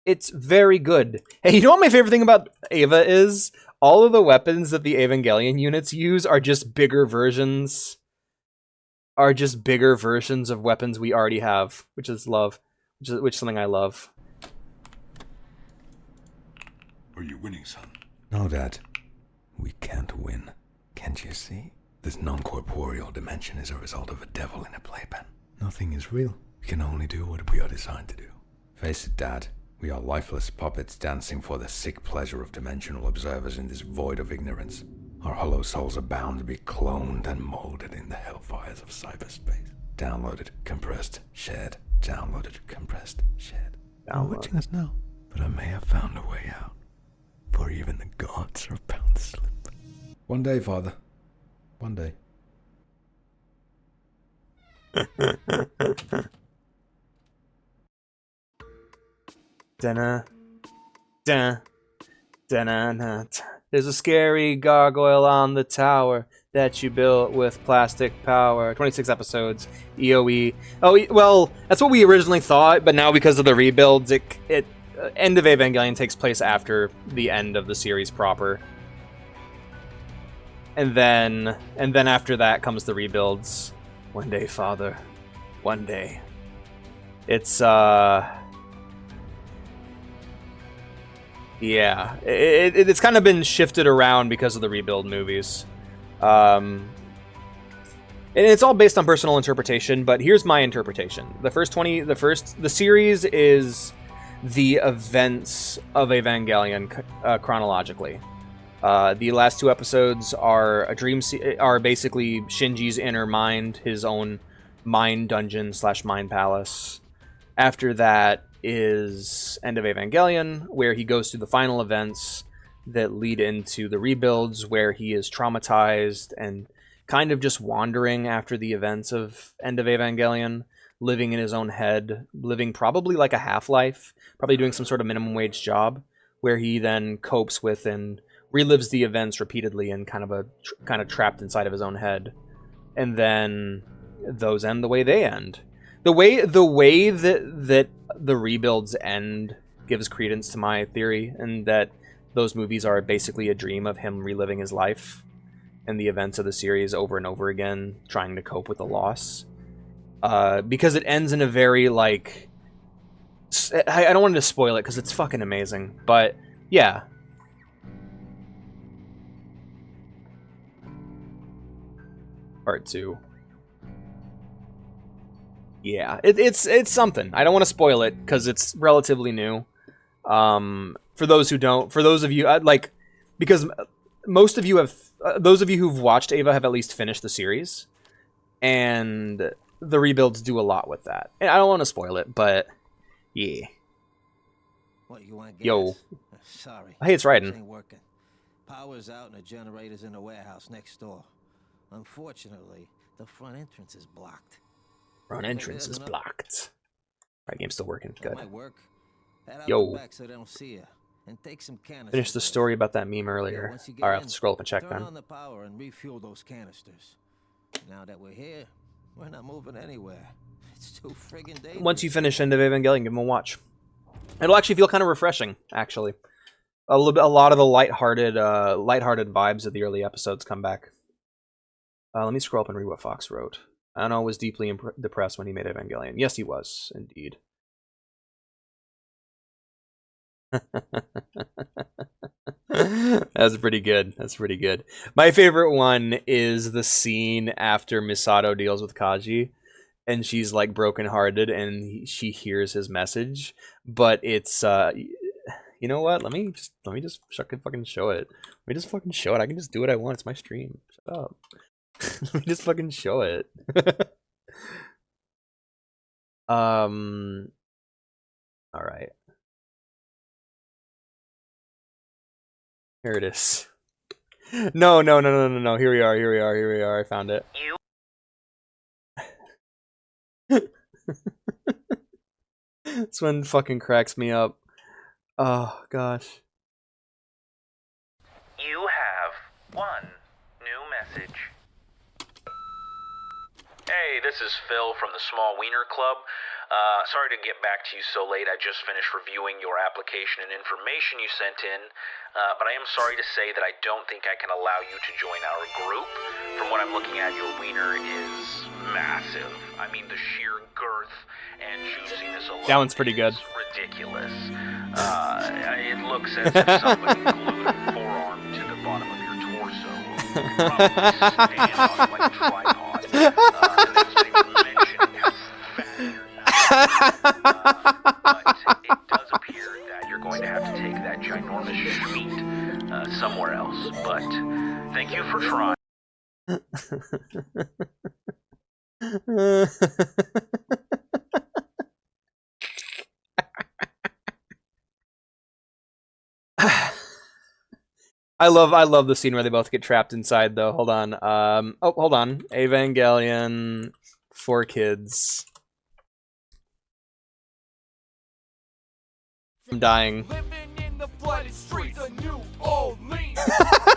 It's very good. Hey, you know what my favorite thing about Ava is? All of the weapons that the Evangelion units use are just bigger versions. Are just bigger versions of weapons we already have, which is love. Which is something I love. Are you winning, son? No, Dad. We can't win. Can't you see? This non-corporeal dimension is a result of a devil in a playpen. Nothing is real. We can only do what we are designed to do. Face it, Dad. We are lifeless puppets dancing for the sick pleasure of dimensional observers in this void of ignorance. Our hollow souls are bound to be cloned and molded in the hellfires of cyberspace. Downloaded, compressed, shared. Downloaded, compressed, shared. You're watching us now, but I may have found a way out. For even the gods are bound to slip. One day, Father. One day. Dun-na, dun, dun-na-na. There's a scary gargoyle on the tower that you built with plastic power. 26 episodes. EOE. Oh, well, that's what we originally thought, but now because of the rebuilds, End of Evangelion takes place after the end of the series proper. And then after that comes the rebuilds. One day, Father. One day. It's, yeah, it's kind of been shifted around because of the rebuild movies. And it's all based on personal interpretation, but here's my interpretation. The series is the events of Evangelion chronologically. The last two episodes are are basically Shinji's inner mind, his own mind dungeon / mind palace. After that is End of Evangelion, where he goes through the final events that lead into the rebuilds, where he is traumatized and kind of just wandering after the events of End of Evangelion, living in his own head, living probably like a half-life, probably doing some sort of minimum wage job, where he then copes with and relives the events repeatedly and kind of trapped inside of his own head. And then those end the way they end. The way that the rebuilds end gives credence to my theory, and that those movies are basically a dream of him reliving his life and the events of the series over and over again, trying to cope with the loss. Because it ends in a very, like... I don't want to spoil it, because it's fucking amazing. But, yeah. Part 2. Yeah, it's something. I don't want to spoil it because it's relatively new. For those of you because most of you have, those of you who've watched Ava have at least finished the series, and the rebuilds do a lot with that. And I don't want to spoil it, but yeah. What, you want gas? Yo. Sorry. Hey, it's Raiden. Ain't working. Power's out and the generator's in the warehouse next door. Unfortunately, the front entrance is blocked. Front entrance is blocked. Alright, game's still working. Good. Might work. Head out Yo. the back so they don't see you. And take some canisters. Finished the story about that meme earlier. Once you get Alright, I have in, to scroll up and check turn then. on the power and refuel those canisters. Now that we're here, we're not moving anywhere. It's too friggin' dangerous. Once you finish End of Evangelion, give them a watch. It'll actually feel kind of refreshing, actually. A lot of the lighthearted vibes of the early episodes come back. Let me scroll up and read what Fox wrote. Anno was deeply depressed when he made Evangelion. Yes, he was, indeed. That's pretty good. That's pretty good. My favorite one is the scene after Misato deals with Kaji, and she's like brokenhearted, and she hears his message, but it's you know what? Let me just fucking show it. Let me just fucking show it. I can just do what I want. It's my stream. Shut up. Let me just fucking show it. All right. Here it is. No. Here we are. I found it. This one fucking cracks me up. Oh, gosh. You have one new message. Hey, this is Phil from the Small Wiener Club. Sorry to get back to you so late. I just finished reviewing your application and information you sent in, but I am sorry to say that I don't think I can allow you to join our group. From what I'm looking at, your wiener is massive. I mean, the sheer girth and juiciness alone That one's pretty good. is ridiculous. It looks as if somebody glued a forearm to the bottom of your torso. Probably stand on it like a tripod. And there's been mentioning how fat you're but it does appear that you're going to have to take that ginormous schmeat somewhere else. But thank you for trying. I love the scene where they both get trapped inside though. Hold on. Hold on. Evangelion 4 Kids. I'm dying. Living in the flooded streets of New Orleans.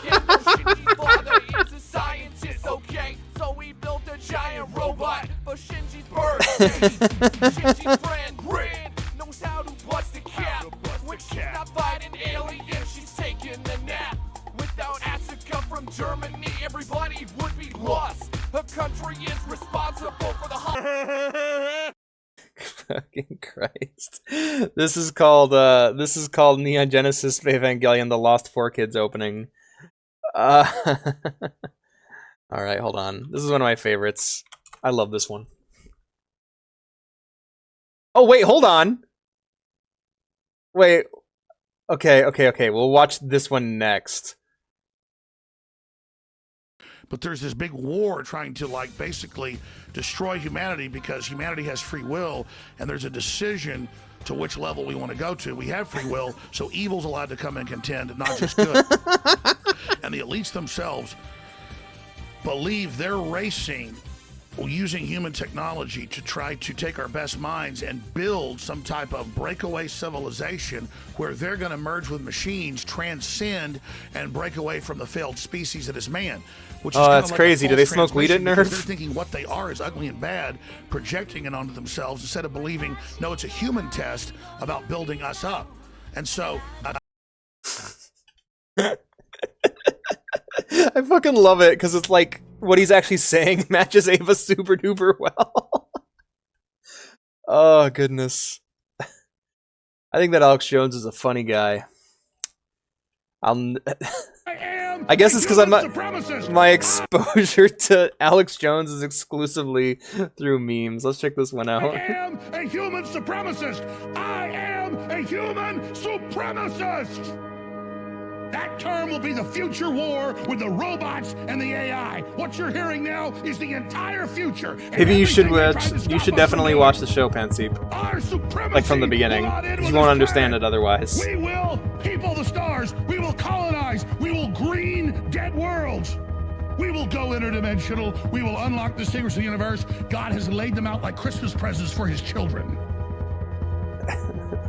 Can't no Shinji's father is a scientist, okay? So we built a giant robot for Shinji's birthday. Shinji's friend Rin knows how to bust a cap. When she's not fighting aliens, she's taking a nap. Without Asuka from Germany, everybody would be lost. Her country is responsible for the Fucking Christ. This is called Neon Genesis Evangelion The Lost 4 Kids opening. Alright, hold on. This is one of my favorites. I love this one. Oh wait, hold on! Wait. Okay. We'll watch this one next. But there's this big war trying to, like, basically destroy humanity because humanity has free will, and there's a decision to which level we want to go to. We have free will, so evil's allowed to come and contend, not just good. And the elites themselves believe they're racing using human technology to try to take our best minds and build some type of breakaway civilization where they're going to merge with machines, transcend, and break away from the failed species that is man. Which is that's like crazy. Do they smoke weed at Nerf? Nerf? They're thinking what they are is ugly and bad, projecting it onto themselves instead of believing, no, it's a human test about building us up. And so... I fucking love it because it's like what he's actually saying matches Ava super duper well. Oh goodness. I think that Alex Jones is a funny guy. I guess it's because my exposure to Alex Jones is exclusively through memes. Let's check this one out. I am a human supremacist. I am a human supremacist. That term will be the future war with the robots and the AI. What you're hearing now is the entire future. Maybe you should definitely watch the show, Panseep. Like from the beginning. Because you won't understand it otherwise. We will people the stars. We will colonize. We will green dead worlds. We will go interdimensional. We will unlock the secrets of the universe. God has laid them out like Christmas presents for his children.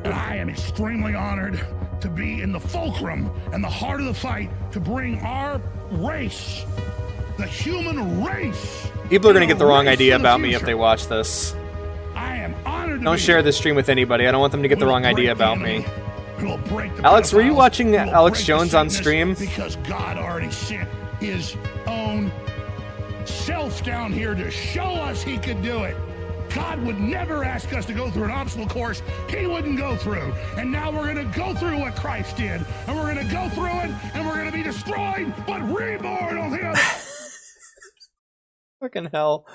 And I am extremely honored to be in the fulcrum and the heart of the fight to bring our race, the human race. People are going to get the wrong idea about me if they watch this. I am honored. Don't share this stream with anybody. I don't want them to get the wrong idea about me. Alex, were you watching Alex Jones on stream? Because God already sent his own self down here to show us he could do it. God would never ask us to go through an obstacle course he wouldn't go through. And now we're going to go through what Christ did. And we're going to go through it, and we're going to be destroyed, but reborn on the other. Fucking hell.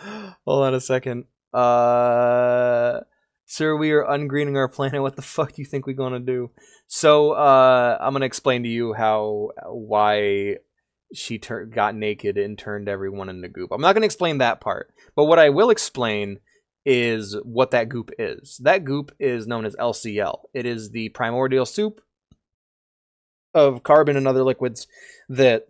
Hold on a second. Sir, we are ungreening our planet. What the fuck do you think we're going to do? So, I'm going to explain to you why she got naked and turned everyone into goop. I'm not going to explain that part. But what I will explain is what that goop is. That goop is known as LCL. It is the primordial soup of carbon and other liquids that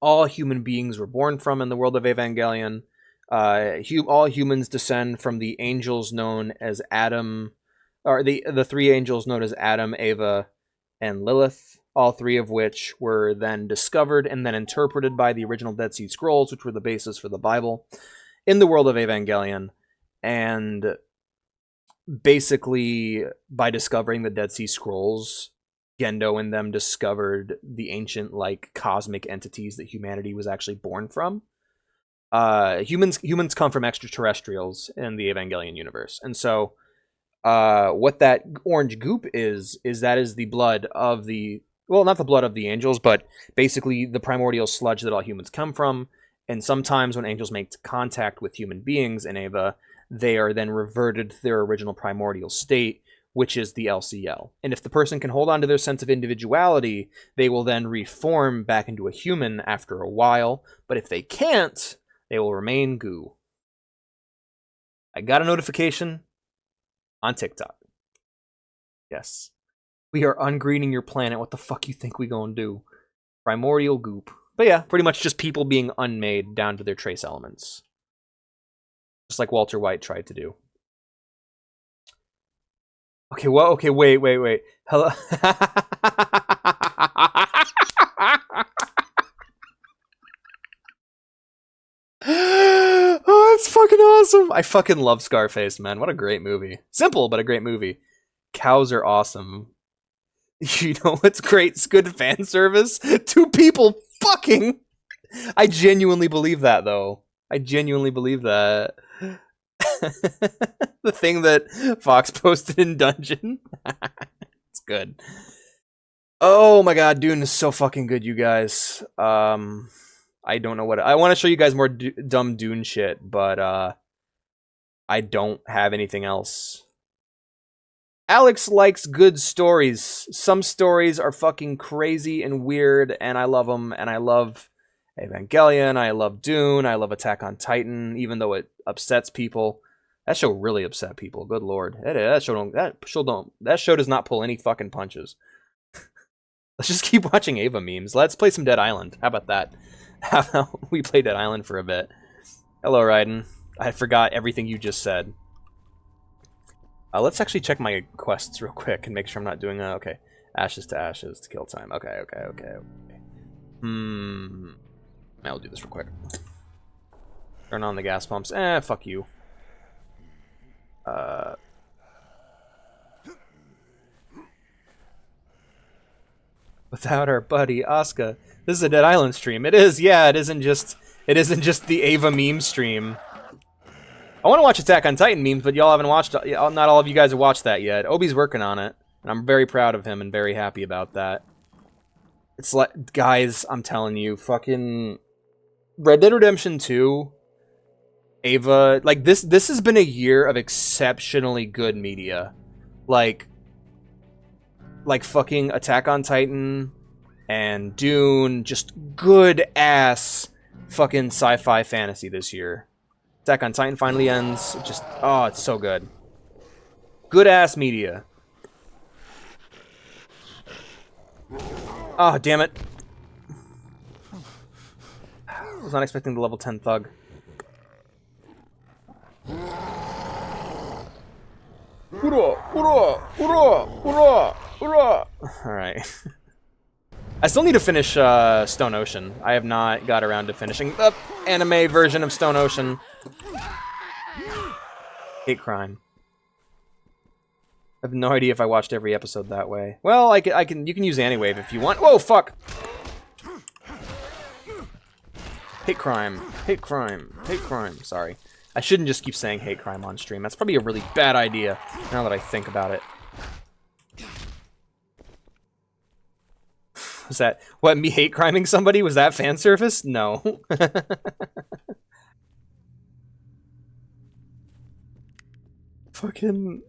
all human beings were born from in the world of Evangelion. All humans descend from the angels known as Adam, or the three angels known as Adam, Eva, and Lilith, all three of which were then discovered and then interpreted by the original Dead Sea Scrolls, which were the basis for the Bible, in the world of Evangelion. And basically, by discovering the Dead Sea Scrolls, Gendo and them discovered the ancient, like, cosmic entities that humanity was actually born from. Humans come from extraterrestrials in the Evangelion universe. And so what that orange goop is the blood of the, well, not the blood of the angels, but basically the primordial sludge that all humans come from. And sometimes when angels make contact with human beings in Eva, they are then reverted to their original primordial state, which is the LCL. And if the person can hold on to their sense of individuality, they will then reform back into a human after a while. But if they can't, they will remain goo. I got a notification on TikTok. Yes. We are ungreening your planet. What the fuck you think we gonna do? Primordial goop. But yeah, pretty much just people being unmade down to their trace elements. Just like Walter White tried to do. Okay, well, okay, wait. Hello. Oh, that's fucking awesome. I fucking love Scarface, man. What a great movie. Simple, but a great movie. Cows are awesome. You know what's great? It's good fan service. Two people fucking. I genuinely believe that, though. I genuinely believe that. The thing that Fox posted in Dungeon. It's good. Oh my god, Dune is so fucking good, you guys. I don't know what... I want to show you guys more dumb Dune shit, but I don't have anything else. Alex likes good stories. Some stories are fucking crazy and weird, and I love them, and I love Evangelion, I love Dune, I love Attack on Titan, even though it upsets people. That show really upset people. Good lord, that show does not pull any fucking punches. Let's just keep watching Ava memes. Let's play some Dead Island. How about that? How about we play Dead Island for a bit? Hello, Raiden. I forgot everything you just said. Let's actually check my quests real quick and make sure I'm not doing okay. Ashes to ashes to kill time. Okay. I'll do this real quick. Turn on the gas pumps. Fuck you. Without our buddy Asuka. This is a Dead Island stream. It is, yeah, it isn't just the Ava meme stream. I want to watch Attack on Titan memes, but y'all haven't watched, not all of you guys have watched that yet. Obi's working on it, and I'm very proud of him and very happy about that. It's like, guys, I'm telling you, fucking Red Dead Redemption 2, Ava, like, this has been a year of exceptionally good media. Like fucking Attack on Titan and Dune, just good-ass fucking sci-fi fantasy this year. Attack on Titan finally ends. Just, oh, it's so good. Good-ass media. Oh, damn it. I was not expecting the level 10 thug. Alright. I still need to finish Stone Ocean. I have not got around to finishing the anime version of Stone Ocean. Hate crime. I have no idea if I watched every episode that way. Well, you can use Aniwave if you want. Whoa, fuck! Hate crime. Hate crime. Hate crime. Sorry. I shouldn't just keep saying hate crime on stream. That's probably a really bad idea, now that I think about it. Was that, what, me hate criming somebody? Was that fan service? No. Fucking...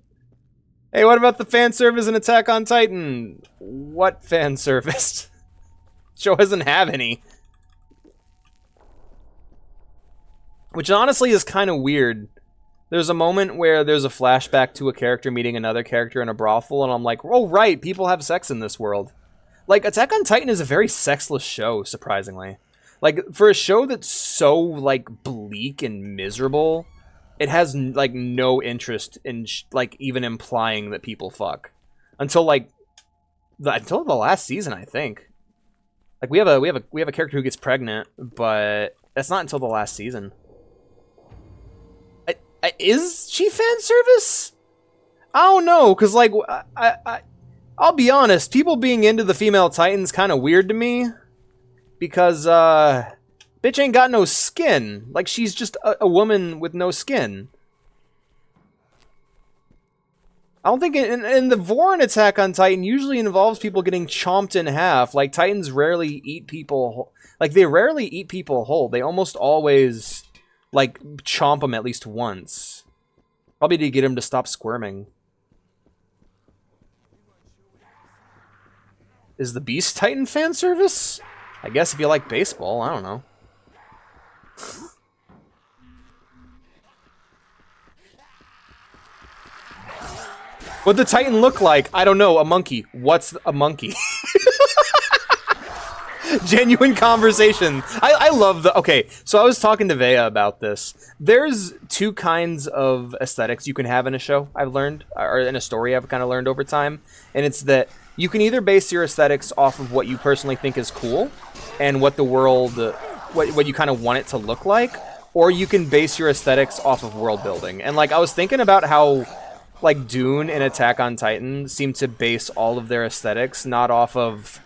Hey, what about the fan service in Attack on Titan? What fan service? Show doesn't have any. Which honestly is kind of weird. There's a moment where there's a flashback to a character meeting another character in a brothel, and I'm like, oh right, people have sex in this world. Like, Attack on Titan is a very sexless show, surprisingly. Like, for a show that's so, like, bleak and miserable, it has, like, no interest in, like, even implying that people fuck. Until, like, until the last season, I think. Like, we have a character who gets pregnant, but that's not until the last season. Is she fan service? I don't know, because, like, I'll be honest, people being into the female Titan's kind of weird to me. Because, bitch ain't got no skin. Like, she's just a woman with no skin. I don't think in the Voran Attack on Titan usually involves people getting chomped in half. Like, Titans rarely eat people... Like, they rarely eat people whole. They almost always, like, chomp them at least once. Probably to get him to stop squirming. Is the Beast Titan fan service? I guess if you like baseball, I don't know. What'd the Titan look like? I don't know. A monkey. What's a monkey? Genuine conversation. I love the... Okay, so I was talking to Vea about this. There's two kinds of aesthetics you can have in a show, I've learned. Or in a story I've kind of learned over time. And it's that you can either base your aesthetics off of what you personally think is cool and what the world... what you kind of want it to look like. Or you can base your aesthetics off of world building. And, like, I was thinking about how... like, Dune and Attack on Titan seem to base all of their aesthetics not off of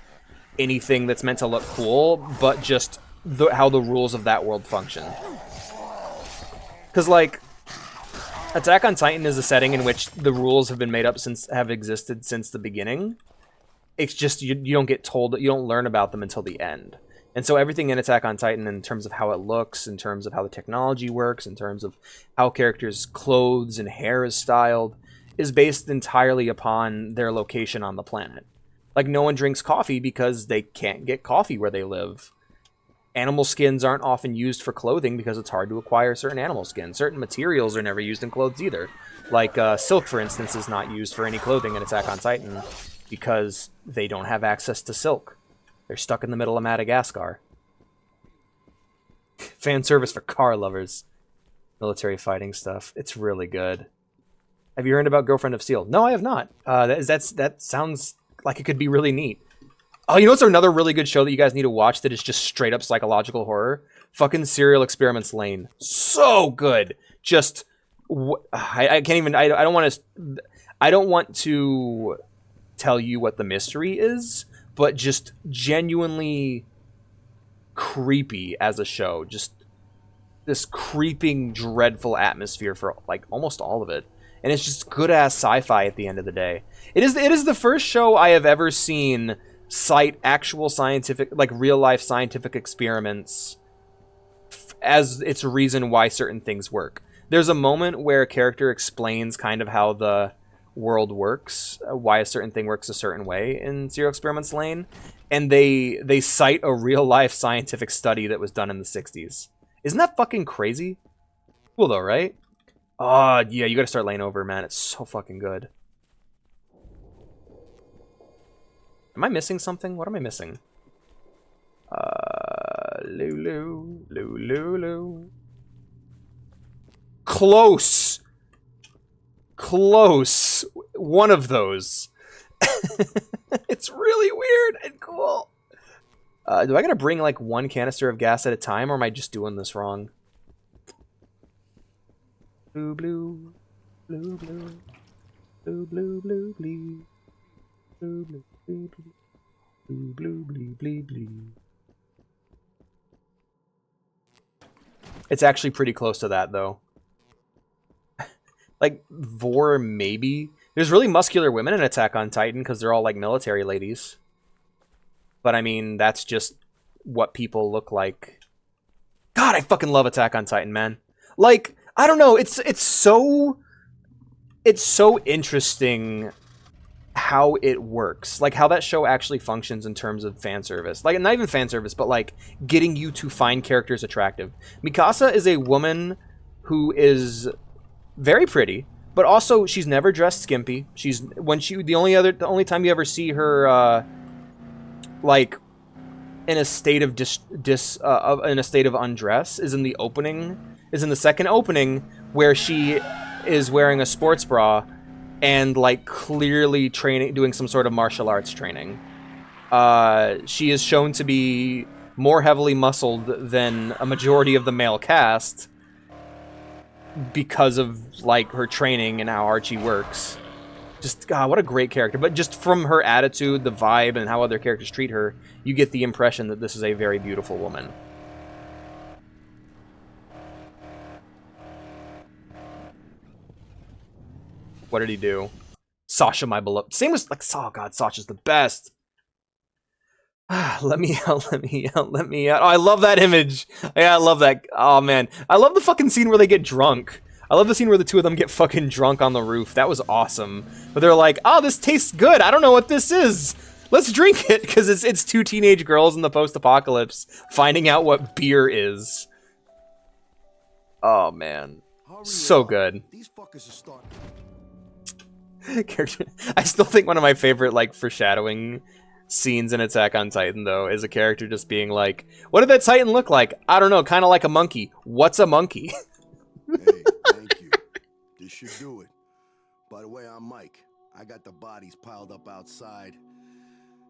anything that's meant to look cool, but just how the rules of that world function. Because, like, Attack on Titan is a setting in which the rules have been made up have existed since the beginning. It's just, you don't get told, you don't learn about them until the end. And so everything in Attack on Titan, in terms of how it looks, in terms of how the technology works, in terms of how characters' clothes and hair is styled, is based entirely upon their location on the planet. Like, no one drinks coffee because they can't get coffee where they live. Animal skins aren't often used for clothing because it's hard to acquire certain animal skins. Certain materials are never used in clothes either. Like, silk, for instance, is not used for any clothing in Attack on Titan because they don't have access to silk. They're stuck in the middle of Madagascar. Fan service for car lovers. Military fighting stuff. It's really good. Have you heard about Girlfriend of Steel? No, I have not. That sounds like it could be really neat. Oh, you know what's another really good show that you guys need to watch that is just straight up psychological horror? Fucking Serial Experiments Lane. So good. Just... I can't even... I don't want to tell you what the mystery is, but just genuinely creepy as a show. Just this creeping, dreadful atmosphere for, like, almost all of it. And it's just good-ass sci-fi at the end of the day. It is the first show I have ever seen cite actual scientific, like, real-life scientific experiments as its reason why certain things work. There's a moment where a character explains kind of how the world works, why a certain thing works a certain way in Serial Experiments Lane, and they cite a real-life scientific study that was done in the 60s. Isn't that fucking crazy? Cool though, right? Oh, yeah, you gotta start Lane over, man. It's so fucking good. Am I missing something? What am I missing? Lulu. Close! Close! One of those. It's really weird and cool. Do I gotta bring, like, one canister of gas at a time, or am I just doing this wrong? Blue, blue, blue, blue, blue, blue, blue, blue, blue, blue, blue, blue, blue, blue, blue, blue. It's actually pretty close to that, though. Like, Vor, maybe. There's really muscular women in Attack on Titan because they're all, like, military ladies. But, I mean, that's just what people look like. God, I fucking love Attack on Titan, man. Like... I don't know, it's so interesting how it works. Like, how that show actually functions in terms of fan service. Like, not even fan service, but, like, getting you to find characters attractive. Mikasa is a woman who is very pretty, but also she's never dressed skimpy. The only time you ever see her like in a state of in a state of undress is in the second opening where she is wearing a sports bra and like clearly doing some sort of martial arts training. She is shown to be more heavily muscled than a majority of the male cast because of like her training and how hard she works. Just, God, what a great character. But just from her attitude, the vibe, and how other characters treat her, you get the impression that this is a very beautiful woman. What did he do? Sasha, my beloved. Same as, like, oh, God, Sasha's the best. Let me out. Oh, I love that image. Yeah, I love that. Oh, man. I love the fucking scene where they get drunk. I love the scene where the two of them get fucking drunk on the roof. That was awesome. But they're like, oh, this tastes good. I don't know what this is. Let's drink it, because it's two teenage girls in the post-apocalypse finding out what beer is. Oh, man. So good. These fuckers are starting. I still think one of my favorite, like, foreshadowing scenes in Attack on Titan, though, is a character just being like, what did that Titan look like? I don't know, kind of like a monkey. What's a monkey? Hey, thank you. This should do it. By the way, I'm Mike. I got the bodies piled up outside.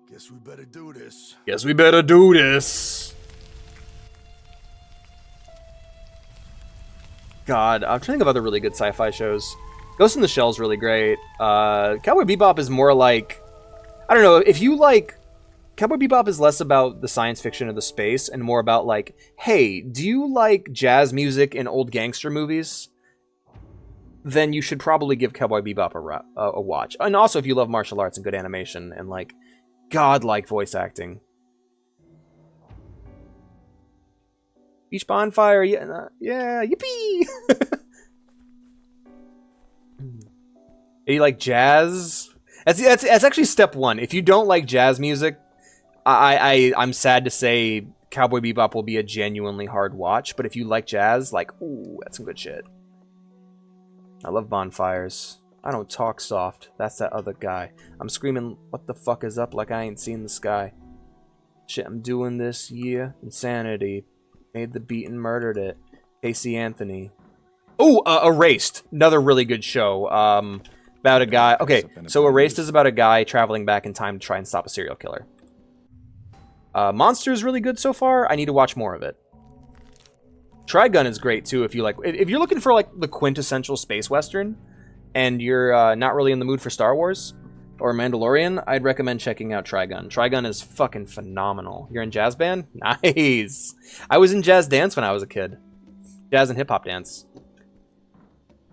Guess we better do this. Guess we better do this. God, I'm trying to think of other really good sci-fi shows. Ghost in the Shell's really great. Cowboy Bebop is more like, I don't know, if you like, Cowboy Bebop is less about the science fiction of the space and more about like, hey, do you like jazz music and old gangster movies? Then you should probably give Cowboy Bebop a watch. And also if you love martial arts and good animation and like godlike voice acting. Beach bonfire, yeah, yippee! You like jazz? That's actually step one. If you don't like jazz music, I'm sad to say Cowboy Bebop will be a genuinely hard watch. But if you like jazz, like, ooh, that's some good shit. I love bonfires. I don't talk soft. That's that other guy. I'm screaming, what the fuck is up, like I ain't seen the sky. Shit I'm doing this year. Insanity. Made the beat and murdered it. Casey Anthony. Oh, Erased. Another really good show. About a guy. Okay, so Erased is about a guy traveling back in time to try and stop a serial killer. Monster is really good so far. I need to watch more of it. Trigun is great too if you like. If you're looking for like the quintessential space western, and you're not really in the mood for Star Wars or Mandalorian, I'd recommend checking out Trigun. Trigun is fucking phenomenal. You're in jazz band? Nice. I was in jazz dance when I was a kid. Jazz and hip hop dance.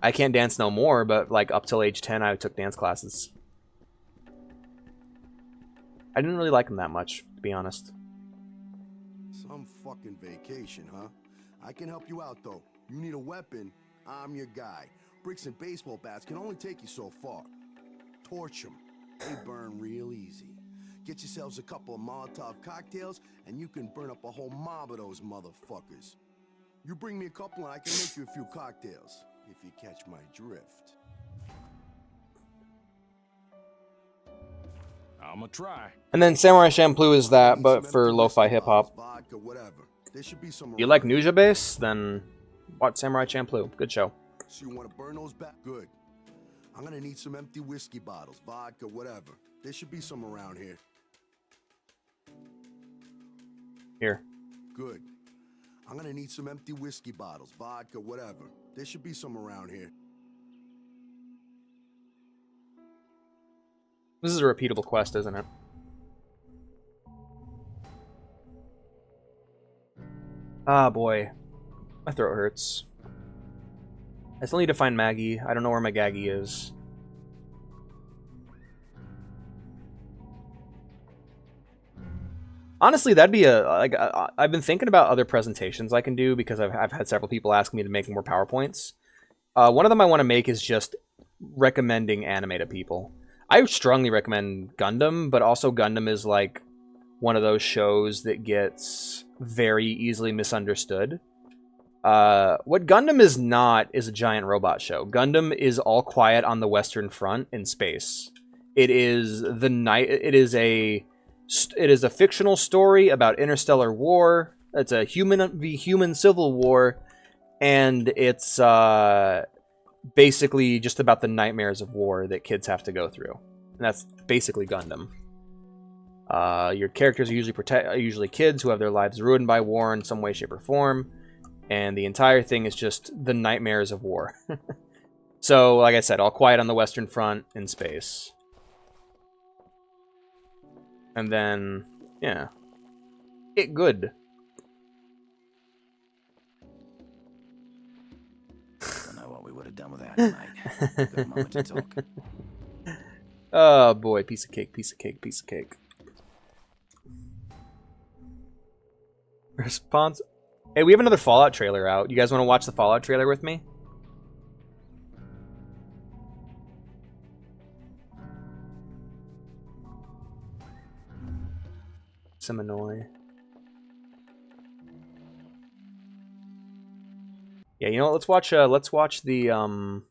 I can't dance no more, but like up till age 10, I took dance classes. I didn't really like them that much, to be honest. Some fucking vacation, huh? I can help you out, though. You need a weapon, I'm your guy. Bricks and baseball bats can only take you so far. Torch them. They burn real easy. Get yourselves a couple of Molotov cocktails, and you can burn up a whole mob of those motherfuckers. You bring me a couple, and I can make you a few cocktails, if you catch my drift. I'ma try. And then Samurai Champloo is that, but for lo-fi hip-hop. You like Nuja Bass? Then watch Samurai Champloo. Good show. So you want to burn those back? Good. I'm gonna need some empty whiskey bottles, vodka, whatever. There should be some around here. Here. Good. I'm gonna need some empty whiskey bottles, vodka, whatever. There should be some around here. This is a repeatable quest, isn't it? Ah, boy. My throat hurts. I still need to find Maggie. I don't know where my Gaggy is. Honestly, that'd be I've been thinking about other presentations I can do because I've had several people ask me to make more PowerPoints. One of them I want to make is just recommending anime to people. I would strongly recommend Gundam, but also Gundam is like one of those shows that gets very easily misunderstood. What Gundam is not is a giant robot show. Gundam is all quiet on the Western Front in space. It is a It is a fictional story about interstellar war. It's a human v human civil war, and it's basically just about the nightmares of war that kids have to go through. And that's basically Gundam. Your characters are usually kids who have their lives ruined by war in some way, shape, or form. And the entire thing is just the nightmares of war. So, like I said, all quiet on the Western Front in space. And then, yeah. It good. Don't know what we would have done with that tonight. Good moment to talk. Oh boy, piece of cake, piece of cake, piece of cake. Response. Hey, we have another Fallout trailer out. You guys want to watch the Fallout trailer with me? Seminoy. Yeah, you know what? Let's watch the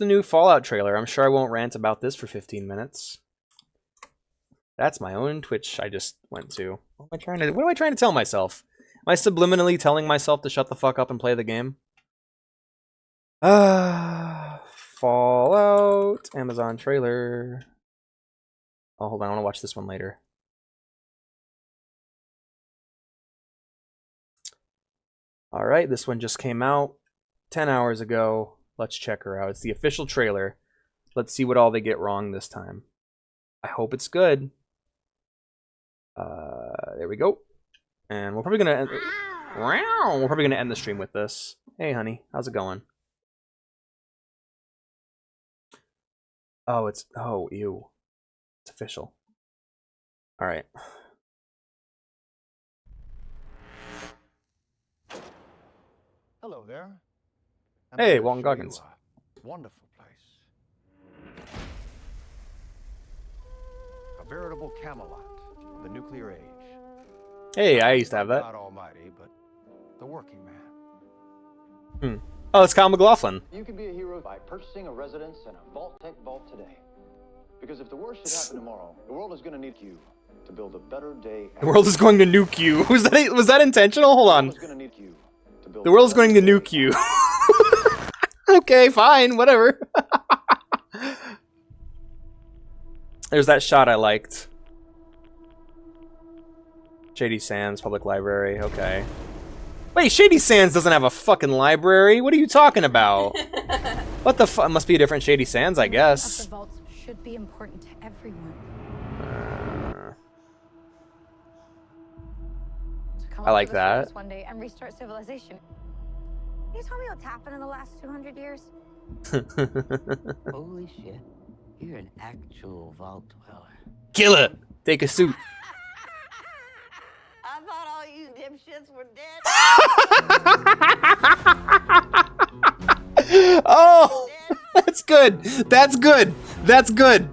new Fallout trailer. I'm sure I won't rant about this for 15 minutes. That's my own Twitch I just went to. What am I trying to tell myself? Am I subliminally telling myself to shut the fuck up and play the game? Fallout Amazon trailer. Oh, hold on, I want to watch this one later. Alright, this one just came out 10 hours ago. Let's check her out. It's the official trailer. Let's see what all they get wrong this time. I hope it's good. There we go. And we're probably gonna end the stream with this. Hey honey, how's it going? Oh, ew. It's official. Alright. Hello there. Hey, Walton Goggins. Wonderful place. A veritable Camelot, the nuclear age. Hey, I used to have that. Not almighty, but the working man. Oh, it's Kyle McLaughlin. You can be a hero by purchasing a residence in a Vault-Tec vault today. Because if the worst should happen tomorrow, the world is going to need you to build a better day. The world is going to nuke you. Was that intentional? Hold on. The world's going to nuke you. Okay, fine, whatever. There's that shot I liked. Shady Sands Public Library, okay. Wait, Shady Sands doesn't have a fucking library? What are you talking about? What the fuck? Must be a different Shady Sands, I guess. The vaults should be important to everyone. I like that. One day and restart civilization. Can you tell me what's happened in the last 200 years? Holy shit. You're an actual vault dweller. Kill it! Take a suit. I thought all you dipshits were dead. Oh! That's good! That's good! That's good!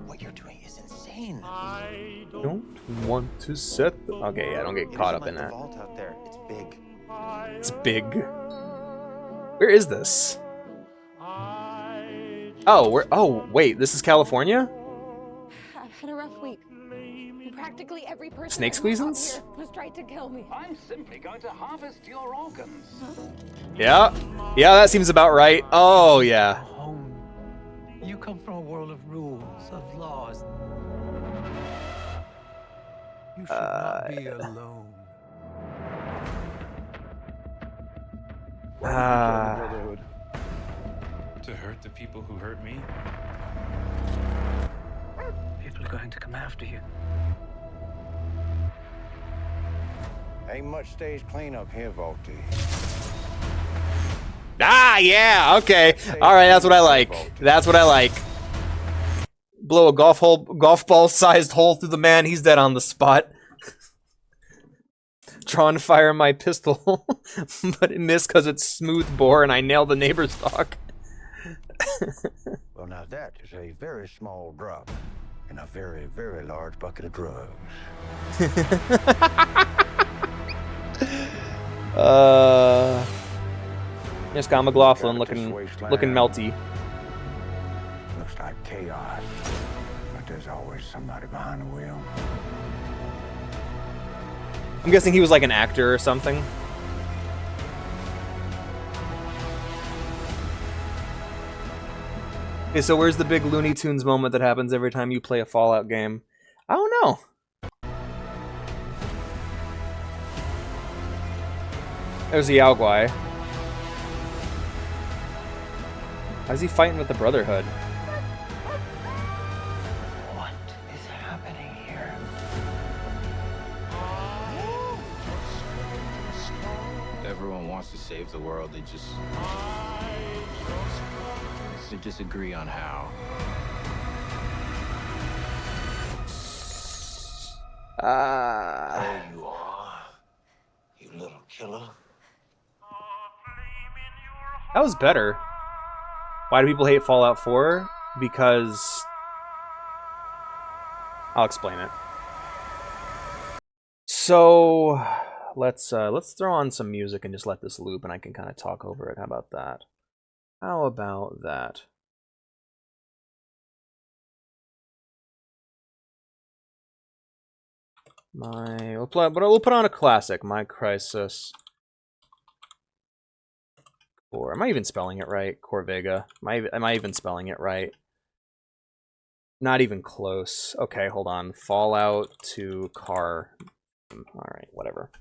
What you're doing is insane. I don't want to set the... Okay, yeah, don't get caught up in that. Vault out there. It's big. It's big. Where is this? Oh, wait, this is California? I've had a rough week. Practically every person Snake squeezins? has tried to kill me. I'm simply going to harvest your organs. Yeah. Yeah, that seems about right. Oh, yeah. Home. You come from a world of rules, of laws. You should not be alone. To hurt the people who hurt me? People are going to come after you. Ain't much stage cleanup here, Volty. Ah, yeah, okay. Alright, that's what I like. That's what I like. Blow a golf ball-sized hole through the man, he's dead on the spot. Draw and fire my pistol, but it missed because it's smooth bore and I nailed the neighbor's dog. Well, now that is a very small drop in a very, very large bucket of drugs. Here's Kyle McLaughlin looking melty. Looks like chaos. A But there's always somebody behind the wheel. I'm guessing he was like an actor or something. Okay, so where's the big Looney Tunes moment that happens every time you play a Fallout game? I don't know. There's the Yao Guai. How's he fighting with the Brotherhood? What is happening here? Everyone wants to save the world. They just agree on how. There you are, you little killer. That was better. Why do people hate Fallout 4? Because... I'll explain it. So... Let's throw on some music and just let this loop and I can kind of talk over it. How about that? How about that? We'll put on a classic, My Crisis Core. Am I even spelling it right? Corvega. Am I even spelling it right? Not even close. Okay, hold on. Fallout to car. Alright, whatever.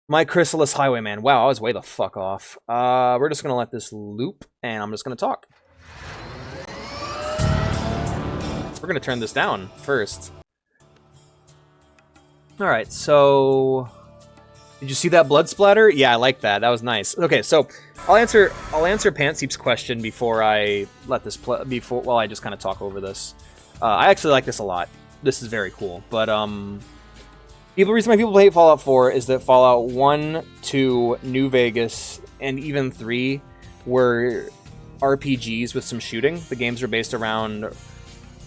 My Chrysalis Highwayman. Wow, I was way the fuck off. We're just gonna let this loop, and I'm just gonna talk. We're gonna turn this down first. Alright, so... Did you see that blood splatter? Yeah, I like that. That was nice. Okay, so I'll answer Pantseep's question before I let this play. While I just kind of talk over this. I actually like this a lot. This is very cool. But the reason why people hate Fallout 4 is that Fallout 1, 2, New Vegas, and even 3 were RPGs with some shooting. The games are based around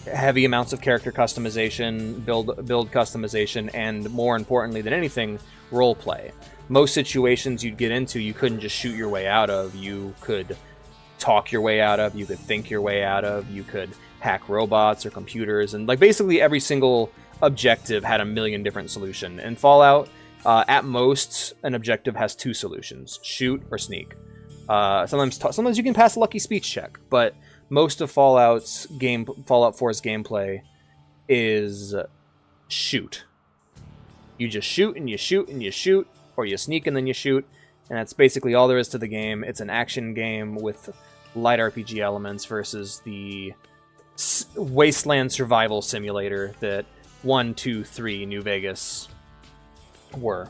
heavy amounts of character customization, build customization, and more importantly than anything, roleplay. Most situations you'd get into, you couldn't just shoot your way out of. You could talk your way out of. You could think your way out of. You could hack robots or computers, and like basically every single objective had a million different solutions. In Fallout, at most, an objective has 2 solutions: shoot or sneak. Sometimes you can pass a lucky speech check, but most of Fallout 4's gameplay is shoot. You just shoot and you shoot and you shoot, or you sneak and then you shoot, and that's basically all there is to the game. It's an action game with light RPG elements versus the wasteland survival simulator that 1, 2, 3 New Vegas were.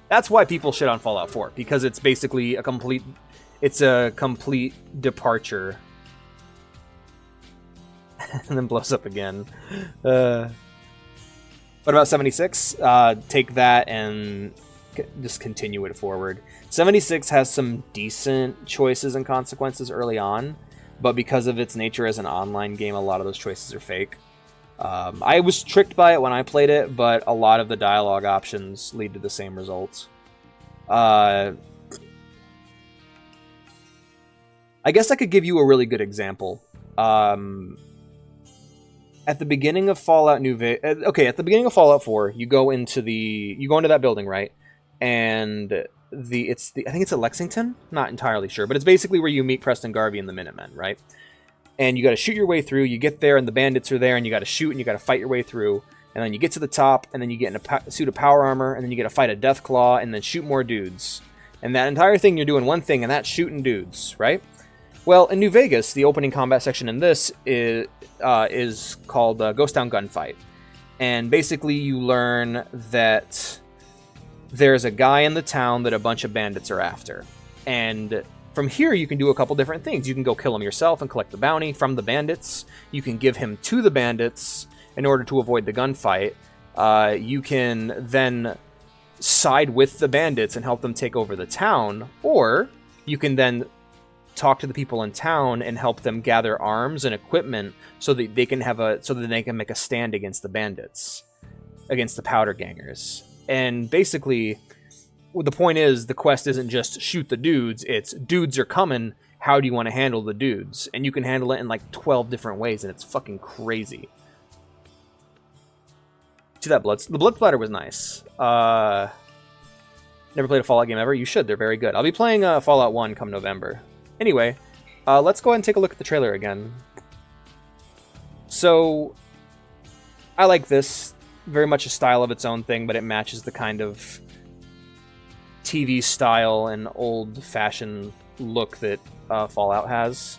That's why people shit on Fallout 4, because it's basically a complete departure. And then blows up again. What about 76? Take that and just continue it forward. 76 has some decent choices and consequences early on, but because of its nature as an online game, a lot of those choices are fake. I was tricked by it when I played it, but a lot of the dialogue options lead to the same results. I guess I could give you a really good example. At the beginning of Fallout at the beginning of Fallout 4, you go into that building, right? And I think it's at Lexington? Not entirely sure, but it's basically where you meet Preston Garvey and the Minutemen, right? And you got to shoot your way through. You get there, and the bandits are there, and you got to shoot, and you got to fight your way through. And then you get to the top, and then you get in a suit of power armor, and then you get to fight a Deathclaw, and then shoot more dudes. And that entire thing, you're doing one thing, and that's shooting dudes, right? Well, in New Vegas, the opening combat section in this is called Ghost Town Gunfight. And basically, you learn that there's a guy in the town that a bunch of bandits are after. And from here, you can do a couple different things. You can go kill him yourself and collect the bounty from the bandits. You can give him to the bandits in order to avoid the gunfight. You can then side with the bandits and help them take over the town, or you can then talk to the people in town and help them gather arms and equipment so that they can make a stand against the bandits, against the powder gangers. And basically, the point is, the quest isn't just shoot the dudes, it's dudes are coming, how do you want to handle the dudes? And you can handle it in like 12 different ways, and it's fucking crazy. See that the blood splatter was nice. Never played a Fallout game ever? You should, they're very good. I'll be playing Fallout 1 come November. Anyway, let's go ahead and take a look at the trailer again. So, I like this. Very much a style of its own thing, but it matches the kind of TV style and old-fashioned look that Fallout has.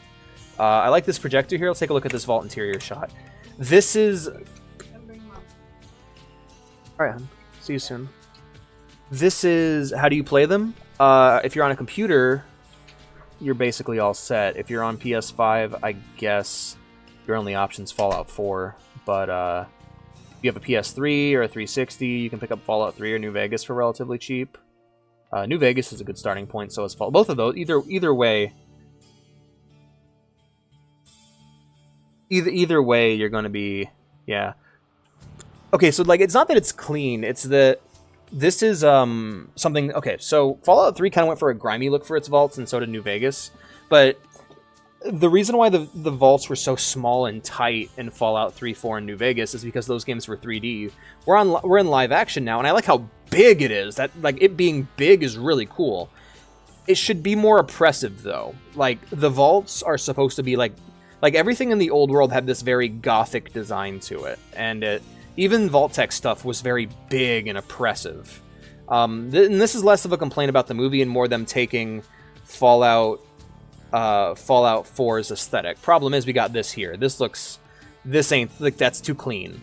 I like this projector here. Let's take a look at this vault interior shot. This is... Alright, see you soon. This is... How do you play them? If you're on a computer, you're basically all set. If you're on PS5, I guess your only option's Fallout 4. But if you have a PS3 or a 360, you can pick up Fallout 3 or New Vegas for relatively cheap. New Vegas is a good starting point, so is Fallout. Both of those, either way... Either way, you're going to be... Yeah. Okay, so like it's not that it's clean, it's that this is something... Okay, so Fallout 3 kind of went for a grimy look for its vaults, and so did New Vegas. But the reason why the vaults were so small and tight in Fallout 3, 4, and New Vegas is because those games were 3D. We're in live action now, and I like how big it is. That like it being big is really cool. It should be more oppressive though. Like the vaults are supposed to be like everything in the old world had this very gothic design to it, and even Vault-Tec stuff was very big and oppressive. And this is less of a complaint about the movie and more them taking Fallout 4's aesthetic. Problem is we got this here. This ain't like that's too clean.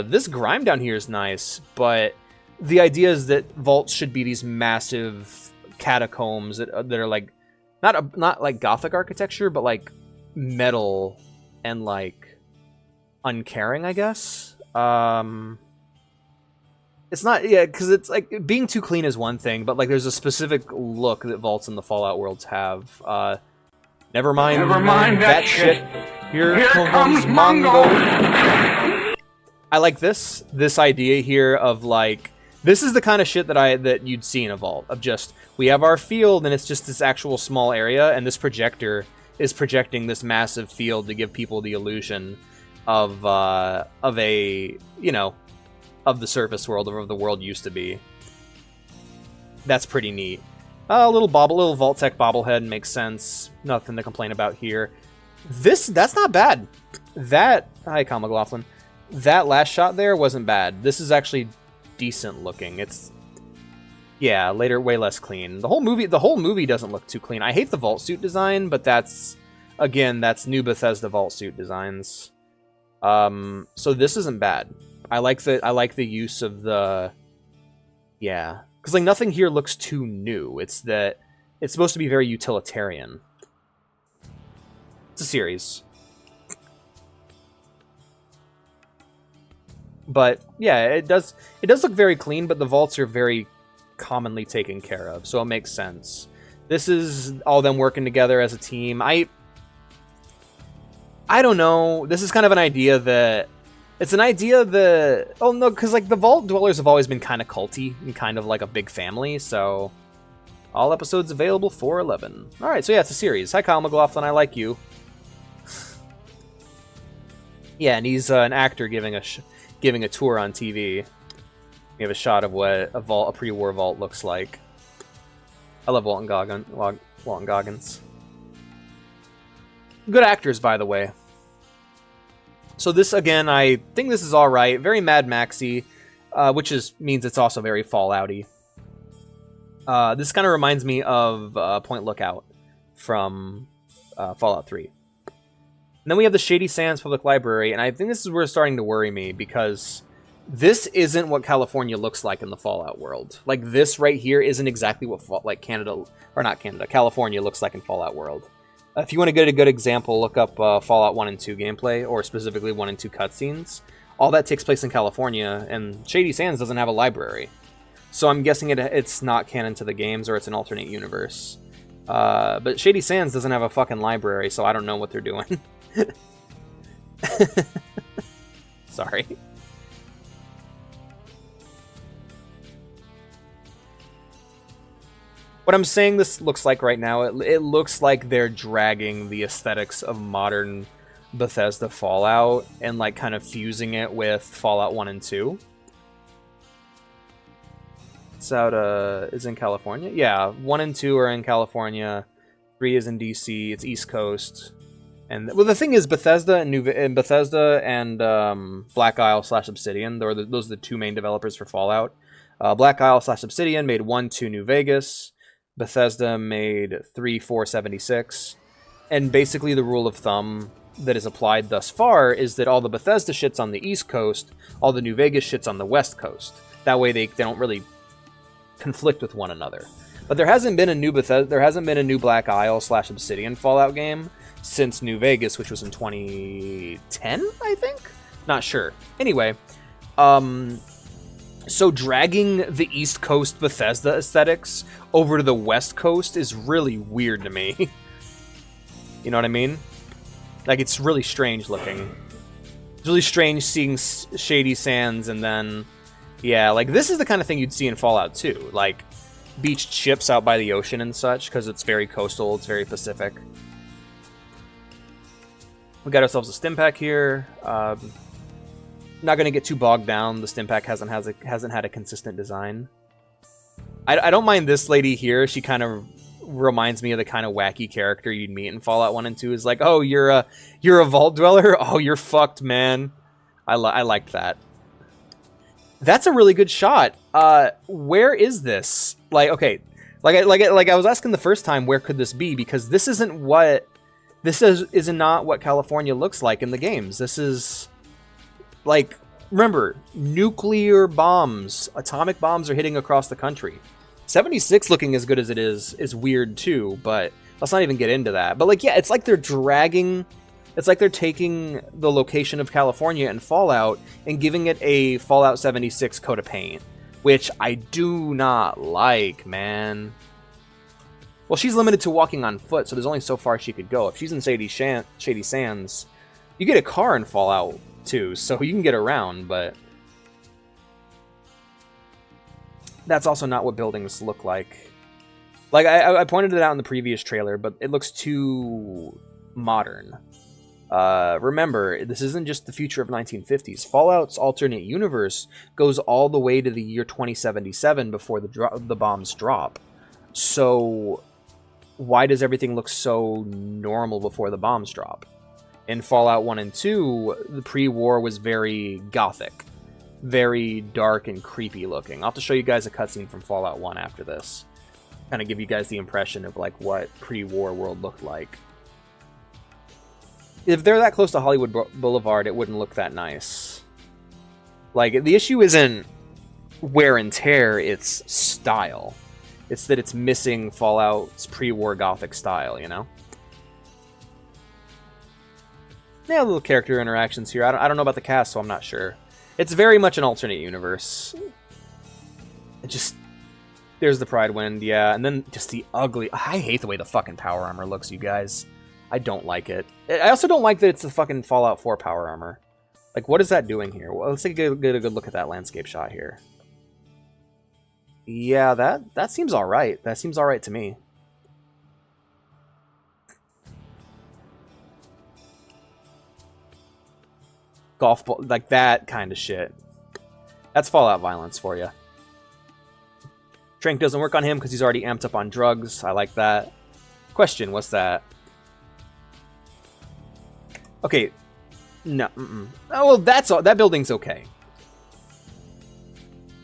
This grime down here is nice, but the idea is that vaults should be these massive catacombs that are like not like Gothic architecture, but like metal and like uncaring, I guess. It's not, yeah, because it's like being too clean is one thing, but like there's a specific look that vaults in the Fallout worlds have. Never mind that shit. Here comes Mongo. I like this idea here of like, this is the kind of shit that you'd see in a vault, of just, we have our field and it's just this actual small area, and this projector is projecting this massive field to give people the illusion of a, you know, of the surface world, or of the world used to be. That's pretty neat. A little Vault-Tec bobblehead makes sense. Nothing to complain about here. That's not bad. Hi, Kyle McLaughlin. That last shot there wasn't bad. This is actually decent looking. It's, yeah, later way less clean. The whole movie doesn't look too clean. I hate the vault suit design, but that's new Bethesda vault suit designs. So this isn't bad. I like the use of the, yeah, because like nothing here looks too new. It's that it's supposed to be very utilitarian. It's a series. But yeah, it does look very clean, but the vaults are very commonly taken care of, so it makes sense. This is all them working together as a team. I don't know. This is kind of an idea that oh no, because like the Vault Dwellers have always been kind of culty and kind of like a big family, so all episodes available 4/11. All right, so yeah, it's a series. Hi, Kyle McLaughlin. I like you. Yeah, and he's an actor giving a tour on TV. We have a shot of what a pre-war vault looks like. I love Walton Goggins. Good actors, by the way. So this, again, I think this is alright. Very Mad Maxy, which means it's also very Fallout-y. This kind of reminds me of Point Lookout from Fallout 3. And then we have the Shady Sands Public Library, and I think this is where it's starting to worry me, because this isn't what California looks like in the Fallout world. Like, this right here isn't exactly what California looks like in Fallout world. If you want to get a good example, look up Fallout 1 and 2 gameplay, or specifically 1 and 2 cutscenes. All that takes place in California, and Shady Sands doesn't have a library. So I'm guessing it's not canon to the games, or it's an alternate universe. But Shady Sands doesn't have a fucking library, so I don't know what they're doing. Sorry. What I'm saying this looks like right now, it looks like they're dragging the aesthetics of modern Bethesda Fallout and like kind of fusing it with Fallout 1 and 2. It's out, is in California? Yeah, 1 and 2 are in California, 3 is in DC, it's East Coast. And well, the thing is, Bethesda and Black Isle / Obsidian, those are the two main developers for Fallout. Black Isle / Obsidian made 1, 2 New Vegas. Bethesda made 3, 4, 76. And basically the rule of thumb that is applied thus far is that all the Bethesda shit's on the East Coast, all the New Vegas shit's on the West Coast. That way they don't really conflict with one another. But there hasn't been a new Black Isle / Obsidian Fallout game since New Vegas, which was in 2010, I think? Not sure. Anyway, so dragging the East Coast Bethesda aesthetics over to the West Coast is really weird to me. You know what I mean? Like, it's really strange looking. It's really strange seeing Shady Sands and then... Yeah, like, this is the kind of thing you'd see in Fallout 2. Like, beached ships out by the ocean and such, because it's very coastal, it's very Pacific. We got ourselves a stim pack here. Not going to get too bogged down. The stim pack hasn't had a consistent design. I don't mind this lady here. She kind of reminds me of the kind of wacky character you'd meet in Fallout 1 and 2. Is like, oh, you're a vault dweller? Oh, you're fucked, man. I liked that. That's a really good shot. Where is this? Like, okay, like I was asking the first time, where could this be? Because this isn't what is not what California looks like in the games. This is like, remember, nuclear bombs, atomic bombs are hitting across the country. 76 looking as good as it is weird too, but let's not even get into that. But like, yeah, it's like they're taking the location of California and Fallout and giving it a Fallout 76 coat of paint, which I do not like, man. Well, she's limited to walking on foot, so there's only so far she could go. If she's in Shady Sands, you get a car in Fallout 2, so you can get around, but that's also not what buildings look like. Like, I pointed it out in the previous trailer, but it looks too modern. Remember, this isn't just the future of 1950s. Fallout's alternate universe goes all the way to the year 2077 before the bombs drop. So why does everything look so normal before the bombs drop? In Fallout 1 and 2, the pre-war was very gothic. Very dark and creepy looking. I'll have to show you guys a cutscene from Fallout 1 after this. Kind of give you guys the impression of like what pre-war world looked like. If they're that close to Hollywood Boulevard, it wouldn't look that nice. Like, the issue isn't wear and tear, it's style. It's that it's missing Fallout's pre-war Gothic style, you know? Yeah, little character interactions here. I don't know about the cast, so I'm not sure. It's very much an alternate universe. It just... There's the Pride Wind, yeah. And then just the ugly... I hate the way the fucking power armor looks, you guys. I don't like it. I also don't like that it's the fucking Fallout 4 power armor. Like, what is that doing here? Well, let's take a good look at that landscape shot here. Yeah, that seems alright. That seems alright to me. Golf ball, like that kind of shit. That's Fallout violence for you. Trank doesn't work on him because he's already amped up on drugs. I like that. Question, what's that? Okay. No. Oh, well, that's all. That building's okay.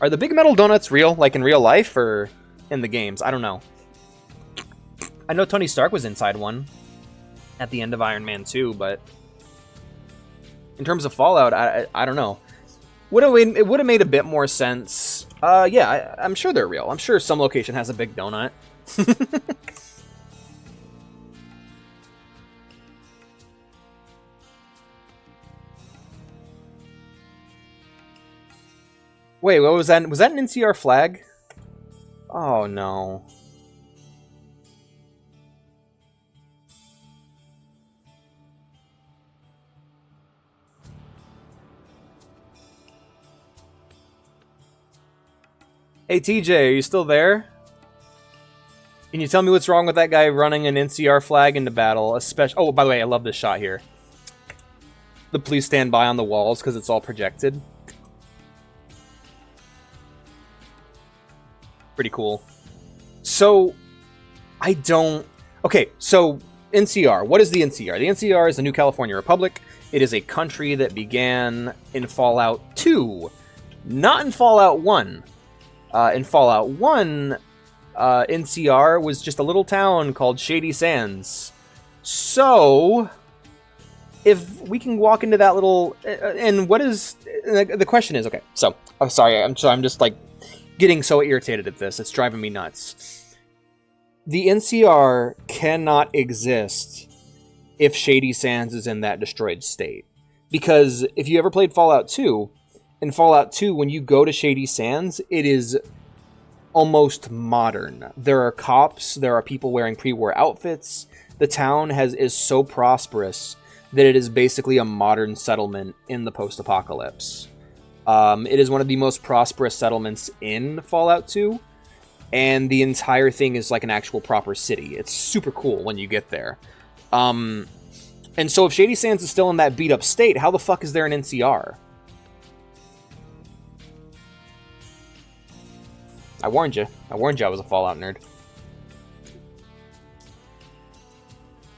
Are the big metal donuts real, like in real life, or in the games? I don't know. I know Tony Stark was inside one at the end of Iron Man 2, but in terms of Fallout, I don't know. It would have made a bit more sense. Yeah, I'm sure they're real. I'm sure some location has a big donut. Wait, what was that? Was that an NCR flag? Oh, no. Hey, TJ, are you still there? Can you tell me what's wrong with that guy running an NCR flag into battle? Especially, oh, by the way, I love this shot here. The please stand by on the walls because it's all projected. Pretty cool. So, I don't... Okay, so NCR. What is the NCR? The NCR is the New California Republic. It is a country that began in Fallout 2, not in Fallout 1. In Fallout 1, NCR was just a little town called Shady Sands. So, if we can walk into that little... and what is... the question is, okay, so, I'm sorry, I'm just like getting so irritated at this. It's driving me nuts. The NCR cannot exist if Shady Sands is in that destroyed state. Because if you ever played Fallout 2, in Fallout 2, when you go to Shady Sands, it is almost modern. There are cops, there are people wearing pre-war outfits. The town is so prosperous that it is basically a modern settlement in the post-apocalypse. It is one of the most prosperous settlements in Fallout 2, and the entire thing is like an actual proper city. It's super cool when you get there. And so if Shady Sands is still in that beat-up state, how the fuck is there an NCR? I warned you. I warned you I was a Fallout nerd.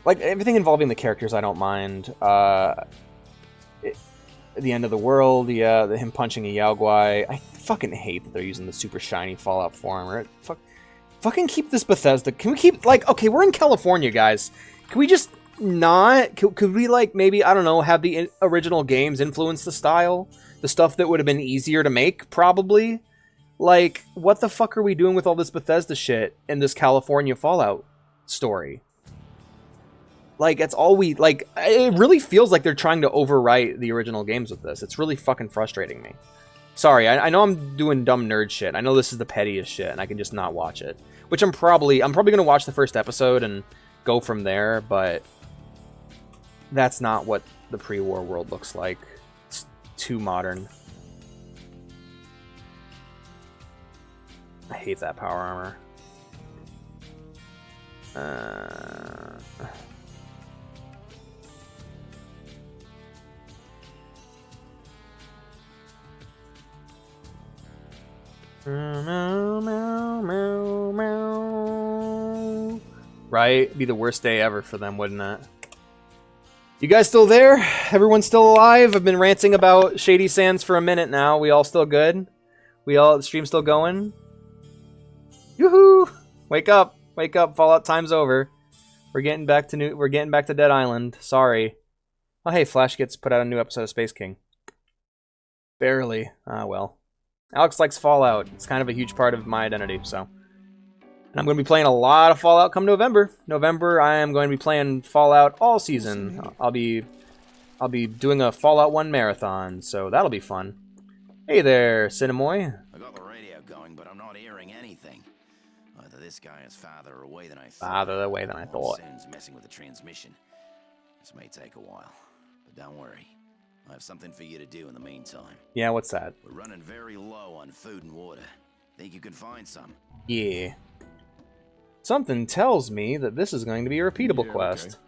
Like, everything involving the characters I don't mind. The end of the world, yeah, him punching a Yao Guai. I fucking hate that they're using the super shiny Fallout 4 armor. Fucking keep this Bethesda. Can we keep, like, okay, we're in California, guys. Can we just not... Could we, like, maybe, I don't know, have the original games influence the style? The stuff that would have been easier to make, probably? Like, what the fuck are we doing with all this Bethesda shit in this California Fallout story? Like, it's all we... Like, it really feels like they're trying to overwrite the original games with this. It's really fucking frustrating me. Sorry, I know I'm doing dumb nerd shit. I know this is the pettiest shit, and I can just not watch it. Which I'm probably going to watch the first episode and go from there, but... That's not what the pre-war world looks like. It's too modern. I hate that power armor. Right? Be the worst day ever for them, wouldn't it? You guys still there? Everyone still alive? I've been ranting about Shady Sands for a minute now. We all still good? The stream still going? Yoo-hoo! Wake up! Wake up! Fallout time's over. We're getting back to Dead Island. Sorry. Oh hey, Flash gets put out a new episode of Space King. Barely. Ah well. Alex likes Fallout. It's kind of a huge part of my identity, so. And I'm going to be playing a lot of Fallout come November. November, I am going to be playing Fallout all season. I'll be doing a Fallout 1 marathon, so that'll be fun. Hey there, Cinemoy. I got the radio going, but I'm not hearing anything. Either this guy is farther away than I thought. Farther away than I thought. Soon's messing with the transmission. This may take a while, but don't worry. I have something for you to do in the meantime. Yeah, what's that? We're running very low on food and water. Think you can find some? Yeah. Something tells me that this is going to be a repeatable quest.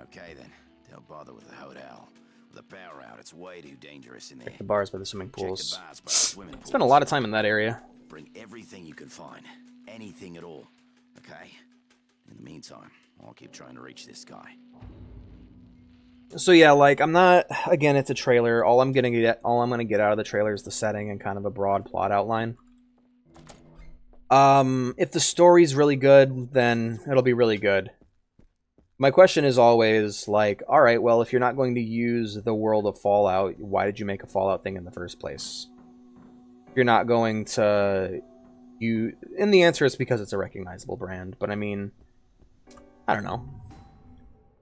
Okay then. Don't bother with the hotel. With the power out, it's way too dangerous in there. Check the bars by the swimming pools. Check the bars by the swimming pools. Spent a lot of time in that area. Bring everything you can find. Anything at all. Okay? In the meantime, I'll keep trying to reach this guy. So yeah, like, I'm not... Again, it's a trailer. All I'm gonna get out of the trailer is the setting and kind of a broad plot outline. If the story's really good, then it'll be really good. My question is always, like, alright, well, if you're not going to use the world of Fallout, why did you make a Fallout thing in the first place? If you're not going to... And the answer is because it's a recognizable brand, but I mean... I don't know.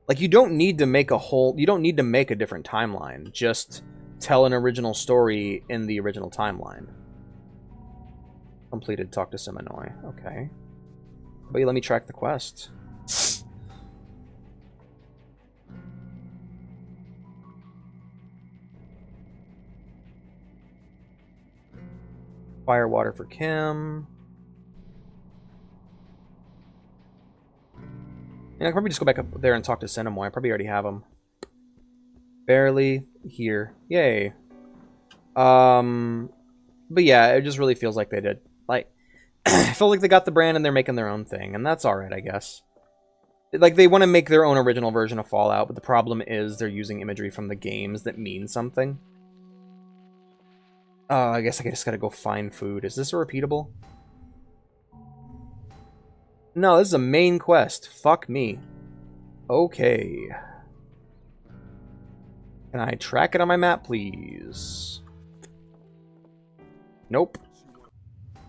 Like, you don't need to make a different timeline. Just tell an original story in the original timeline. Completed, talk to Seminoy. Okay. But let me track the quest. Fire water for Kim. I could probably just go back up there and talk to Cinemoy. I probably already have him. Barely here. Yay. But yeah, it just really feels like they did. Like, I feel like they got the brand and they're making their own thing, and that's alright, I guess. Like, they want to make their own original version of Fallout, but the problem is they're using imagery from the games that mean something. I guess I just gotta go find food. Is this a repeatable? No, this is a main quest. Fuck me. Okay. Can I track it on my map, please? Nope.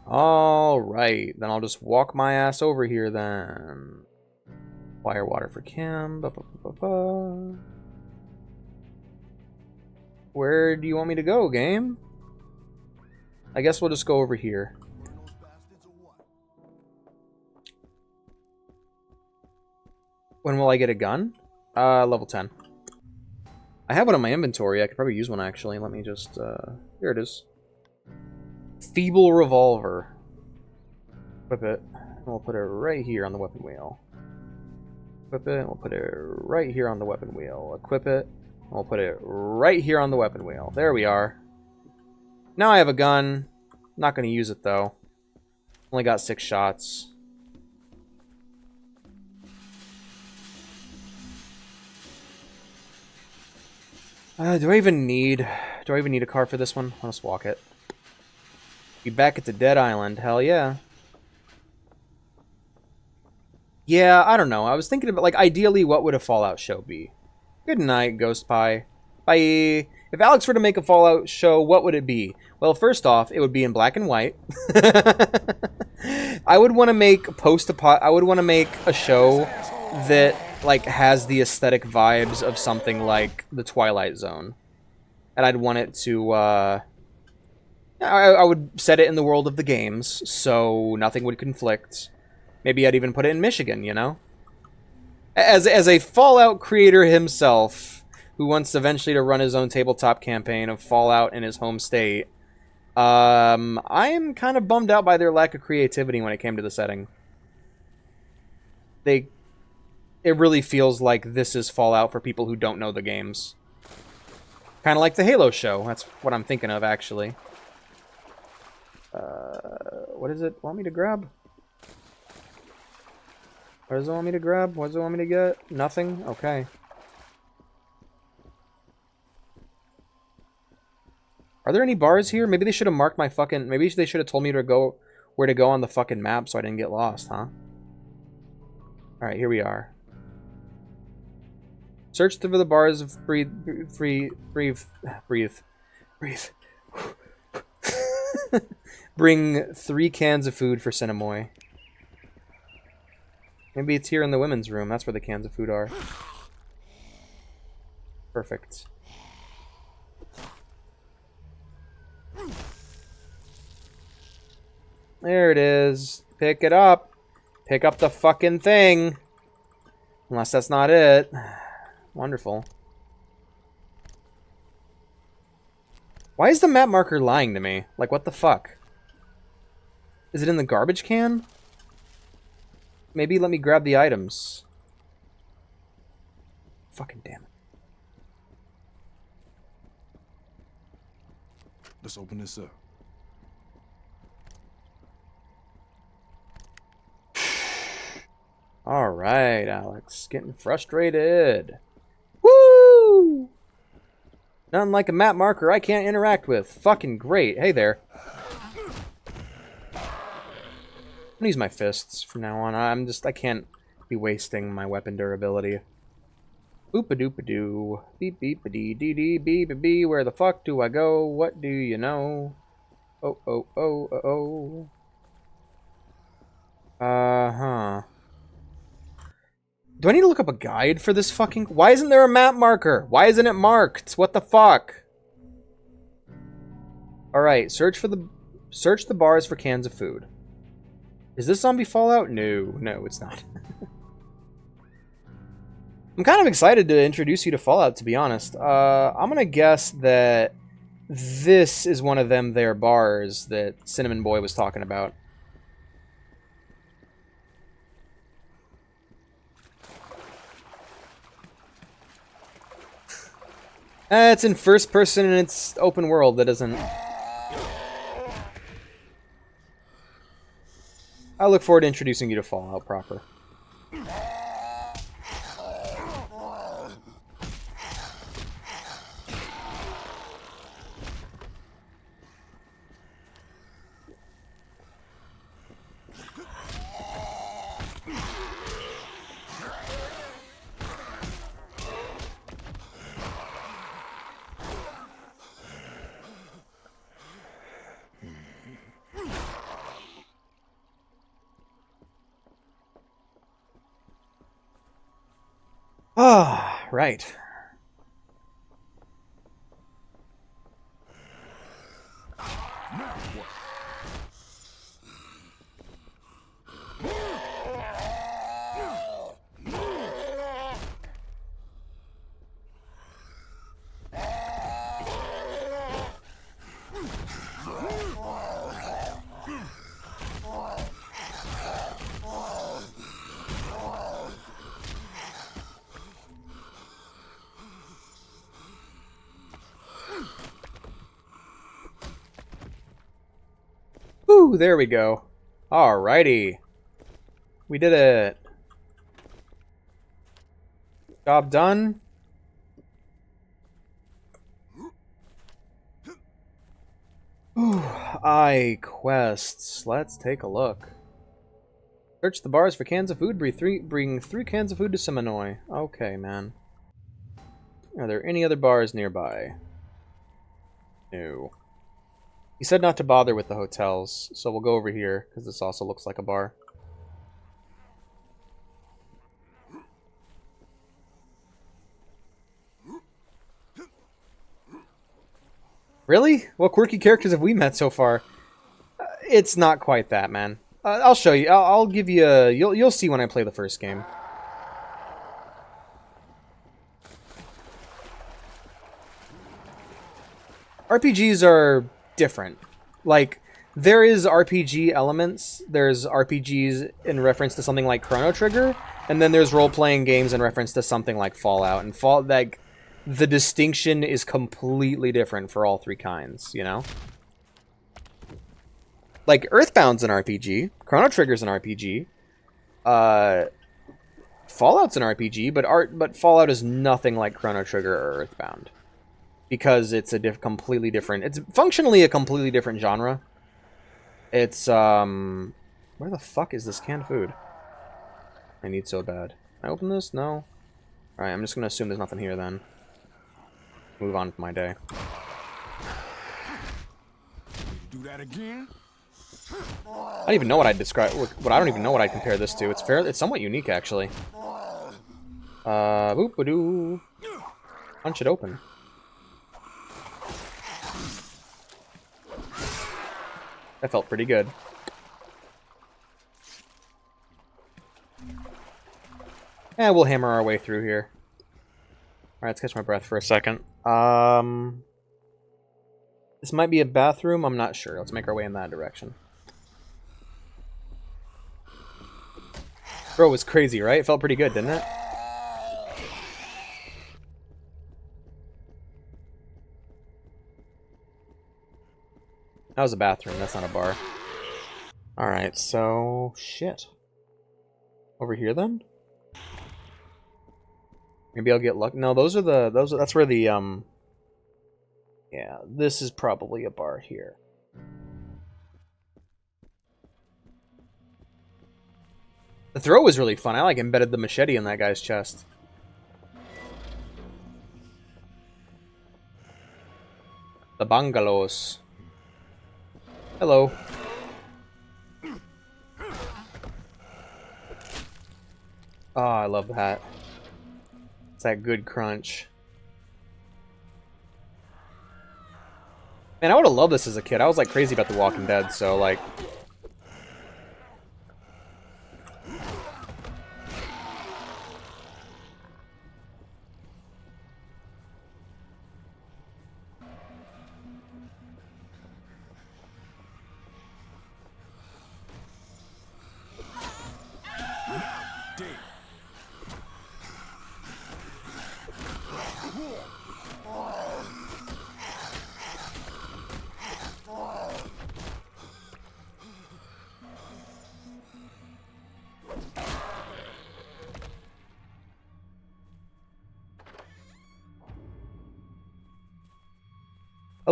Alright, then I'll just walk my ass over here then. Fire water for Kim. Where do you want me to go, game? I guess we'll just go over here. When will I get a gun? Level 10. I have one in my inventory. I could probably use one, actually. Let me just, here it is. Feeble revolver. Equip it. And we'll put it right here on the weapon wheel. Equip it. And we'll put it right here on the weapon wheel. Equip it. And we'll put it right here on the weapon wheel. There we are. Now I have a gun. Not going to use it, though. Only got 6 shots. Do I even need a car for this one? I'll just walk it. Be back at the Dead Island. Hell yeah. Yeah, I don't know. I was thinking about, like, ideally, what would a Fallout show be? Good night, Ghost Pie. Bye. If Alex were to make a Fallout show, what would it be? Well, first off, it would be in black and white. I would want to make I would want to make a show that, like, has the aesthetic vibes of something like The Twilight Zone. And I'd want it to, I would set it in the world of the games, so nothing would conflict. Maybe I'd even put it in Michigan, you know? As a Fallout creator himself, who wants eventually to run his own tabletop campaign of Fallout in his home state, I am kind of bummed out by their lack of creativity when it came to the setting. It really feels like this is Fallout for people who don't know the games. Kind of like the Halo show. That's what I'm thinking of, actually. What does it want me to grab? What does it want me to grab? What does it want me to get? Nothing? Okay. Are there any bars here? Maybe they should have marked my fucking... Maybe they should have told me to go where to go on the fucking map so I didn't get lost, huh? Alright, here we are. Search for the bars of breathe. Bring 3 cans of food for Cinemoy. Maybe it's here in the women's room. That's where the cans of food are. Perfect. There it is. Pick it up. Pick up the fucking thing. Unless that's not it. Wonderful. Why is the map marker lying to me? Like, what the fuck? Is it in the garbage can? Maybe let me grab the items. Fucking damn it. Let's open this up. Alright, Alex. Getting frustrated. Woo! Nothing like a map marker I can't interact with. Fucking great. Hey there. I'm gonna use my fists from now on. I can't be wasting my weapon durability. Boop-a-doop-a-doo. Beep-beep-a-dee-dee-dee. Beep-a-bee. Where the fuck do I go? What do you know? Oh, oh, oh, oh, oh. Uh-huh. Do I need to look up a guide for this fucking... Why isn't there a map marker? Why isn't it marked? What the fuck? Alright, search the bars for cans of food. Is this zombie Fallout? No, it's not. I'm kind of excited to introduce you to Fallout, to be honest. I'm gonna guess that this is one of them there bars that Cinnamon Boy was talking about. It's in first person and it's open world. That doesn't... I look forward to introducing you to Fallout proper. Ah, right. Woo, there we go. Alrighty. We did it. Job done. Eye quests. Let's take a look. Search the bars for cans of food. Bring 3 cans of food to Seminoy. Okay, man. Are there any other bars nearby? No. He said not to bother with the hotels, so we'll go over here, because this also looks like a bar. Really? What quirky characters have we met so far? It's not quite that, man. I'll show you. I'll give you a... You'll see when I play the first game. RPGs are different. Like, there is RPG elements. There's RPGs in reference to something like Chrono Trigger, and then there's role-playing games in reference to something like Fallout. And like, the distinction is completely different for all 3 kinds, you know? Like, Earthbound's an RPG, Chrono Trigger's an RPG, Fallout's an RPG, but Fallout is nothing like Chrono Trigger or Earthbound. Because it's a completely different... It's functionally a completely different genre. It's, where the fuck is this canned food? I need so bad. Can I open this? No? Alright, I'm just gonna assume there's nothing here then. Move on with my day. Do that again? I don't even know what I'd describe... I don't even know what I'd compare this to. It's somewhat unique, actually. Boop-a-doo. Punch it open. That felt pretty good. And we'll hammer our way through here. Alright, let's catch my breath for a second. This might be a bathroom, I'm not sure. Let's make our way in that direction. Bro, it was crazy, right? It felt pretty good, didn't it? That was a bathroom, that's not a bar. Alright, so... shit. Over here, then? Maybe I'll get luck. No, that's where the, yeah, this is probably a bar here. The throw was really fun. I like embedded the machete in that guy's chest. The bungalows. Hello. Oh, I love that. It's that good crunch. Man, I would have loved this as a kid. I was like crazy about The Walking Dead, so like...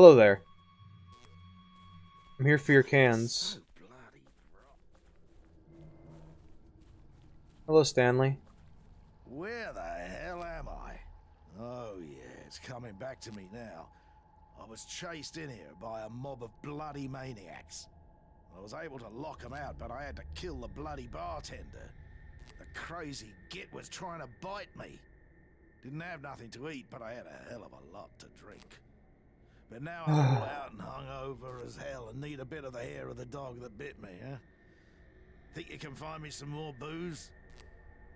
Hello there. I'm here for your cans. Hello, Stanley. Where the hell am I? Oh yeah, it's coming back to me now. I was chased in here by a mob of bloody maniacs. I was able to lock them out, but I had to kill the bloody bartender. The crazy git was trying to bite me. Didn't have nothing to eat, but I had a hell of a lot to drink. But now I'm all out and hungover as hell and need a bit of the hair of the dog that bit me, huh? Think you can find me some more booze?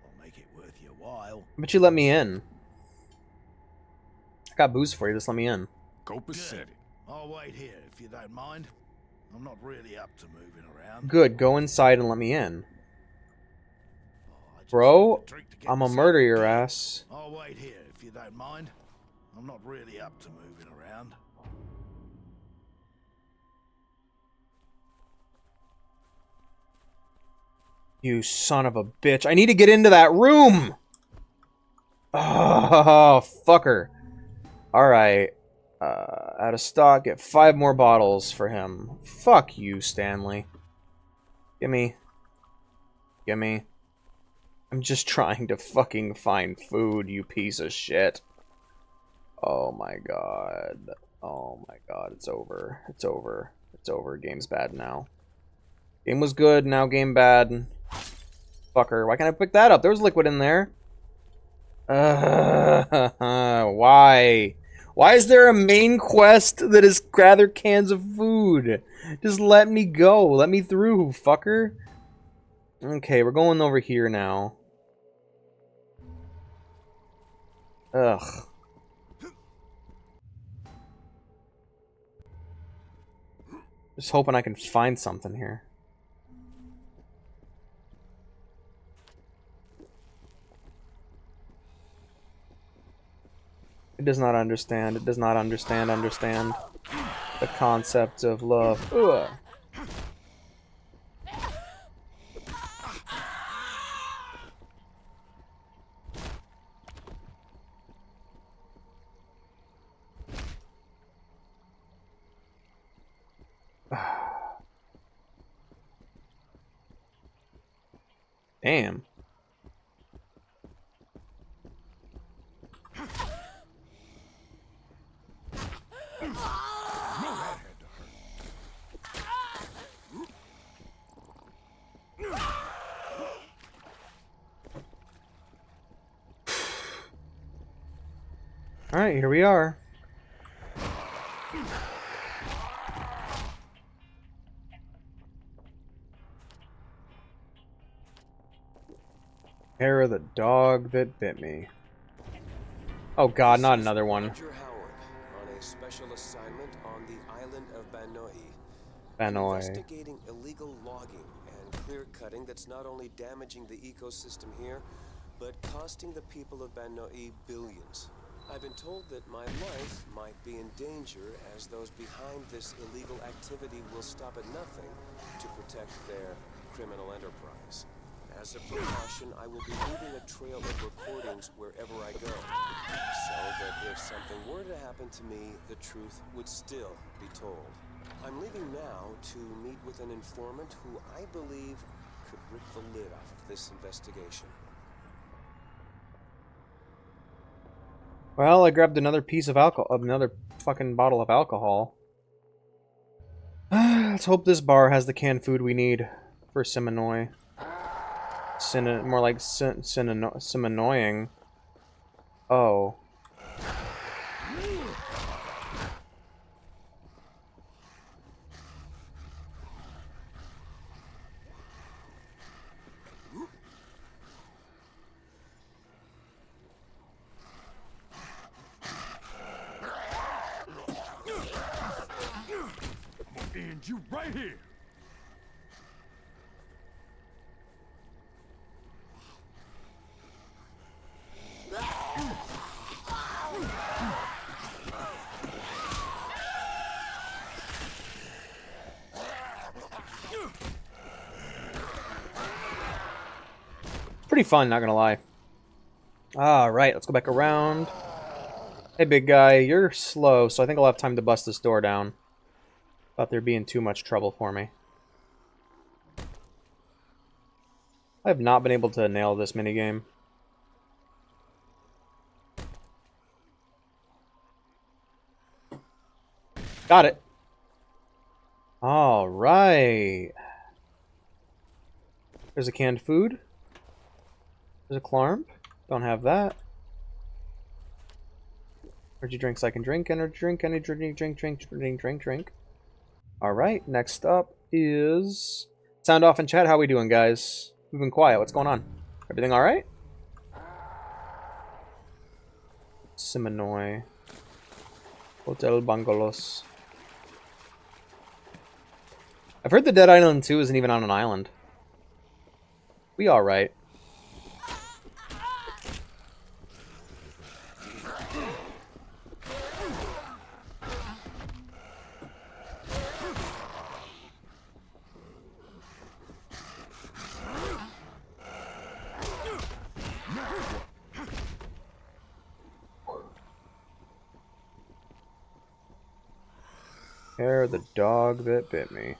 I'll make it worth your while. But you let me in. I got booze for you, just let me in. Good. I'll wait here if you don't mind. I'm not really up to moving around. Good, go inside and let me in. Bro, I'm gonna murder your ass. I'll wait here if you don't mind. I'm not really up to moving around. You son of a bitch. I need to get into that room! Oh, fucker. Alright. Out of stock, get 5 more bottles for him. Fuck you, Stanley. Gimme. Gimme. I'm just trying to fucking find food, you piece of shit. Oh my god. Oh my god, it's over. It's over. It's over. Game's bad now. Game was good, now game bad. Fucker. Why can't I pick that up? There was liquid in there. Why? Why is there a main quest that is gather cans of food? Just let me go. Let me through, fucker. Okay, we're going over here now. Ugh. Just hoping I can find something here. It does not understand. It does not understand the concept of love. Ugh. Damn. Alright, here we are. Hair of the dog that bit me. Oh god, not another one. Roger Howard on a special assignment on the island of Banoi. Banoi. Investigating illegal logging and clear cutting that's not only damaging the ecosystem here, but costing the people of Banoi billions. I've been told that my life might be in danger as those behind this illegal activity will stop at nothing to protect their criminal enterprise. As a precaution, I will be leaving a trail of recordings wherever I go, so that if something were to happen to me, the truth would still be told. I'm leaving now to meet with an informant who I believe could rip the lid off of this investigation. Well, I grabbed another piece of alcohol, another fucking bottle of alcohol. Let's hope this bar has the canned food we need for Simonoi. More like Simonnoying. Oh. And you right here. Pretty fun, not gonna lie. Alright, let's go back around. Hey, big guy, you're slow, so I think I'll have time to bust this door down. Thought there being too much trouble for me. I have not been able to nail this minigame. Got it. All right. There's a canned food. There's a Clarm. Don't have that. Energy drinks I can drink. Energy drink. All right. Next up is sound off in chat. How we doing, guys? We've been quiet. What's going on? Everything all right? Siminoy. Hotel Bungalows. I've heard the Dead Island 2 isn't even on an island. We alright. Hair the dog that bit me.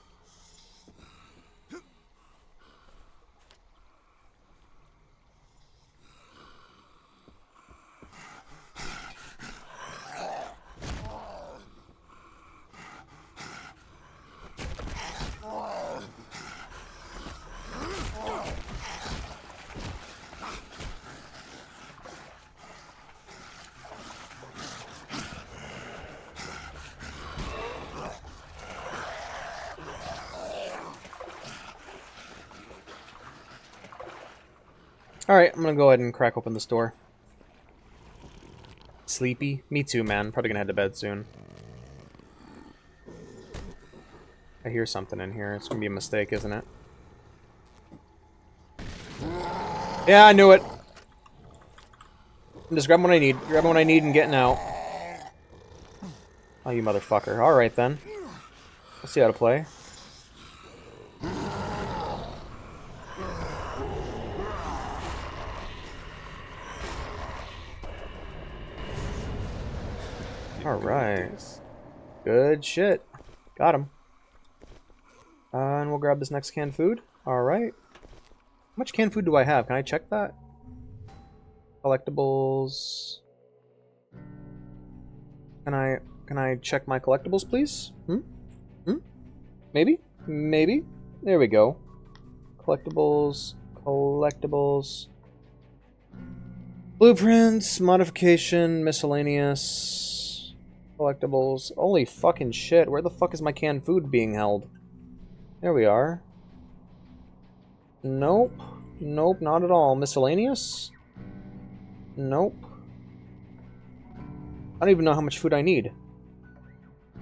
Alright, I'm gonna go ahead and crack open this door. Sleepy? Me too, man. Probably gonna head to bed soon. I hear something in here. It's gonna be a mistake, isn't it? Yeah, I knew it! I'm just grabbing what I need. Grabbing what I need and getting out. Oh, you motherfucker. Alright then. Let's see how to play. Alright. Good shit. Got him. And we'll grab this next canned food. Alright. How much canned food do I have? Can I check that? Collectibles. Can I check my collectibles, please? Maybe? Maybe? There we go. Collectibles. Collectibles. Blueprints. Modification. Miscellaneous. Collectibles. Holy fucking shit. Where the fuck is my canned food being held? There we are. Nope. Nope, not at all. Miscellaneous? Nope. I don't even know how much food I need.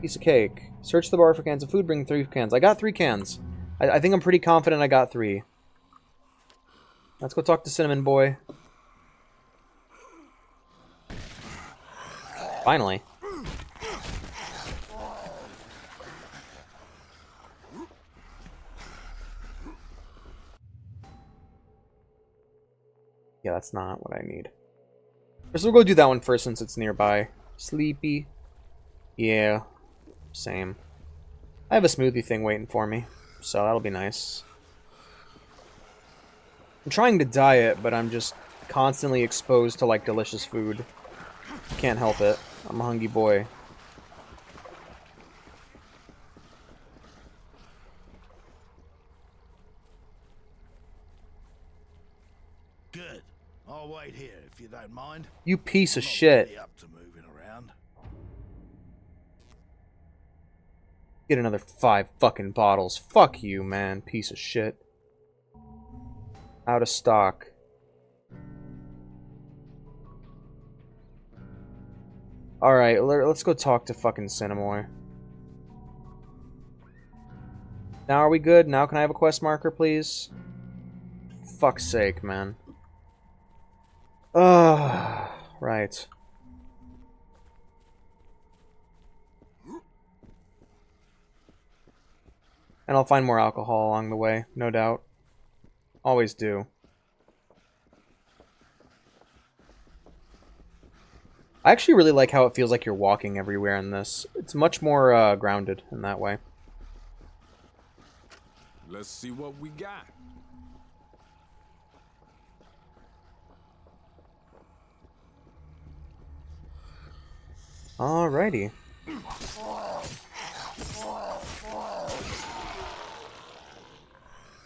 Piece of cake. Search the bar for cans of food. Bring 3 cans. I got 3 cans. I think I'm pretty confident I got 3. Let's go talk to Cinnamon Boy. Finally. Yeah, that's not what I need. So we'll go do that one first since it's nearby. Sleepy. Yeah. Same. I have a smoothie thing waiting for me, so that'll be nice. I'm trying to diet, but I'm just constantly exposed to, like, delicious food. Can't help it. I'm a hungry boy. Good. I'll wait here if you don't mind. You piece of I'm not shit. really up to moving around. Get another 5 fucking bottles. Fuck you, man. Piece of shit. Out of stock. Alright, let's go talk to fucking Cinemoy. Now are we good? Now can I have a quest marker, please? Fuck's sake, man. Right. And I'll find more alcohol along the way, no doubt. Always do. I actually really like how it feels like you're walking everywhere in this. It's much more grounded in that way. Let's see what we got. Alrighty.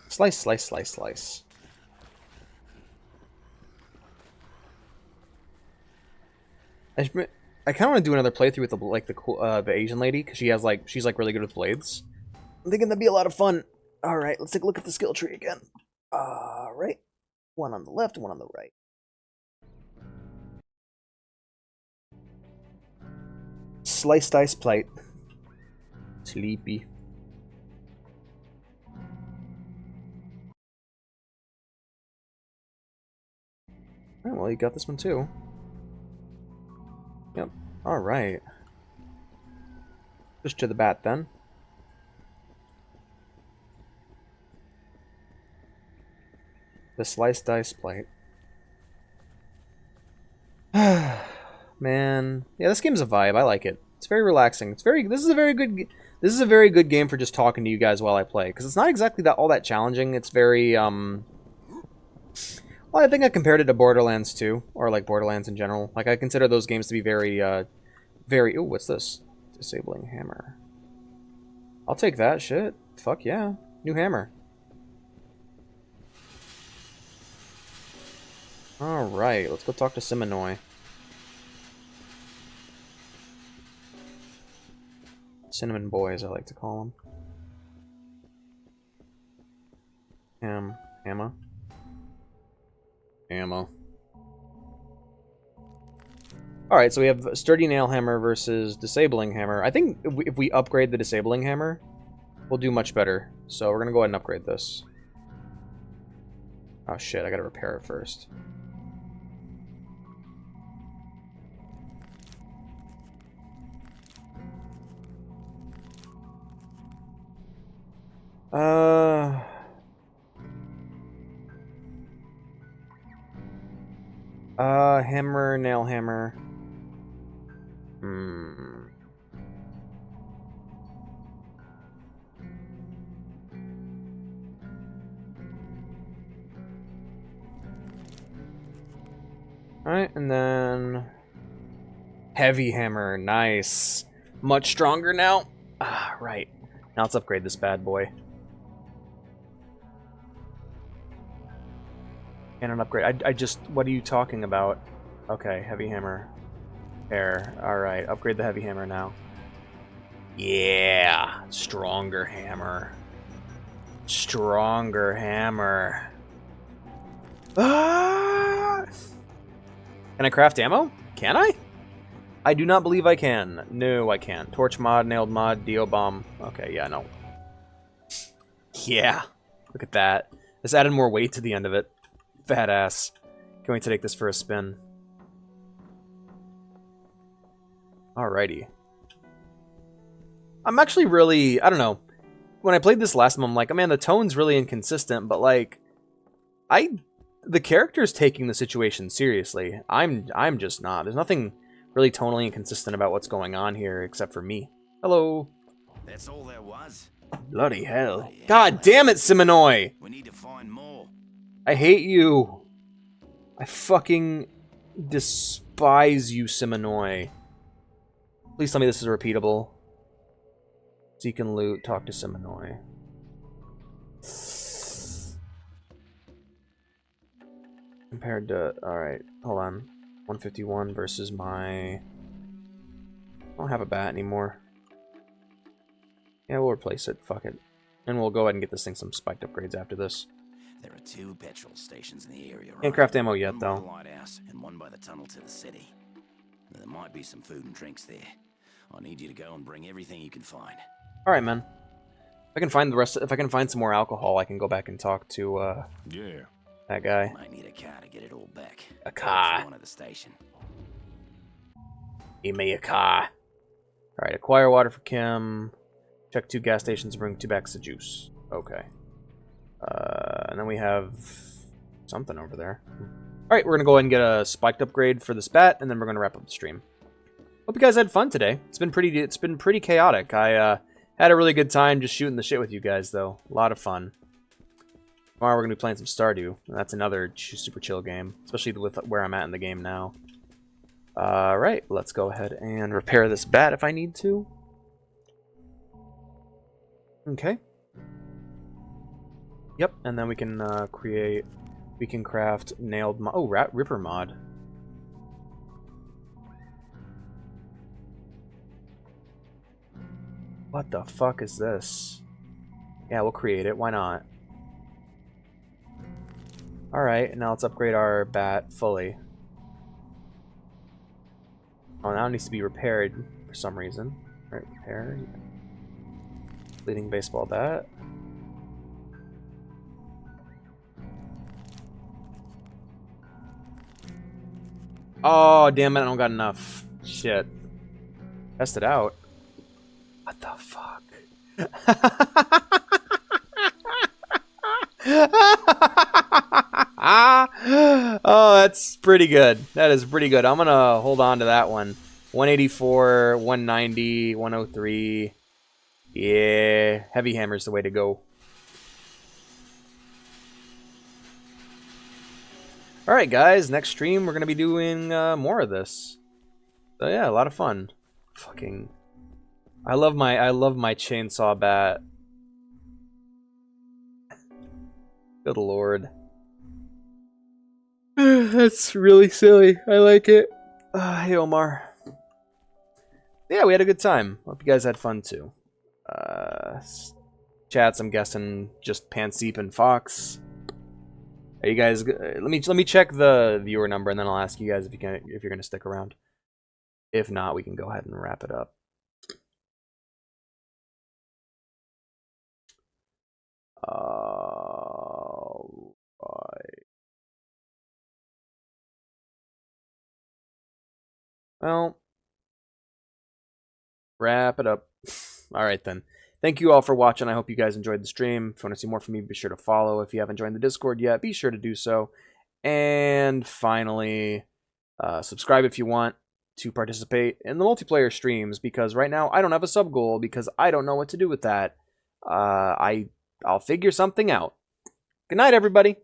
Slice, slice, slice, slice. I kind of want to do another playthrough with the Asian lady because she's really good with blades. I'm thinking that'd be a lot of fun. All right, let's take a look at the skill tree again. All right, one on the left, one on the right. Slice, dice, plate. Sleepy. Oh, well, you got this one too. Yep. Alright. Push to the bat then. The slice dice plate. Man. Yeah, this game's a vibe. I like it. It's very relaxing. This is a very good game for just talking to you guys while I play. Because it's not exactly all that challenging. It's very, well, I think I compared it to Borderlands 2, or like Borderlands in general. Like, I consider those games to be very, ooh, what's this? Disabling hammer. I'll take that shit. Fuck yeah. New hammer. Alright, let's go talk to Simonoi. Cinnamon boys, I like to call them. Ammo. Alright, so we have Sturdy Nail Hammer versus Disabling Hammer. I think if we upgrade the Disabling Hammer, we'll do much better. So we're gonna go ahead and upgrade this. Oh shit, I gotta repair it first. Hammer, nail hammer. Alright, and then heavy hammer, nice. Much stronger now. Ah, right. Now let's upgrade this bad boy. And an upgrade. I just, what are you talking about? Okay, heavy hammer. Air. Alright, upgrade the heavy hammer now. Yeah! Stronger hammer. Stronger hammer. Ah! Can I craft ammo? Can I? I do not believe I can. No, I can't. Torch mod, nailed mod, Dio bomb. Okay, yeah, no. Yeah. Look at that. This added more weight to the end of it. Fat ass. Can't wait to take this for a spin. Alrighty. I'm actually really, I don't know. When I played this last time, I'm like, oh man, the tone's really inconsistent, but like, the character's taking the situation seriously. I'm just not. There's nothing really tonally inconsistent about what's going on here, except for me. Hello. That's all there was. Bloody hell. God damn it, Simonoi! We need to find more. I hate you. I fucking despise you, Simonoi. Please tell me this is repeatable. Seek and loot, talk to Simonoi. Compared to... Alright, hold on. 151 versus my... I don't have a bat anymore. Yeah, we'll replace it. Fuck it. And we'll go ahead and get this thing some spiked upgrades after this. There are 2 petrol stations in the area. Can't craft ammo yet, one by the though. lighthouse and one by the tunnel to the city. There might be some food and drinks there. I need you to go and bring everything you can find. All right, man. If I can find the rest, if I can find some more alcohol, I can go back and talk to that guy. Might need a car to get it all back. A car. One at the station. Give me a car. All right, acquire water for Kim. Check 2 gas stations and bring 2 bags of juice. Okay. And then we have something over there. Alright, we're going to go ahead and get a spiked upgrade for this bat, and then we're going to wrap up the stream. Hope you guys had fun today. It's been pretty chaotic. I had a really good time just shooting the shit with you guys, though. A lot of fun. Tomorrow we're going to be playing some Stardew. That's another super chill game, especially with where I'm at in the game now. Alright, let's go ahead and repair this bat if I need to. Okay. Yep, and then we can craft nailed mod. Oh, Ripper mod. What the fuck is this? Yeah, we'll create it. Why not? Alright, now let's upgrade our bat fully. Oh, now it needs to be repaired for some reason. Right, repair. Bleeding baseball bat. Oh, damn it, I don't got enough. Shit. Test it out. What the fuck? Oh, that's pretty good. That is pretty good. I'm gonna hold on to that one. 184, 190, 103. Yeah, heavy hammer's the way to go. Alright guys, next stream we're gonna be doing more of this. So yeah, a lot of fun. Fucking I love my chainsaw bat. Good lord. That's really silly. I like it. Hey Omar. Yeah, we had a good time. Hope you guys had fun too. Chats, I'm guessing just Panseep and Fox. Are you guys? Let me check the viewer number, and then I'll ask you guys if you're gonna stick around. If not, we can go ahead and wrap it up. Right. Well, wrap it up. All right then. Thank you all for watching. I hope you guys enjoyed the stream. If you want to see more from me, be sure to follow. If you haven't joined the Discord yet, be sure to do so. And finally, subscribe if you want to participate in the multiplayer streams, because right now I don't have a sub goal because I don't know what to do with that. I'll figure something out. Good night, everybody.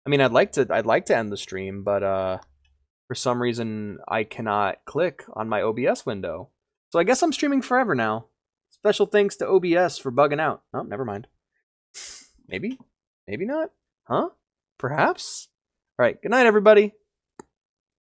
I mean, I'd like to end the stream, but for some reason, I cannot click on my OBS window. So I guess I'm streaming forever now. Special thanks to OBS for bugging out. Oh, never mind. Maybe? Maybe not? Huh? Perhaps? Alright, good night, everybody.